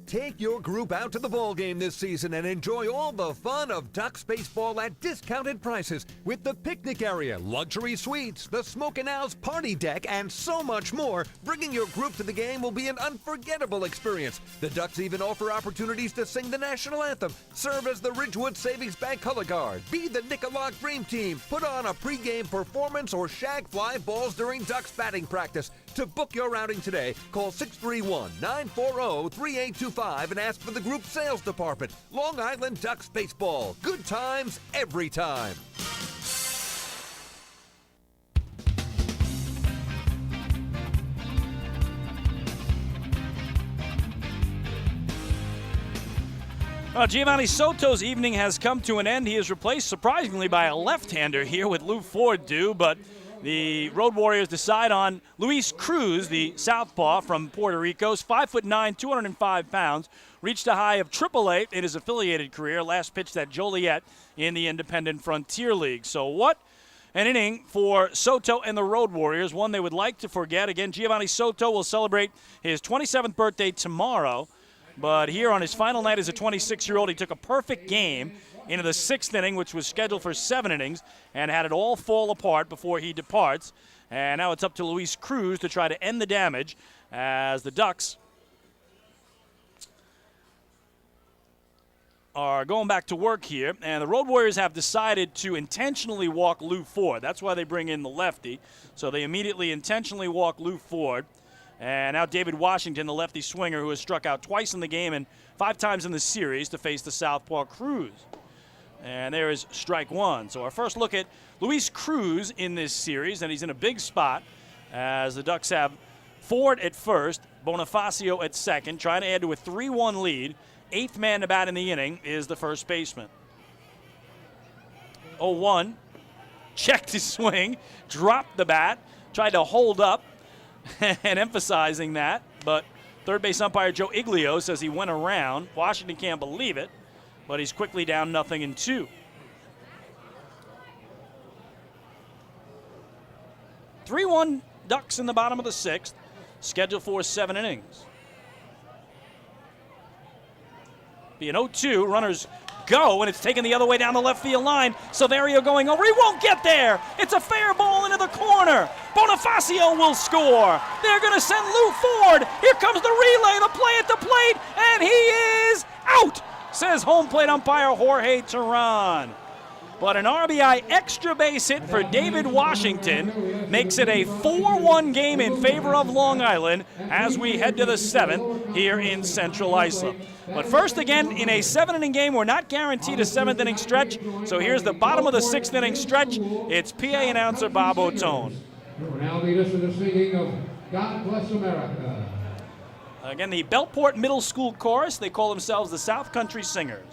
Take your group out to the ball game this season and enjoy all the fun of Ducks baseball at discounted prices with the picnic area, luxury suites, the Smokin' Owls party deck, and so much more. Bringing your group to the game will be an unforgettable experience. The Ducks even offer opportunities to sing the national anthem, serve as the Ridgewood Savings Bank color guard, be the Nicolak Dream Team, put on a pregame performance, or shag fly balls during Ducks batting practice. To book your outing today, call 631-940-3825 and ask for the group sales department. Long Island Ducks Baseball. Good times every time. Well, Giovanni Soto's evening has come to an end. He is replaced, surprisingly, by a left-hander here with Lou Ford due, but the Road Warriors decide on Luis Cruz, the southpaw from Puerto Rico. 5'9", 205 pounds. Reached a high of AAA in his affiliated career. Last pitched at Joliet in the Independent Frontier League. So what an inning for Soto and the Road Warriors, one they would like to forget. Again, Giovanni Soto will celebrate his 27th birthday tomorrow. But here on his final night as a 26-year-old, he took a perfect game into the 6th inning, which was scheduled for 7 innings, and had it all fall apart before he departs. And now it's up to Luis Cruz to try to end the damage as the Ducks are going back to work here. And the Road Warriors have decided to intentionally walk Lou Ford. That's why they bring in the lefty. So they immediately intentionally walk Lou Ford. And now David Washington, the lefty swinger, who has struck out twice in the game and 5 times in the series, to face the southpaw Cruz. And there is strike one. So our first look at Luis Cruz in this series, and he's in a big spot as the Ducks have Ford at first, Bonifacio at second, trying to add to a 3-1 lead. 8th man to bat in the inning is the first baseman. 0-1, checked his swing, dropped the bat, tried to hold up, and emphasizing that, but third base umpire Joe Iglio says he went around. Washington can't believe it, but he's quickly down 0-2. 3-1 Ducks in the bottom of the 6th, scheduled for 7 innings. Be an 0-2, runners go, and it's taken the other way down the left field line. Silverio going over, he won't get there. It's a fair ball into the corner. Bonifacio will score. They're going to send Lou Ford. Here comes the relay, the play at the plate, and he is out, says home plate umpire Jorge Teran. But an RBI extra base hit for David Washington makes it a 4-1 game in favor of Long Island as we head to the 7th here in Central Islip. But first, again, in a 7-inning game, we're not guaranteed a 7th-inning stretch. So here's the bottom of the 6th-inning stretch. It's PA announcer Bob Otone. Now lead us to the singing of God Bless America. Again, the Belport Middle School Chorus. They call themselves the South Country Singers.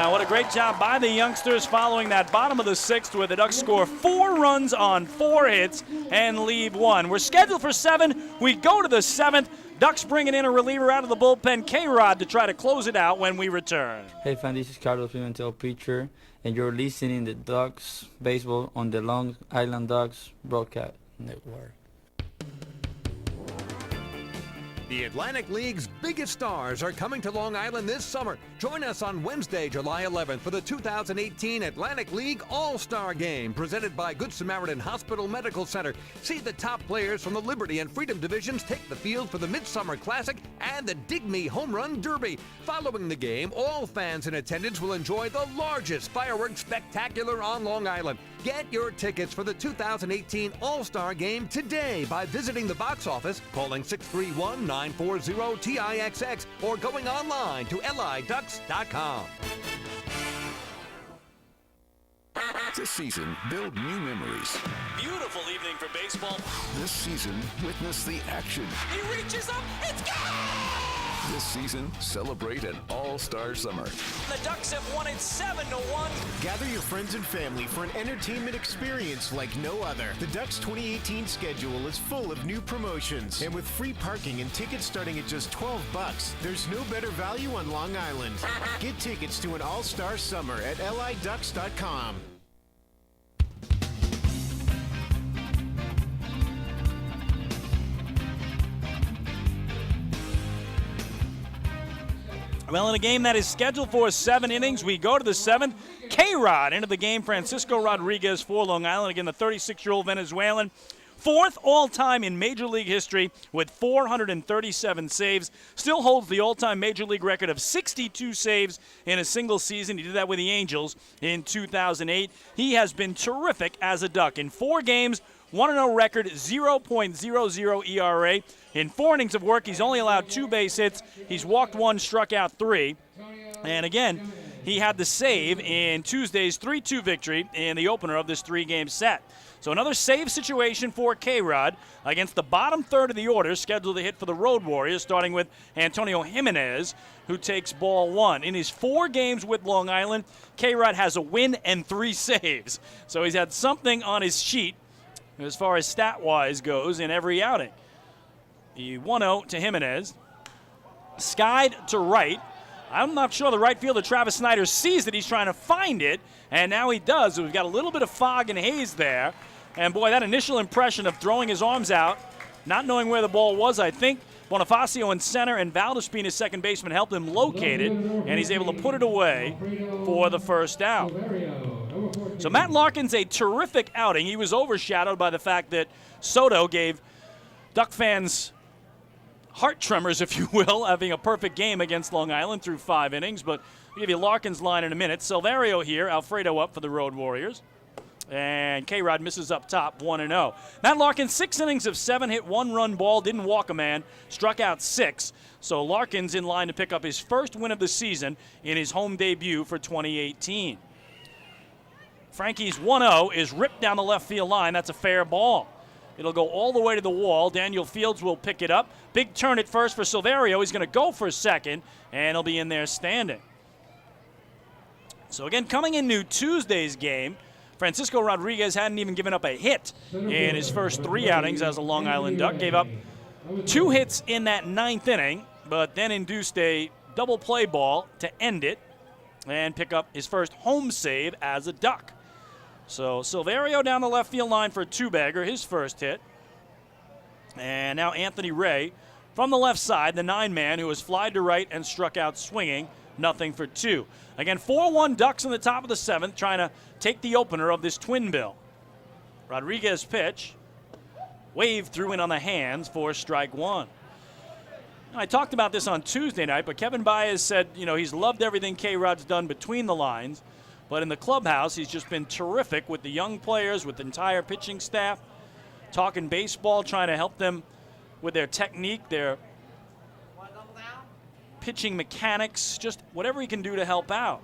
What a great job by the youngsters following that bottom of the 6th, where the Ducks score 4 runs on 4 hits and leave 1. We're scheduled for 7. We go to the 7th. Ducks bringing in a reliever out of the bullpen, K-Rod, to try to close it out when we return. Hey, fan, this is Carlos Pimentel, pitcher, and you're listening to Ducks Baseball on the Long Island Ducks Broadcast Network. The Atlantic League's biggest stars are coming to Long Island this summer. Join us on Wednesday, July 11th for the 2018 Atlantic League All-Star Game, presented by Good Samaritan Hospital Medical Center. See the top players from the Liberty and Freedom divisions take the field for the Midsummer Classic and the Dig Me Home Run Derby. Following the game, all fans in attendance will enjoy the largest fireworks spectacular on Long Island. Get your tickets for the 2018 All-Star Game today by visiting the box office, calling 631-940-TIXX, or going online to liducks.com. This season, build new memories. Beautiful evening for baseball. This season, witness the action. He reaches up, it's gone! This season, celebrate an all-star summer. The Ducks have won it 7-1. Gather your friends and family for an entertainment experience like no other. The Ducks 2018 schedule is full of new promotions, and with free parking and tickets starting at just $12, there's no better value on Long Island. Get tickets to an all-star summer at liducks.com. Well, in a game that is scheduled for 7 innings, we go to the 7th. K-Rod into the game, Francisco Rodriguez for Long Island. Again, the 36-year-old Venezuelan, 4th all-time in Major League history with 437 saves. Still holds the all-time Major League record of 62 saves in a single season. He did that with the Angels in 2008. He has been terrific as a Duck. In 4 games, 1-0 record, 0.00 ERA. In 4 innings of work, he's only allowed 2 base hits. He's walked 1, struck out 3. And again, he had the save in Tuesday's 3-2 victory in the opener of this 3-game set. So another save situation for K-Rod against the bottom third of the order, scheduled to hit for the Road Warriors, starting with Antonio Jimenez, who takes ball 1. In his 4 games with Long Island, K-Rod has a win and 3 saves. So he's had something on his sheet as far as stat-wise goes in every outing. The 1-0 to Jimenez. Skied to right. I'm not sure the right fielder, Travis Snyder, sees that he's trying to find it, and now he does. So we've got a little bit of fog and haze there. And, boy, that initial impression of throwing his arms out, not knowing where the ball was, I think Bonifacio in center and Valdespin, his second baseman, helped him locate it, and he's able to put it away for the first out. So Matt Larkins, a terrific outing. He was overshadowed by the fact that Soto gave Duck fans heart tremors, if you will, having a perfect game against Long Island through 5 innings. But I'll give you Larkin's line in a minute. Silverio here, Alfredo up for the Road Warriors. And K-Rod misses up top, 1-0. Matt Larkins, 6 innings of 7 hit, 1 run ball, didn't walk a man, struck out 6. So Larkins in line to pick up his first win of the season in his home debut for 2018. Frankie's 1-0 is ripped down the left field line. That's a fair ball. It'll go all the way to the wall. Daniel Fields will pick it up. Big turn at first for Silverio. He's going to go for second, and he'll be in there standing. So again, coming into Tuesday's game, Francisco Rodriguez hadn't even given up a hit in his first 3 outings as a Long Island Duck. Gave up 2 hits in that 9th inning, but then induced a double play ball to end it and pick up his first home save as a Duck. So Silverio down the left field line for a 2-bagger, his first hit. And now Anthony Ray from the left side, the 9-man who has flied to right and struck out swinging, nothing for 2. Again, 4-1 Ducks in the top of the 7th, trying to take the opener of this twin bill. Rodriguez pitch. Wave threw in on the hands for strike 1. I talked about this on Tuesday night, but Kevin Baez said, he's loved everything K-Rod's done between the lines. But in the clubhouse, he's just been terrific with the young players, with the entire pitching staff, talking baseball, trying to help them with their technique, their pitching mechanics, just whatever he can do to help out.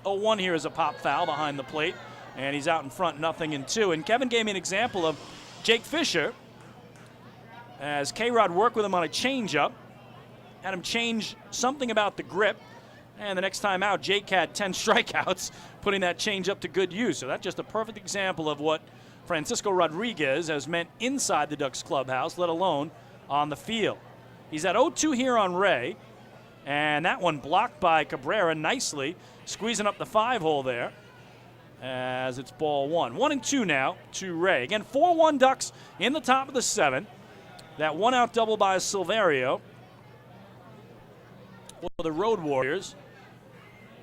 0-1 here is a pop foul behind the plate, and he's out in front, 0-2. And Kevin gave me an example of Jake Fisher, as K-Rod worked with him on a changeup, had him change something about the grip, and the next time out, Jake had 10 strikeouts, putting that changeup to good use. So that's just a perfect example of what Francisco Rodriguez has meant inside the Ducks clubhouse, let alone on the field. He's at 0-2 here on Ray, and that one blocked by Cabrera nicely, squeezing up the 5-hole there as it's ball 1. 1-2 now to Ray. Again, 4-1 Ducks in the top of the 7th. That 1-out double by Silverio for the Road Warriors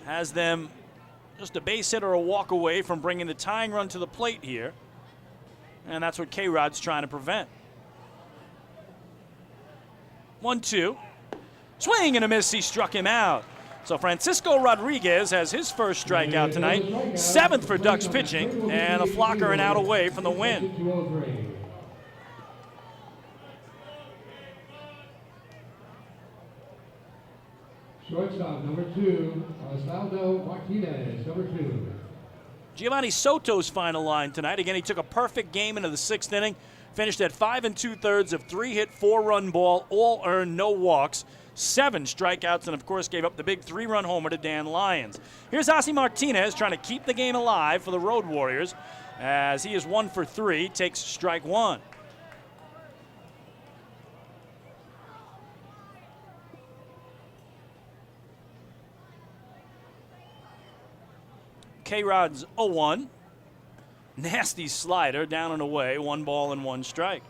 has them just a base hit or a walk away from bringing the tying run to the plate here. And that's what K-Rod's trying to prevent. 1-2. Swing and a miss. He struck him out. So Francisco Rodriguez has his first strikeout tonight. 7th for Ducks pitching. And a flocker and out away from the win. Shortstop, number 2, Osvaldo Martinez, number 2. Giovanni Soto's final line tonight. Again, he took a perfect game into the 6th inning. Finished at 5 2/3 of 3-hit, 4-run ball, all earned, no walks, 7 strikeouts, and of course gave up the big 3-run homer to Dan Lyons. Here's Ossie Martinez trying to keep the game alive for the Road Warriors as he is 1 for 3, takes strike 1. K-Rod's 0-1. Nasty slider down and away, 1 ball and 1 strike.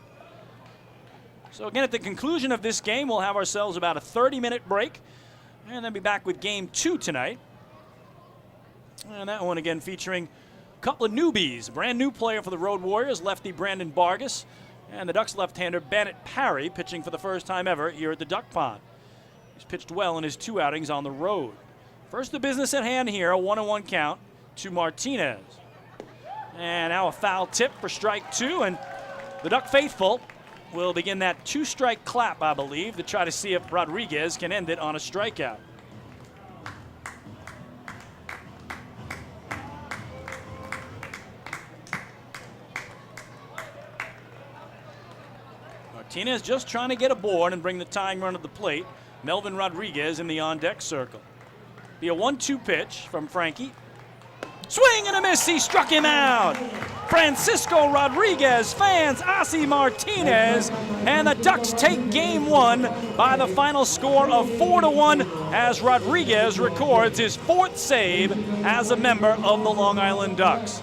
So again, at the conclusion of this game, we'll have ourselves about a 30-minute break and then be back with game 2 tonight. And that one again featuring a couple of newbies. A brand new player for the Road Warriors, lefty Brandon Vargas, and the Ducks left-hander Bennett Parry, pitching for the first time ever here at the Duck Pond. He's pitched well in his 2 outings on the road. First, the business at hand here, a 1-1 count to Martinez. And now a foul tip for strike 2, and The Duck faithful will begin that two-strike clap, I believe, to try to see if Rodriguez can end it on a strikeout. Martinez just trying to get aboard and bring the tying run to the plate. Melvin Rodriguez in the on-deck circle. Be a 1-2 pitch from Frankie. Swing and a miss, he struck him out. Francisco Rodriguez fans Ozzie Martinez, and the Ducks take game one by the final score of 4-1 as Rodriguez records his 4th save as a member of the Long Island Ducks.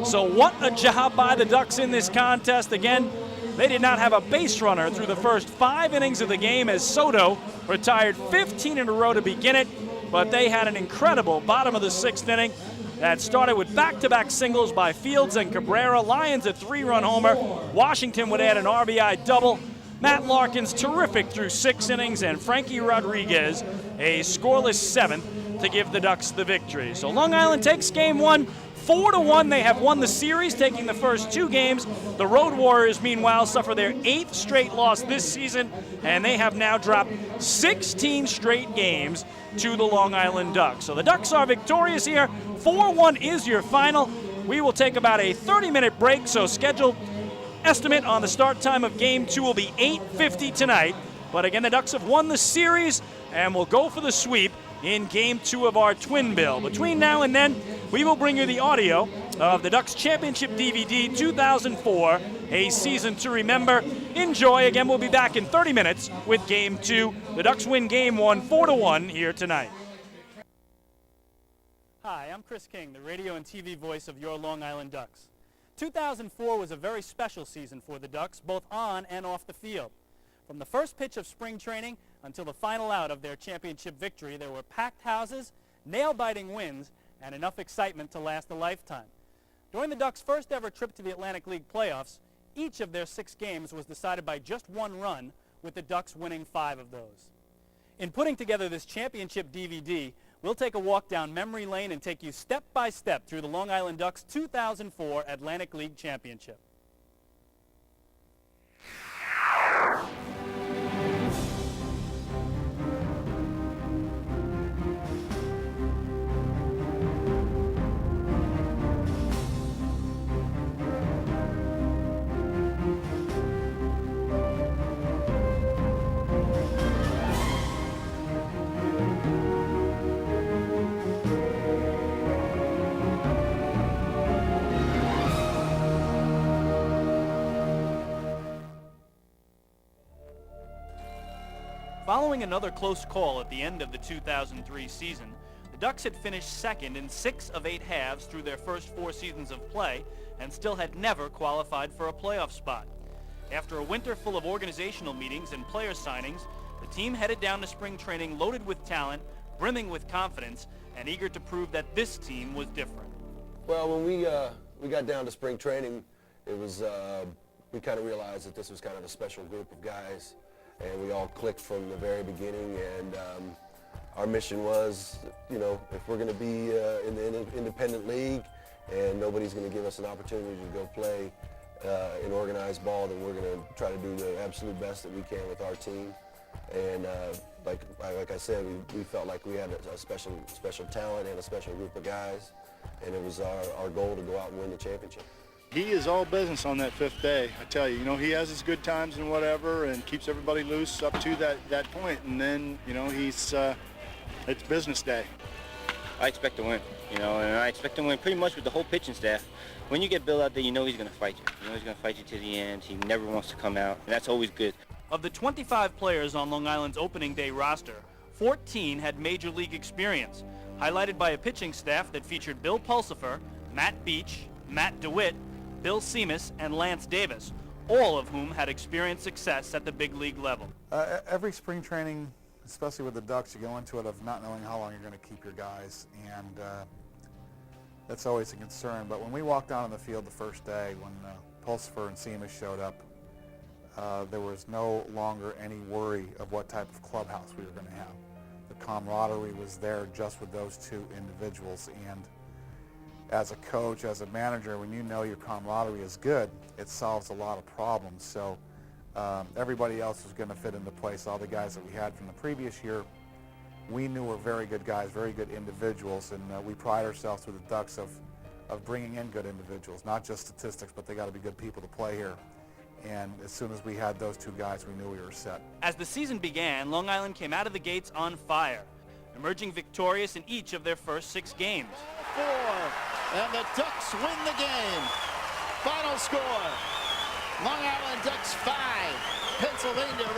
So what a job by the Ducks in this contest. Again, they did not have a base runner through the first 5 innings of the game as Soto retired 15 in a row to begin it, but they had an incredible bottom of the 6th inning that started with back-to-back singles by Fields and Cabrera. Lions a 3-run homer. Washington would add an RBI double. Matt Larkins terrific through 6 innings, and Frankie Rodriguez a scoreless 7th to give the Ducks the victory. So Long Island takes game one 4-1. They have won the series, taking the first 2 games. The Road Warriors, meanwhile, suffer their 8th straight loss this season, and they have now dropped 16 straight games to the Long Island Ducks. So the Ducks are victorious here. 4-1 is your final. We will take about a 30-minute break, so scheduled estimate on the start time of Game 2 will be 8:50 tonight. But again, the Ducks have won the series and will go for the sweep in Game 2 of our twin bill. Between now and then, we will bring you the audio of the Ducks Championship DVD 2004, A Season to Remember. Enjoy. Again, we'll be back in 30 minutes with Game 2. The Ducks win Game 1 4-1 here tonight. Hi, I'm Chris King, the radio and TV voice of your Long Island Ducks. 2004 was a very special season for the Ducks, both on and off the field. From the first pitch of spring training until the final out of their championship victory, there were packed houses, nail-biting wins, and enough excitement to last a lifetime. During the Ducks' first ever trip to the Atlantic League playoffs, each of their 6 games was decided by just 1 run, with the Ducks winning 5 of those. In putting together this championship DVD, we'll take a walk down memory lane and take you step by step through the Long Island Ducks' 2004 Atlantic League Championship. Following another close call at the end of the 2003 season, the Ducks had finished second in 6 of 8 halves through their first 4 seasons of play and still had never qualified for a playoff spot. After a winter full of organizational meetings and player signings, the team headed down to spring training loaded with talent, brimming with confidence, and eager to prove that this team was different. Well, when we got down to spring training, it was we kind of realized that this was kind of a special group of guys. And we all clicked from the very beginning, and our mission was, you know, if we're going to be in the independent league and nobody's going to give us an opportunity to go play in organized ball, then we're going to try to do the absolute best that we can with our team. And like I said, we felt like we had a special talent and a special group of guys, and it was our goal to go out and win the championship. He is all business on that 5th day. I tell you, he has his good times and whatever, and keeps everybody loose up to that point. And then, it's business day. I expect to win, and I expect to win pretty much with the whole pitching staff. When you get Bill out there, he's going to fight you. He's going to fight you to the end. He never wants to come out, and that's always good. Of the 25 players on Long Island's opening day roster, 14 had major league experience, highlighted by a pitching staff that featured Bill Pulsifer, Matt Beach, Matt DeWitt, Bill Seamus, and Lance Davis, all of whom had experienced success at the big league level. Every spring training, especially with the Ducks, you go into it of not knowing how long you're going to keep your guys, and that's always a concern. But when we walked out on the field the first day, when Pulsifer and Seamus showed up, there was no longer any worry of what type of clubhouse we were going to have. The camaraderie was there just with those 2 individuals, and as a coach, as a manager, when you know your camaraderie is good, it solves a lot of problems. So everybody else was going to fit into place. All the guys that we had from the previous year, we knew were very good guys, very good individuals, and we pride ourselves with the Ducks of bringing in good individuals, not just statistics, but they got to be good people to play here. And as soon as we had those two guys, we knew we were set. As the season began, Long Island came out of the gates on fire, emerging victorious in each of their first 6 games. 4, and the Ducks win the game. Final score, Long Island Ducks 5, Pennsylvania